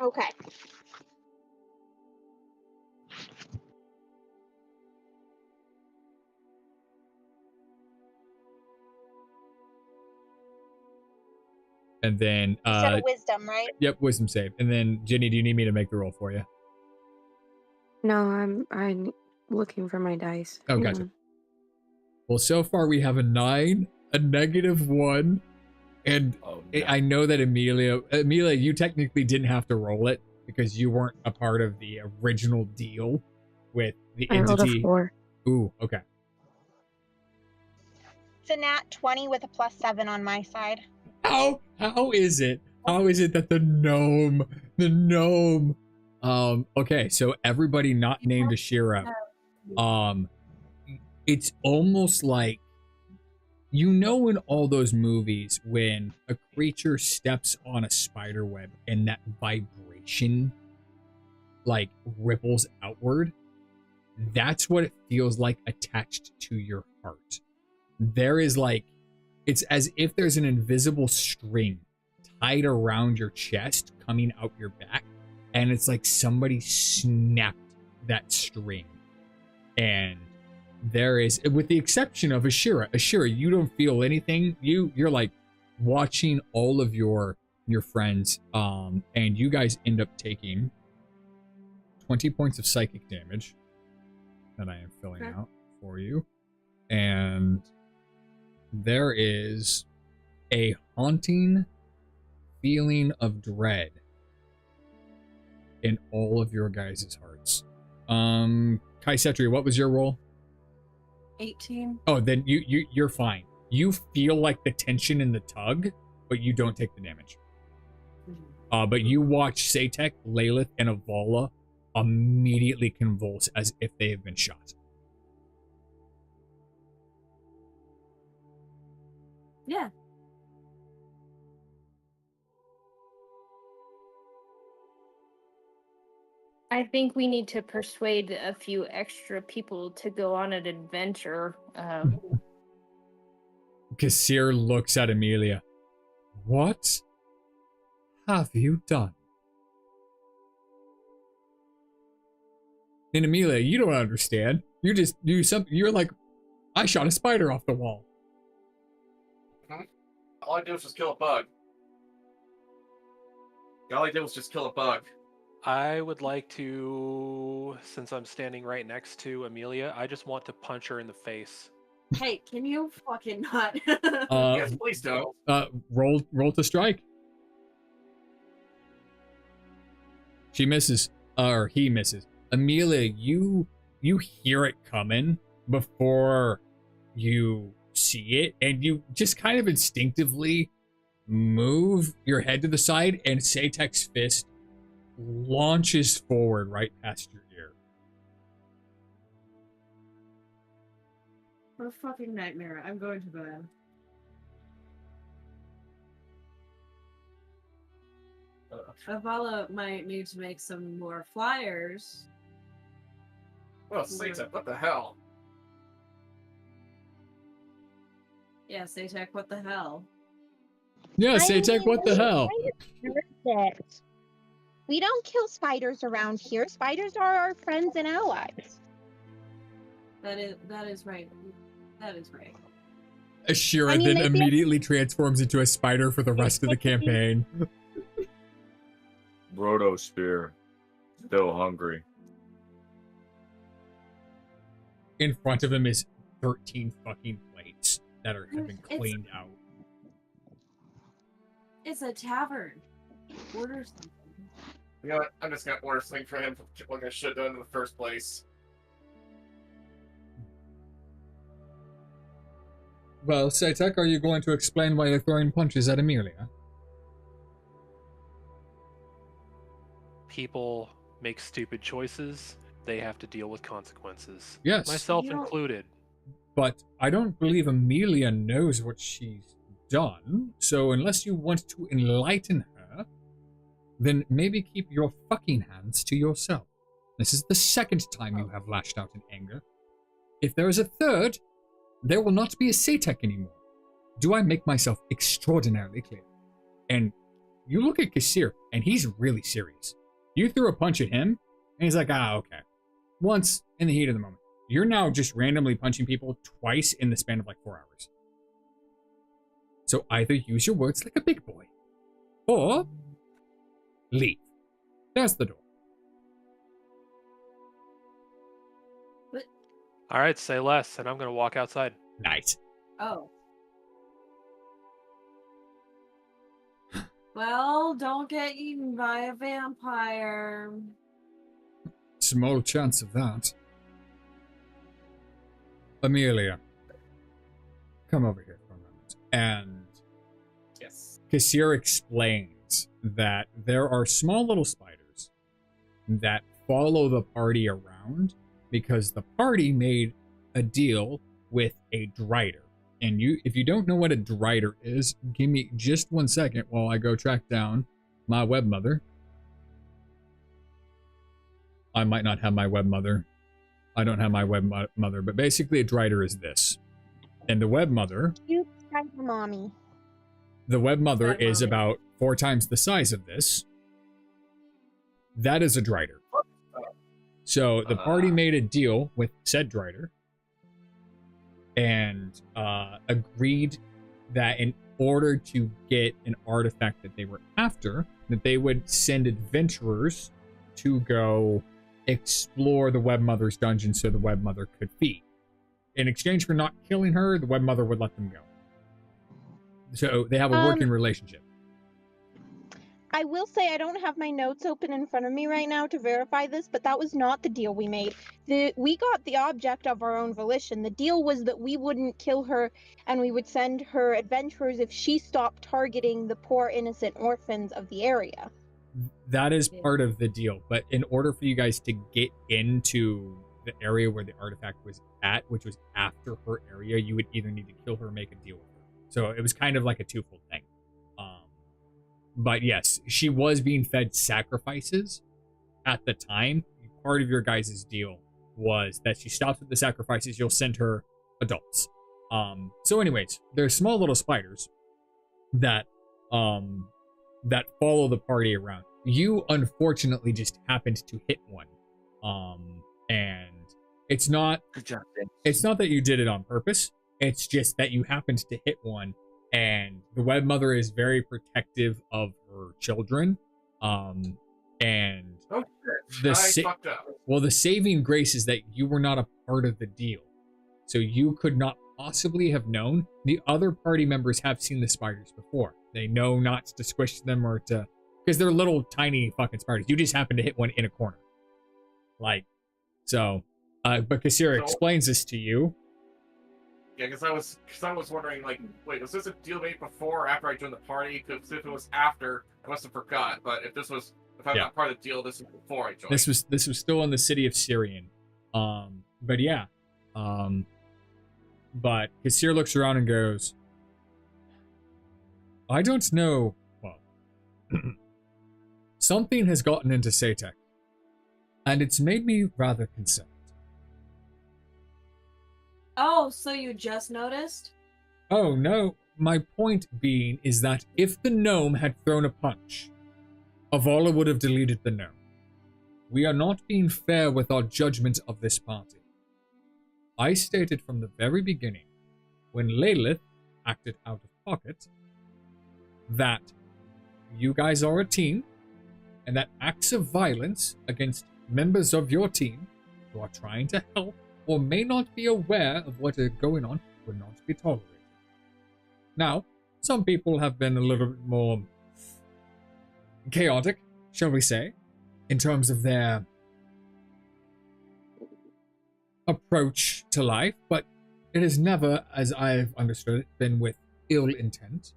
Speaker 8: Okay.
Speaker 3: And then,
Speaker 8: You said a wisdom, right?
Speaker 3: yep, wisdom save. And then, Jenny, do you need me to make the roll for you?
Speaker 9: No, I'm looking for my dice.
Speaker 3: Oh,
Speaker 9: Hang
Speaker 3: gotcha.
Speaker 9: on.
Speaker 3: Well, so far we have a 9, a -1, and
Speaker 1: Oh, no.
Speaker 3: I know that Amelia, you technically didn't have to roll it because you weren't a part of the original deal with the
Speaker 9: I rolled a
Speaker 3: entity.
Speaker 9: 4.
Speaker 3: Ooh, okay.
Speaker 8: It's a nat 20 with a +7 on my side.
Speaker 3: How is it that the gnome, okay, so everybody not named Ashira, it's almost like, you know, in all those movies when a creature steps on a spider web and that vibration like ripples outward, that's what it feels like attached to your heart. There is like, it's as if there's an invisible string tied around your chest coming out your back, and it's like somebody snapped that string. And there is, with the exception of Ashira, you don't feel anything. You're like watching all of your friends, and you guys end up taking 20 points of psychic damage that I am filling out for you. And there is a haunting feeling of dread in all of your guys' hearts. Kai Setri, what was your roll?
Speaker 7: 18.
Speaker 3: Oh, then you're fine. You feel like the tension in the tug, but you don't take the damage. But you watch Satek, Lalith, and Avala immediately convulse as if they have been shot.
Speaker 7: Yeah.
Speaker 6: I think we need to persuade a few extra people to go on an adventure.
Speaker 3: Kassir looks at Amelia. What have you done? And Amelia, you don't understand. You just do something. You're like, I shot a spider off the wall.
Speaker 5: All I did was just kill a bug. All I did was just kill a bug.
Speaker 4: I would like to, since I'm standing right next to Amelia, I just want to punch her in the face.
Speaker 7: Hey, can you fucking not?
Speaker 5: Yes, please don't.
Speaker 3: Roll to strike. She misses, or he misses. Amelia, you hear it coming before you see it, and you just kind of instinctively move your head to the side, and Satek's fist launches forward right past your ear.
Speaker 7: What a fucking nightmare. I'm going to bed. Avala might need to make some more flyers.
Speaker 5: Oh, Satan, what the hell?
Speaker 7: Yeah, Satek, what the hell?
Speaker 3: Yeah,
Speaker 8: I
Speaker 3: Satek,
Speaker 8: mean,
Speaker 3: what the hell?
Speaker 8: We don't kill spiders around here. Spiders are our friends and allies.
Speaker 7: That is right. That is right.
Speaker 3: Ashira
Speaker 8: I mean,
Speaker 3: then
Speaker 8: maybe
Speaker 3: immediately transforms into a spider for the rest of the campaign.
Speaker 1: Brodo Spear. Still hungry.
Speaker 3: In front of him is 13 fucking plates that have been
Speaker 7: It's-
Speaker 3: cleaned out.
Speaker 7: It's a tavern. Order something.
Speaker 5: You know what? I'm just gonna order something for him like I should have done in the first place.
Speaker 3: Well, Satek, are you going to explain why you're throwing punches at Amelia?
Speaker 4: People make stupid choices. They have to deal with consequences.
Speaker 3: Yes.
Speaker 4: Myself
Speaker 7: You don't-
Speaker 4: included.
Speaker 3: But I don't believe Amelia knows what she's done, so unless you want to enlighten her, then maybe keep your fucking hands to yourself. This is the second time you have lashed out in anger. If there is a third, there will not be a Satek anymore. Do I make myself extraordinarily clear? And you look at Kassir, and he's really serious. You threw a punch at him, and he's like, okay. Once, in the heat of the moment. You're now just randomly punching people twice in the span of like 4 hours. So either use your words like a big boy, or leave. There's the door.
Speaker 4: All right, say less, and I'm going to walk outside.
Speaker 3: Nice.
Speaker 2: Oh. Well, don't get eaten by a vampire.
Speaker 3: Small chance of that. Amelia, come over here for a moment. And
Speaker 5: Yes.
Speaker 3: Kassir explains that there are small little spiders that follow the party around because the party made a deal with a drider. And if you don't know what a drider is, give me just 1 second while I go track down my web mother. I might not have my web mother. I don't have my web mother, but basically a drider is this. And the web mother...
Speaker 10: You type mommy.
Speaker 3: The web mother
Speaker 2: Web
Speaker 3: is
Speaker 2: mommy.
Speaker 3: about 4 times the size of this. That is a drider. So the party made a deal with said drider and agreed that in order to get an artifact that they were after, that they would send adventurers to go explore the web mother's dungeon so the web mother could feed. In exchange for not killing her, the web mother would let them go. So they have a working relationship.
Speaker 10: I will say I don't have my notes open in front of me right now to verify this, but that was not the deal we made. We got the object of our own volition. The deal was that we wouldn't kill her and we would send her adventurers if she stopped targeting the poor innocent orphans of the area.
Speaker 3: That is part of the deal, but in order for you guys to get into the area where the artifact was at, which was after her area, you would either need to kill her or make a deal with her. So it was kind of like a twofold thing. But yes, she was being fed sacrifices at the time. Part of your guys' deal was that she stops with the sacrifices, you'll send her adults. So anyways, there's small little spiders that that follow the party around. You unfortunately just happened to hit one. And it's not
Speaker 1: Good job, Ben.
Speaker 3: it's not that you did it on purpose. It's just that you happened to hit one, and the web mother is very protective of her children. And
Speaker 5: Oh, shit.
Speaker 3: The
Speaker 5: I
Speaker 3: sa-
Speaker 5: fucked up.
Speaker 3: well, the saving grace is that you were not a part of the deal, so you could not possibly have known. The other party members have seen the spiders before. They know not to squish them or to, because they're little tiny fucking spiders. You just happen to hit one in a corner, like so. But Kassir explains this to you.
Speaker 5: Yeah, because I was wondering, like, wait, was this a deal made before or after I joined the party? Because if it was after, I must have forgot. But if I'm not part of the deal, this was before I joined.
Speaker 3: This was still in the city of Syrian. But yeah. But Kassir looks around and goes, I don't know. Well, something has gotten into Satek, and it's made me rather concerned.
Speaker 2: Oh, so you just noticed?
Speaker 3: Oh no, my point being is that if the gnome had thrown a punch, Avala would have deleted the gnome. We are not being fair with our judgment of this party. I stated from the very beginning, when Lilith acted out of pocket, that you guys are a team, and that acts of violence against members of your team who are trying to help or may not be aware of what is going on would not be tolerated. Now, some people have been a little bit more chaotic, shall we say, in terms of their approach to life, but it has never, as I've understood it, been with ill intent.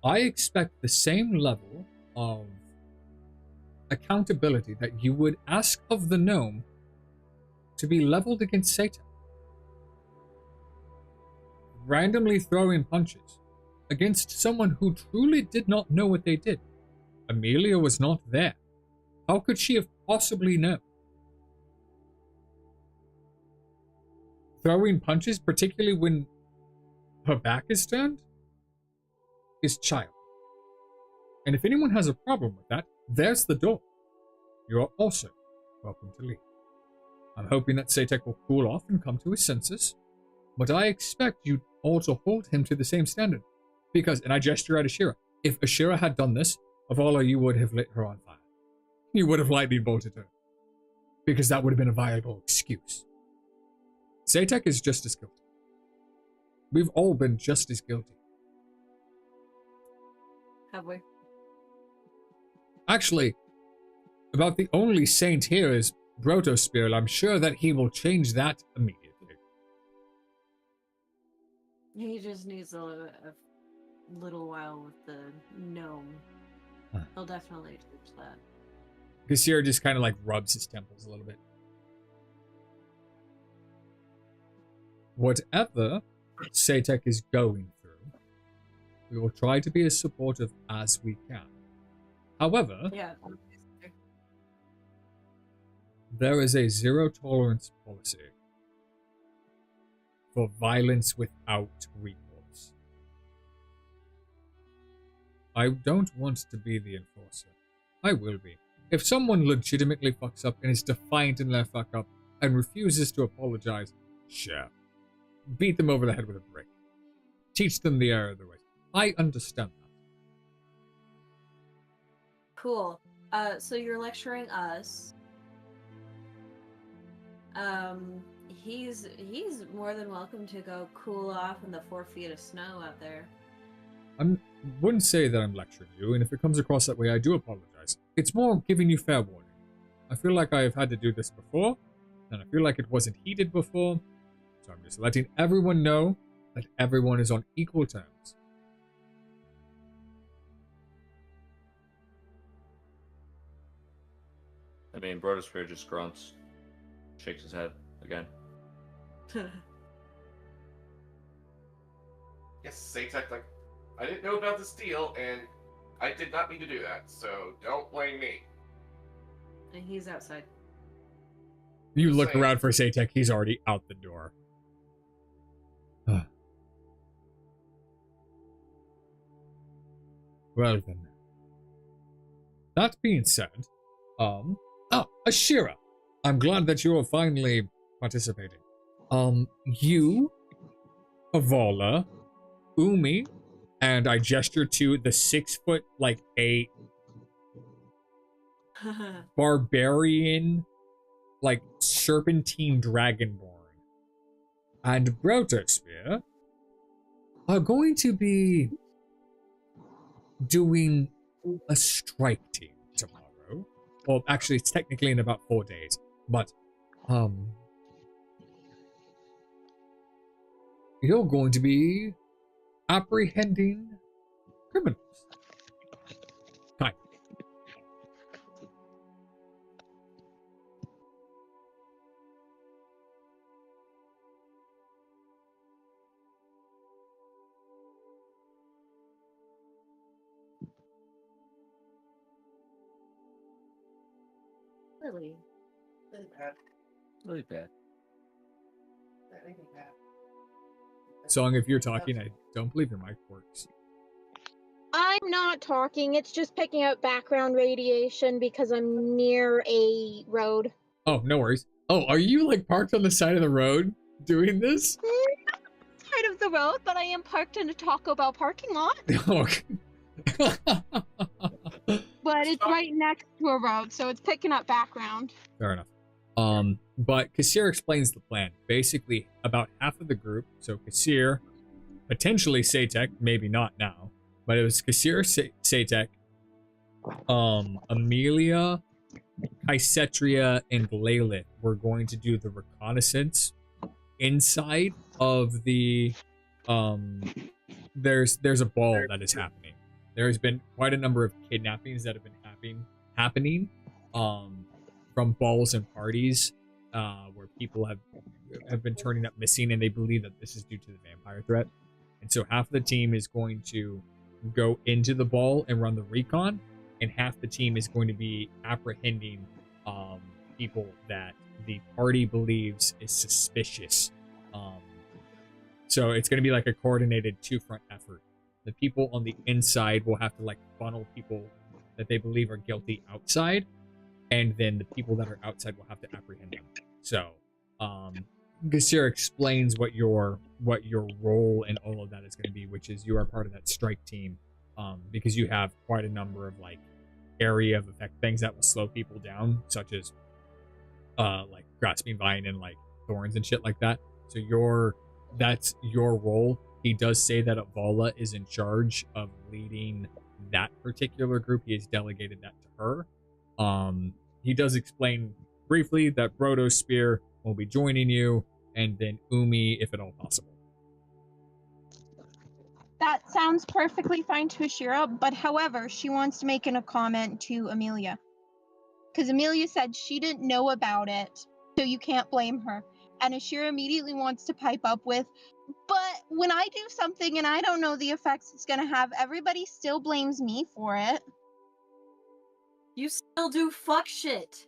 Speaker 3: I expect the same level of accountability that you would ask of the gnome to be leveled against Satan. Randomly throwing punches against someone who truly did not know what they did. Amelia was not there. How could she have possibly known? throwing punches, particularly when her back is turned, is child. And if anyone has a problem with that, there's the door. You are also welcome to leave. I'm hoping that Satek will cool off and come to his senses, but I expect you all to hold him to the same standard. Because, and I gesture at Ashira, if Ashira had done this, Avala, you would have lit her on fire. You would have lightning bolted her. Because that would have been a viable excuse. Satek is just as guilty. We've all been just as guilty.
Speaker 7: Have we?
Speaker 3: Actually, about the only saint here is Brotospiral. I'm sure that he will change that immediately.
Speaker 7: He just needs a little while with the gnome. He'll definitely change that.
Speaker 3: Kassir just kind of like rubs his temples a little bit. Whatever Satek is going through, we will try to be as supportive as we can. However,
Speaker 7: Yeah.
Speaker 3: there is a zero tolerance policy for violence without recourse. I don't want to be the enforcer. I will be. If someone legitimately fucks up and is defiant in their fuck up and refuses to apologize, sure. Beat them over the head with a brick. Teach them the error of the way. I understand that.
Speaker 7: Cool. So you're lecturing us. He's more than welcome to go cool off in the 4 feet of snow out there.
Speaker 3: I wouldn't say that I'm lecturing you, and if it comes across that way, I do apologize. It's more giving you fair warning. I feel like I have had to do this before, and I feel like it wasn't heated before, so I'm just letting everyone know that everyone is on equal terms.
Speaker 1: I mean, Brotosphere just grunts, shakes his head again.
Speaker 5: Yes, Satek, like, I didn't know about this deal, and I did not mean to do that, so don't blame me.
Speaker 7: And he's outside.
Speaker 3: You
Speaker 5: Just
Speaker 3: look
Speaker 5: saying.
Speaker 3: around for Satek, he's already out the door. Well then. That being said, Ashira, I'm glad that you're finally participating. You, Avala, Umi, and I gesture to the 6 foot, like, a barbarian, like, serpentine dragonborn, and Brotosphere are going to be doing a strike team tomorrow. Well, actually, it's technically in about 4 days, but, you're going to be apprehending criminals. Kind of.
Speaker 7: Really?
Speaker 5: Really bad.
Speaker 1: Really bad.
Speaker 5: Really bad.
Speaker 3: Song, if you're talking, I don't believe your mic works.
Speaker 10: I'm not talking. It's just picking out background radiation because I'm near a road.
Speaker 3: Oh, no worries. Oh, are you, like, parked on the side of the road doing this?
Speaker 10: Side of the road, but I am parked in a Taco Bell parking lot.
Speaker 3: Okay.
Speaker 10: But it's right next to a road, so it's picking up background.
Speaker 3: Fair enough. But Kassir explains the plan. Basically, about half of the group, so Kassir, potentially Satek, maybe not now, but it was Kassir, Satek, Amelia, Kaisetria, and Lilith were going to do the reconnaissance inside of the, there's a ball that is happening. There's been quite a number of kidnappings that have been happening, from balls and parties, where people have been turning up missing, and they believe that this is due to the vampire threat. And so half of the team is going to go into the ball and run the recon, and half the team is going to be apprehending people that the party believes is suspicious So it's going to be like a coordinated two-front effort. The people on the inside will have to like funnel people that they believe are guilty outside, and then the people that are outside will have to apprehend them. So, Gasir explains what your role in all of that is going to be, which is you are part of that strike team, because you have quite a number of like area of effect things that will slow people down, such as like grasping vine and like thorns and shit like that. So that's your role. He does say that Avala is in charge of leading that particular group. He has delegated that to her. He does explain briefly that Brodo's spear will be joining you, and then Umi, if at all possible.
Speaker 10: That sounds perfectly fine to Ashira, but however, she wants to make a comment to Amelia. Because Amelia said she didn't know about it, so you can't blame her. And Ashira immediately wants to pipe up with, but when I do something and I don't know the effects it's going to have, everybody still blames me for it.
Speaker 7: You still do fuck shit.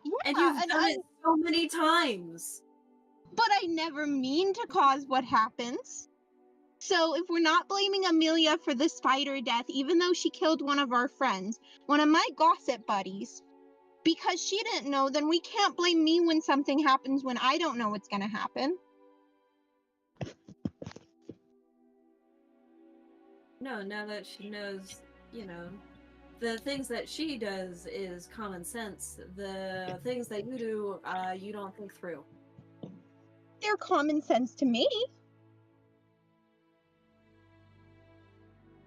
Speaker 10: Yeah,
Speaker 7: And you've done it so many times.
Speaker 10: But I never mean to cause what happens. So if we're not blaming Amelia for the spider death, even though she killed one of our friends, one of my gossip buddies, because she didn't know, then we can't blame me when something happens when I don't know what's going to happen.
Speaker 7: No, now that she knows, the things that she does is common sense. The things that you do, you don't think through.
Speaker 10: They're common sense to me.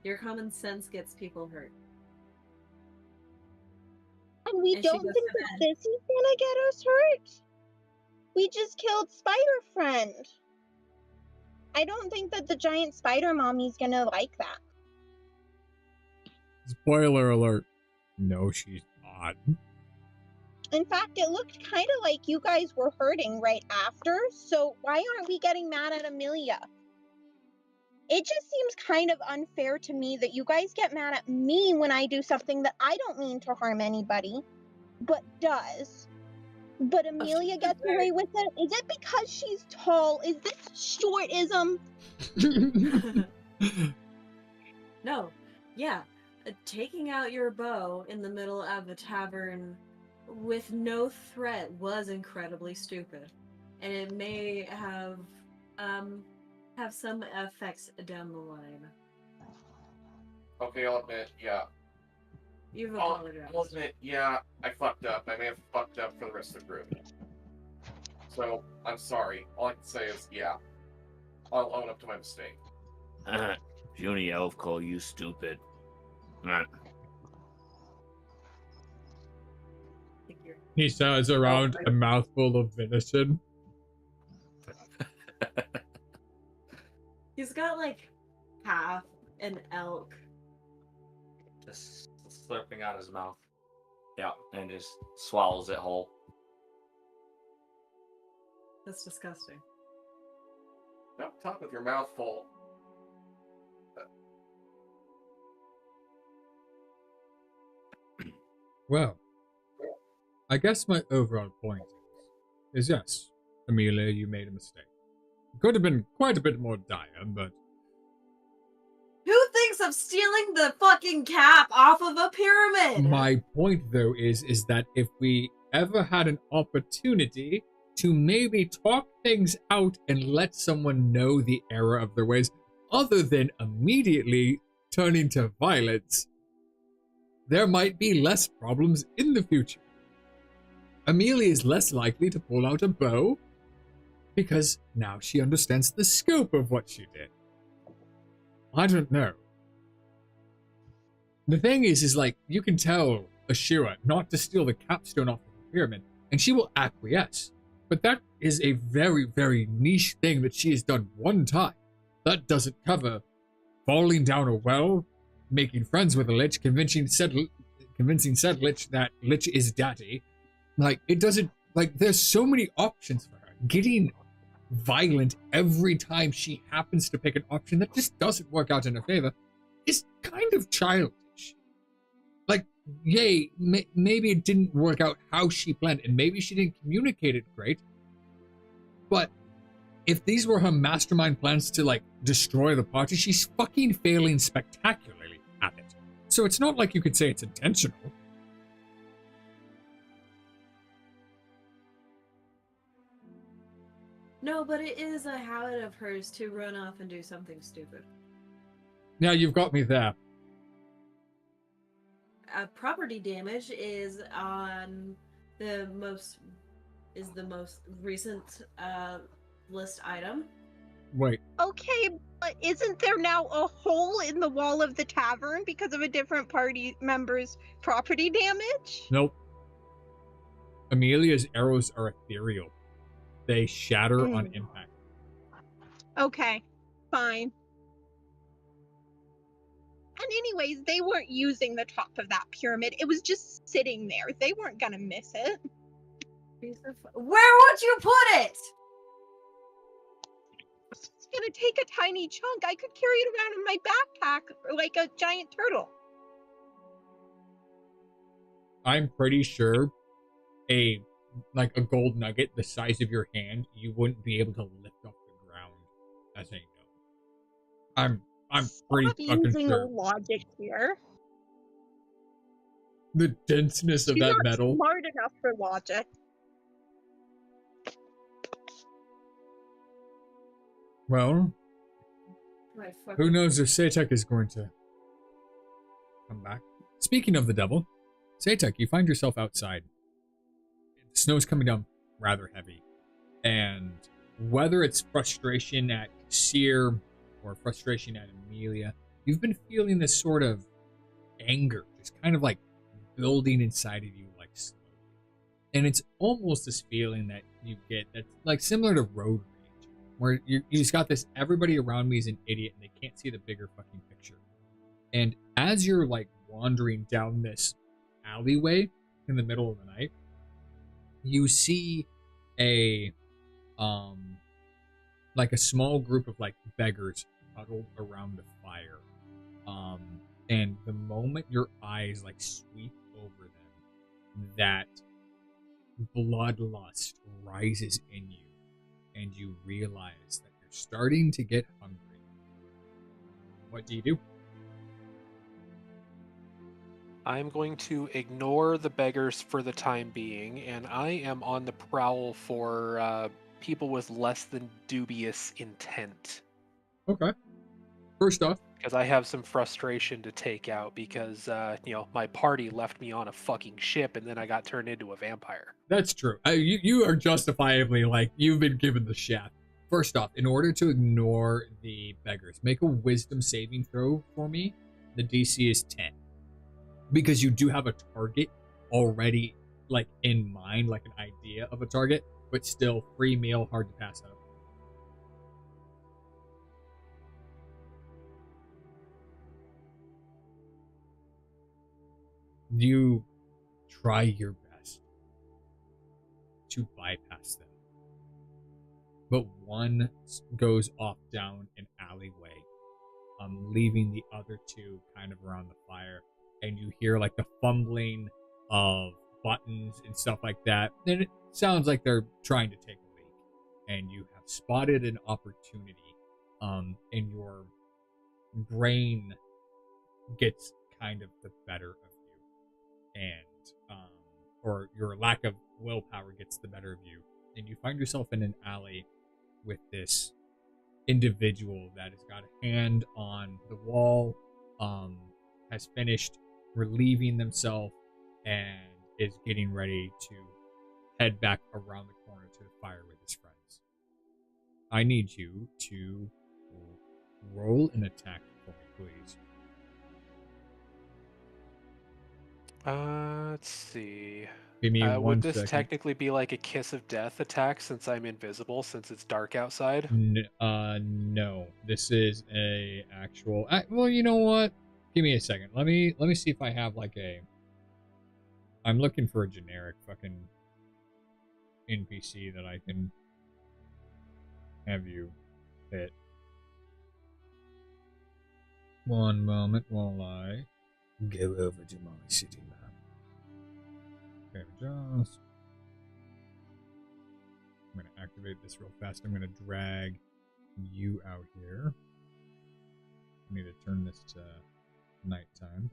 Speaker 7: Your common sense gets people hurt.
Speaker 10: And we don't think that this is gonna get us hurt. We just killed Spider Friend. I don't think that the giant spider mommy's gonna like that.
Speaker 3: Spoiler alert. No, she's not.
Speaker 10: In fact, it looked kind of like you guys were hurting right after, so why aren't we getting mad at Amelia? It just seems kind of unfair to me that you guys get mad at me when I do something that I don't mean to harm anybody, but does. But Amelia gets away with it? Is it because she's tall? Is this shortism?
Speaker 7: No. Yeah. Taking out your bow in the middle of a tavern with no threat was incredibly stupid. And it may have some effects down the line.
Speaker 5: Okay, I'll admit, yeah.
Speaker 7: You've apologized.
Speaker 5: I'll admit, yeah, I fucked up. I may have fucked up for the rest of the group. So, I'm sorry. All I can say is, yeah. I'll own up to my mistake.
Speaker 1: Puny elf call you stupid.
Speaker 3: He says around a mouthful of venison.
Speaker 7: He's got like half an elk.
Speaker 1: Just slurping out his mouth. Yeah, and just swallows it whole.
Speaker 7: That's disgusting.
Speaker 5: Don't talk with your mouth full.
Speaker 3: Well, I guess my overall point is yes, Amelia, you made a mistake. It could have been quite a bit more dire, but...
Speaker 7: Who thinks of stealing the fucking cap off of a pyramid?
Speaker 3: My point, though, is that if we ever had an opportunity to maybe talk things out and let someone know the error of their ways, other than immediately turning to violence, there might be less problems in the future. Amelia is less likely to pull out a bow because now she understands the scope of what she did. I don't know. The thing is like, you can tell Ashira not to steal the capstone off of the pyramid, and she will acquiesce. But that is a very, very niche thing that she has done one time. That doesn't cover falling down a well, making friends with a lich, convincing said lich that lich is daddy. Like, it doesn't, like, there's so many options for her. Getting violent every time she happens to pick an option that just doesn't work out in her favor is kind of childish. Like, yay, maybe it didn't work out how she planned, and maybe she didn't communicate it great, but if these were her mastermind plans to like destroy the party, she's fucking failing spectacularly at it. So it's not like you could say it's intentional.
Speaker 7: No, but it is a habit of hers to run off and do something stupid.
Speaker 3: Now you've got me there.
Speaker 7: Property damage is on the most recent list item.
Speaker 3: Wait.
Speaker 10: Okay, but isn't there now a hole in the wall of the tavern because of a different party member's property damage?
Speaker 3: Nope. Amelia's arrows are ethereal. They shatter on impact.
Speaker 10: Okay, fine. And anyways, they weren't using the top of that pyramid. It was just sitting there. They weren't gonna miss it.
Speaker 7: Where would you put it?
Speaker 10: It's gonna take a tiny chunk. I could carry it around in my backpack like a giant turtle.
Speaker 3: I'm pretty sure a gold nugget the size of your hand, you wouldn't be able to lift off the ground as a note. I'm pretty
Speaker 10: Stop
Speaker 3: fucking
Speaker 10: using
Speaker 3: sure.
Speaker 10: logic here.
Speaker 3: The denseness of
Speaker 10: She's
Speaker 3: that
Speaker 10: not
Speaker 3: metal.
Speaker 10: smart enough for logic.
Speaker 3: Well,
Speaker 7: My
Speaker 3: who knows if Satek is going to come back. Speaking of the devil, Satek, you find yourself outside. The snow's coming down rather heavy. And whether it's frustration at Seer or frustration at Amelia, you've been feeling this sort of anger, just kind of like building inside of you, like slowly. And it's almost this feeling that you get that's like similar to road rage, where you just got this, everybody around me is an idiot and they can't see the bigger fucking picture. And as you're like wandering down this alleyway in the middle of the night, you see a like a small group of like beggars huddled around a fire. And the moment your eyes like sweep over them, that bloodlust rises in you, and you realize that you're starting to get hungry. What do you do?
Speaker 4: I'm going to ignore the beggars for the time being, and I am on the prowl for people with less than dubious intent.
Speaker 3: Okay. First off,
Speaker 4: because I have some frustration to take out because, my party left me on a fucking ship and then I got turned into a vampire.
Speaker 3: That's true. You are justifiably like, you've been given the shaft. First off, in order to ignore the beggars, make a wisdom saving throw for me. The DC is 10. Because you do have a target already, like, in mind, like an idea of a target, but still, free meal, hard to pass up. You try your best to bypass them, but one goes off down an alleyway, leaving the other two kind of around the fire, and you hear like the fumbling of buttons and stuff like that, and it sounds like they're trying to take a leak, and you have spotted an opportunity, and your brain gets kind of the better of you, and or your lack of willpower gets the better of you, and you find yourself in an alley with this individual that has got a hand on the wall, has finished relieving themselves, and is getting ready to head back around the corner to the fire with his friends. I need you to roll an attack for me, please.
Speaker 4: Let's see.
Speaker 3: Give me one
Speaker 4: would this
Speaker 3: second.
Speaker 4: technically be like a kiss of death attack since I'm invisible, since it's dark outside?
Speaker 3: No. This is a actual. Well, you know what? Give me a second. Let me see if I have like a. I'm looking for a generic fucking NPC that I can have you hit. One moment while I go over to my city map. Okay, just I'm going to activate this real fast. I'm going to drag you out here. I need to turn this to nighttime.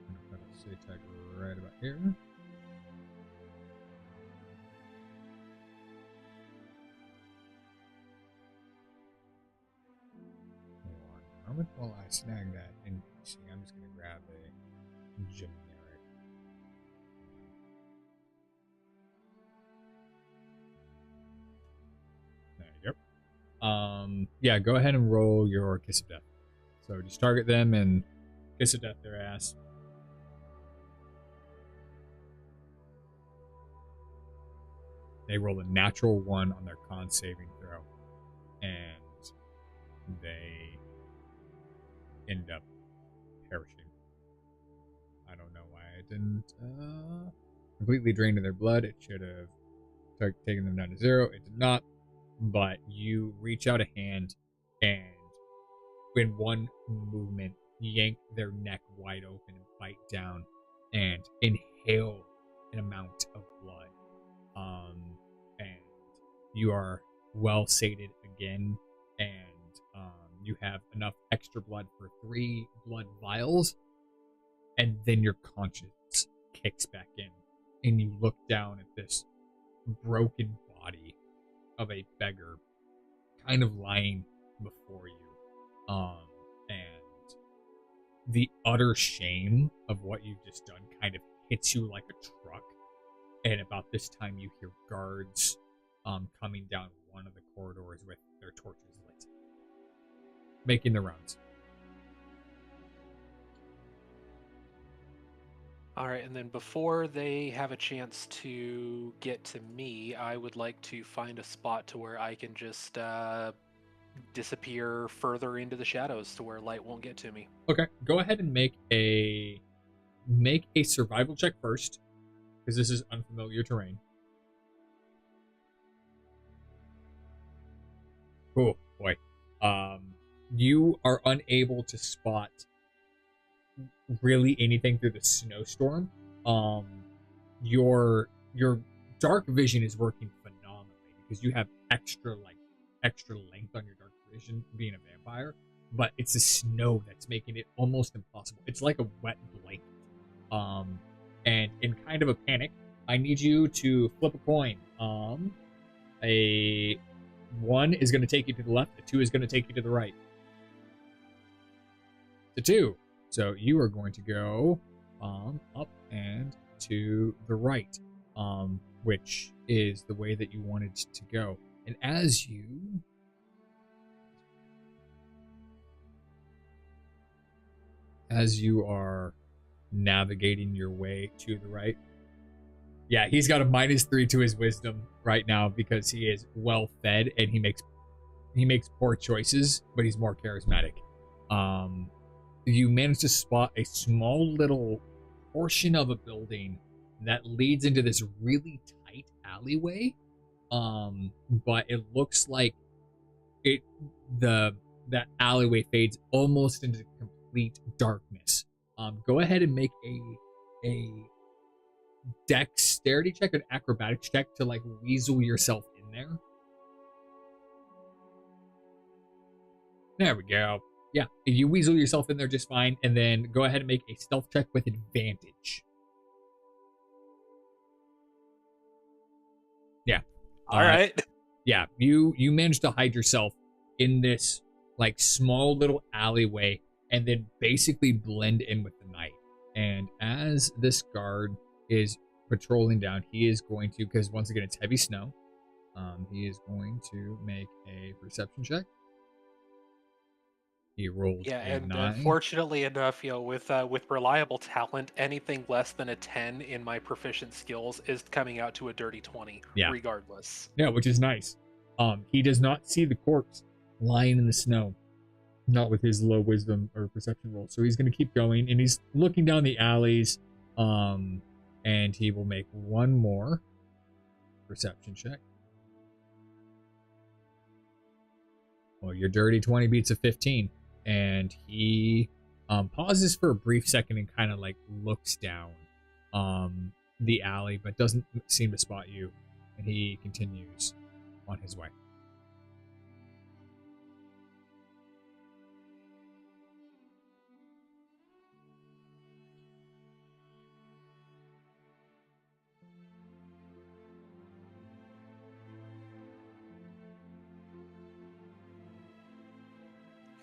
Speaker 3: I'm going to put a city tag right about here. Moment while I snag that NPC, I'm just going to grab a generic. There you go. Yeah, go ahead and roll your Kiss of Death. So just target them and Kiss of Death their ass. They roll a natural 1 on their con saving throw, and they end up perishing. I don't know why it didn't completely drain their blood. It should have taken them down to 0. It did not, but you reach out a hand and in one movement yank their neck wide open and bite down and inhale an amount of blood. And you are well sated again, and you have enough extra blood for 3 blood vials, and then your conscience kicks back in, and you look down at this broken body of a beggar kind of lying before you. And the utter shame of what you've just done kind of hits you like a truck. And about this time you hear guards coming down one of the corridors with their torches lit, making the rounds.
Speaker 4: All right, and then before they have a chance to get to me, I would like to find a spot to where I can just disappear further into the shadows to where light won't get to me.
Speaker 3: Okay, go ahead and make a survival check first, because this is unfamiliar terrain. Oh boy. You are unable to spot really anything through the snowstorm. Your dark vision is working phenomenally because you have extra length on your dark vision being a vampire, but it's the snow that's making it almost impossible. It's like a wet blanket. And in kind of a panic, I need you to flip a coin. A 1 is going to take you to the left, a 2 is going to take you to the right. The 2. So you are going to go up and to the right, which is the way that you wanted to go. And as you are navigating your way to the right, yeah, he's got a -3 to his wisdom right now because he is well fed and he makes poor choices, but he's more charismatic. You manage to spot a small little portion of a building that leads into this really tight alleyway. But it looks like that alleyway fades almost into complete darkness. Go ahead and make a dexterity check, an acrobatics check to like weasel yourself in there. There we go. Yeah, you weasel yourself in there just fine, and then go ahead and make a stealth check with advantage. Yeah.
Speaker 4: All right.
Speaker 3: Yeah, you managed to hide yourself in this like small little alleyway and then basically blend in with the night. And as this guard is patrolling down, he is going to, because once again it's heavy snow, he is going to make a perception check. He rolled a 9.
Speaker 4: Fortunately enough, with reliable talent, anything less than a 10 in my proficient skills is coming out to a dirty 20, regardless.
Speaker 3: Yeah, which is nice. He does not see the corpse lying in the snow, not with his low wisdom or perception roll. So he's going to keep going, and he's looking down the alleys, and he will make one more perception check. Well, your dirty 20 beats a 15. And he pauses for a brief second and kind of like looks down the alley, but doesn't seem to spot you, and he continues on his way.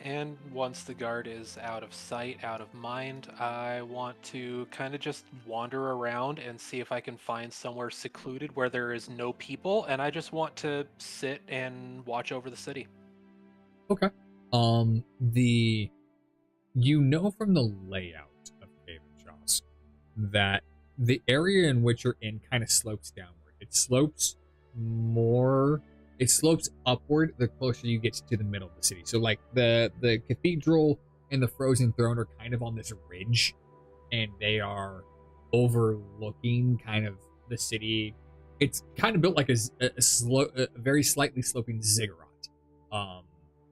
Speaker 4: And once the guard is out of sight, out of mind, I want to kind of just wander around and see if I can find somewhere secluded where there is no people, and I just want to sit and watch over the city.
Speaker 3: Okay. The you know from the layout of Cave and Joss that the area in which you're in kind of slopes downward. It slopes upward the closer you get to the middle of the city. So like the cathedral and the frozen throne are kind of on this ridge, and they are overlooking kind of the city. It's kind of built like a very slightly sloping ziggurat.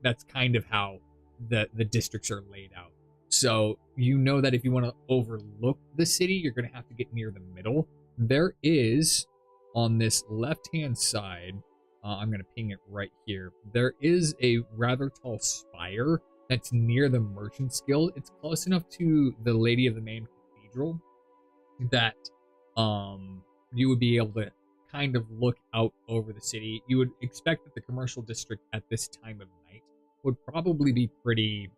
Speaker 3: That's kind of how the districts are laid out. So you know that if you want to overlook the city, you're going to have to get near the middle. There is, on this left-hand side, I'm going to ping it right here. There is a rather tall spire that's near the Merchant's Guild. It's close enough to the Lady of the Main Cathedral that you would be able to kind of look out over the city. You would expect that the commercial district at this time of night would probably be pretty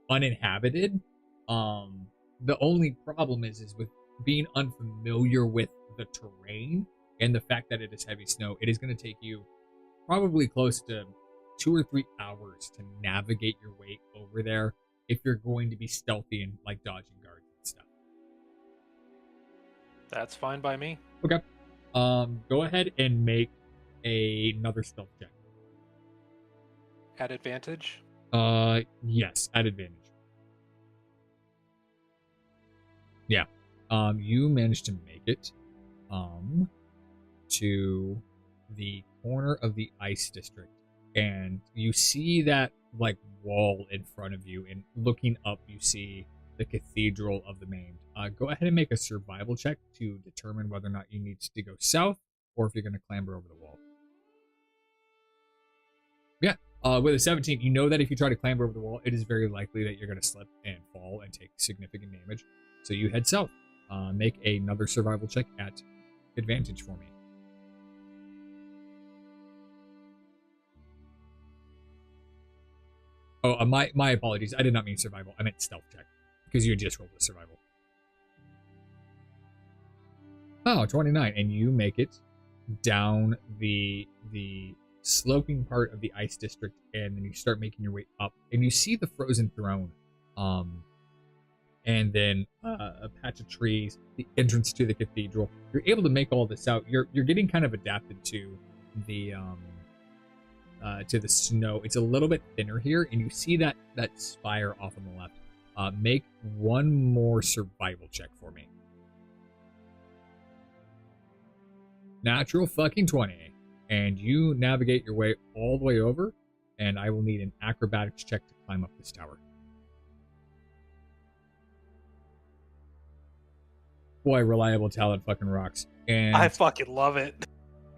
Speaker 3: uninhabited. The only problem is with being unfamiliar with the terrain and the fact that it is heavy snow, it is going to take you probably close to 2 or 3 hours to navigate your way over there if you're going to be stealthy and like dodging guards and stuff.
Speaker 4: That's fine by me.
Speaker 3: Okay. Go ahead and make another stealth check.
Speaker 4: At advantage?
Speaker 3: Yes, at advantage. Yeah. You managed to make it to the corner of the ice district, and you see that like wall in front of you, and looking up you see the Cathedral of the Maimed. Go ahead and make a survival check to determine whether or not you need to go south or if you're going to clamber over the wall. Yeah, with a 17, you know that if you try to clamber over the wall, it is very likely that you're going to slip and fall and take significant damage. So you head south. Make another survival check at advantage for me. Oh, my apologies. I did not mean survival. I meant stealth check because you had just rolled a survival. Oh, 29, and you make it down the sloping part of the ice district, and then you start making your way up, and you see the frozen throne, and then a patch of trees, the entrance to the cathedral. You're able to make all this out. You're getting kind of adapted to the snow. It's a little bit thinner here, and you see that spire off on the left. Make one more survival check for me. Natural fucking 20. And you navigate your way all the way over, and I will need an acrobatics check to climb up this tower. Boy, reliable talent fucking rocks. And
Speaker 4: I fucking love it.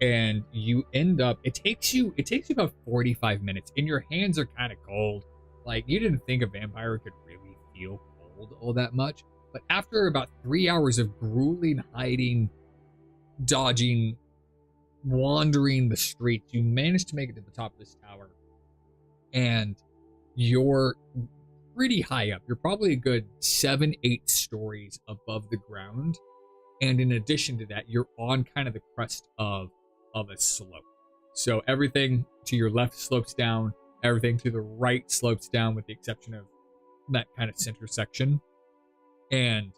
Speaker 3: And you end up, it takes you about 45 minutes, and your hands are kind of cold. Like, you didn't think a vampire could really feel cold all that much. But after about 3 hours of grueling hiding, dodging, wandering the streets, you manage to make it to the top of this tower, and you're pretty high up. You're probably a good 7-8 stories above the ground, and in addition to that, you're on kind of the crest of a slope. So everything to your left slopes down, everything to the right slopes down, with the exception of that kind of center section. And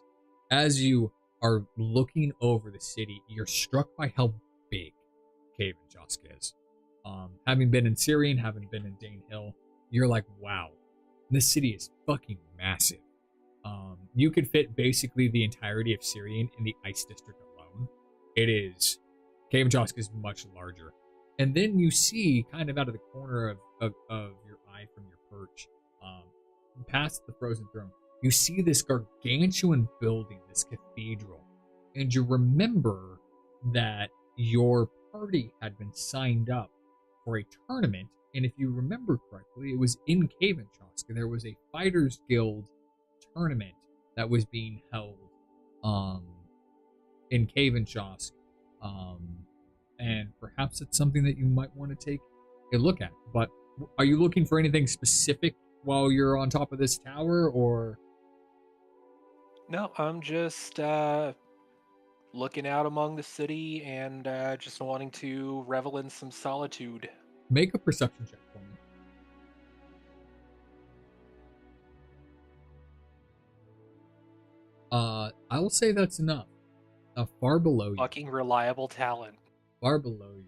Speaker 3: as you are looking over the city, you're struck by how big Cave and Joska is. Having been in Syrian, having been in Dane Hill, you're like, wow, this city is fucking massive. You could fit basically the entirety of Syrian in the ice district alone. Cave and Joska is much larger. And then you see, kind of out of the corner of your eye from your perch, past the frozen throne, you see this gargantuan building, this cathedral, and you remember that your party had been signed up for a tournament, and if you remember correctly, it was in Kavenchosk, and there was a Fighters Guild tournament that was being held in Kavenchosk, and perhaps it's something that you might want to take a look at. But are you looking for anything specific while you're on top of this tower, or?
Speaker 4: No, I'm just looking out among the city and just wanting to revel in some solitude.
Speaker 3: Make a perception check for me. I will say that's enough. Far below you.
Speaker 4: Fucking reliable talent.
Speaker 3: Far below you.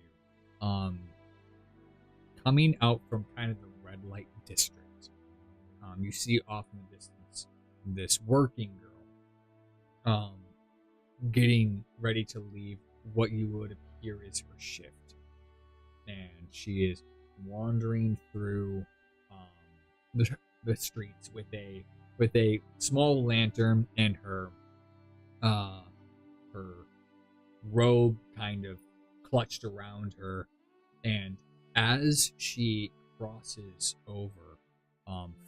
Speaker 3: Coming out from kind of the red light district. You see off in the distance this working girl getting ready to leave what you would appear is her shift. And she is wandering through the streets with a small lantern, and her robe kind of clutched around her. And as she crosses over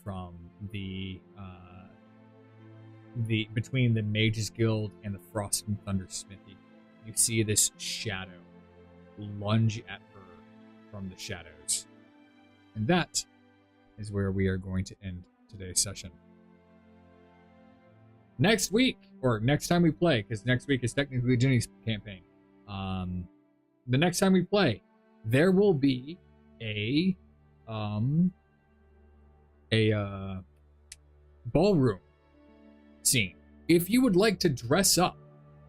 Speaker 3: from the between the Mages Guild and the Frost and Thunder Smithy, you see this shadow lunge at her from the shadows. And that is where we are going to end today's session. Next week, or next time we play, because next week is technically Jenny's campaign. The next time we play, there will be a ballroom scene. If you would like to dress up,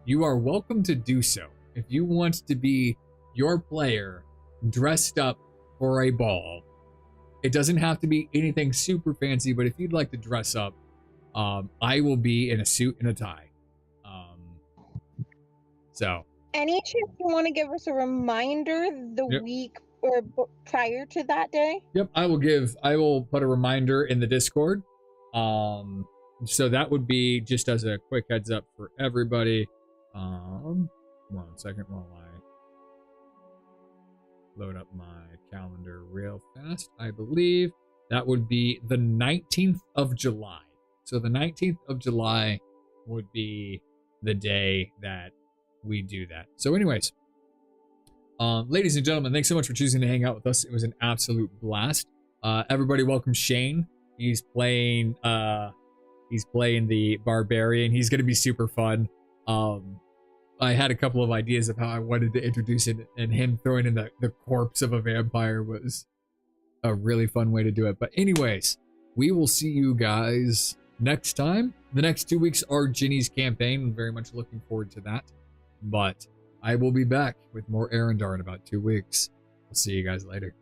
Speaker 3: you are welcome to do so. If you want to be your player dressed up for a ball, it doesn't have to be anything super fancy, but if you'd like to dress up, I will be in a suit and a tie. So.
Speaker 10: Any chance you want to give us a reminder the week or prior to that day?
Speaker 3: Yep, I will put a reminder in the Discord. So that would be just as a quick heads up for everybody. 1 second while I load up my calendar real fast. I believe that would be the 19th of July. So the 19th of July would be the day that we do that. So anyways, ladies and gentlemen, thanks so much for choosing to hang out with us. It was an absolute blast. Everybody welcome Shane. He's playing the barbarian. He's going to be super fun. I had a couple of ideas of how I wanted to introduce it, and him throwing in the corpse of a vampire was a really fun way to do it. But anyways, we will see you guys next time. The next 2 weeks are Ginny's campaign. I'm very much looking forward to that. But I will be back with more Arendar in about 2 weeks. We'll see you guys later.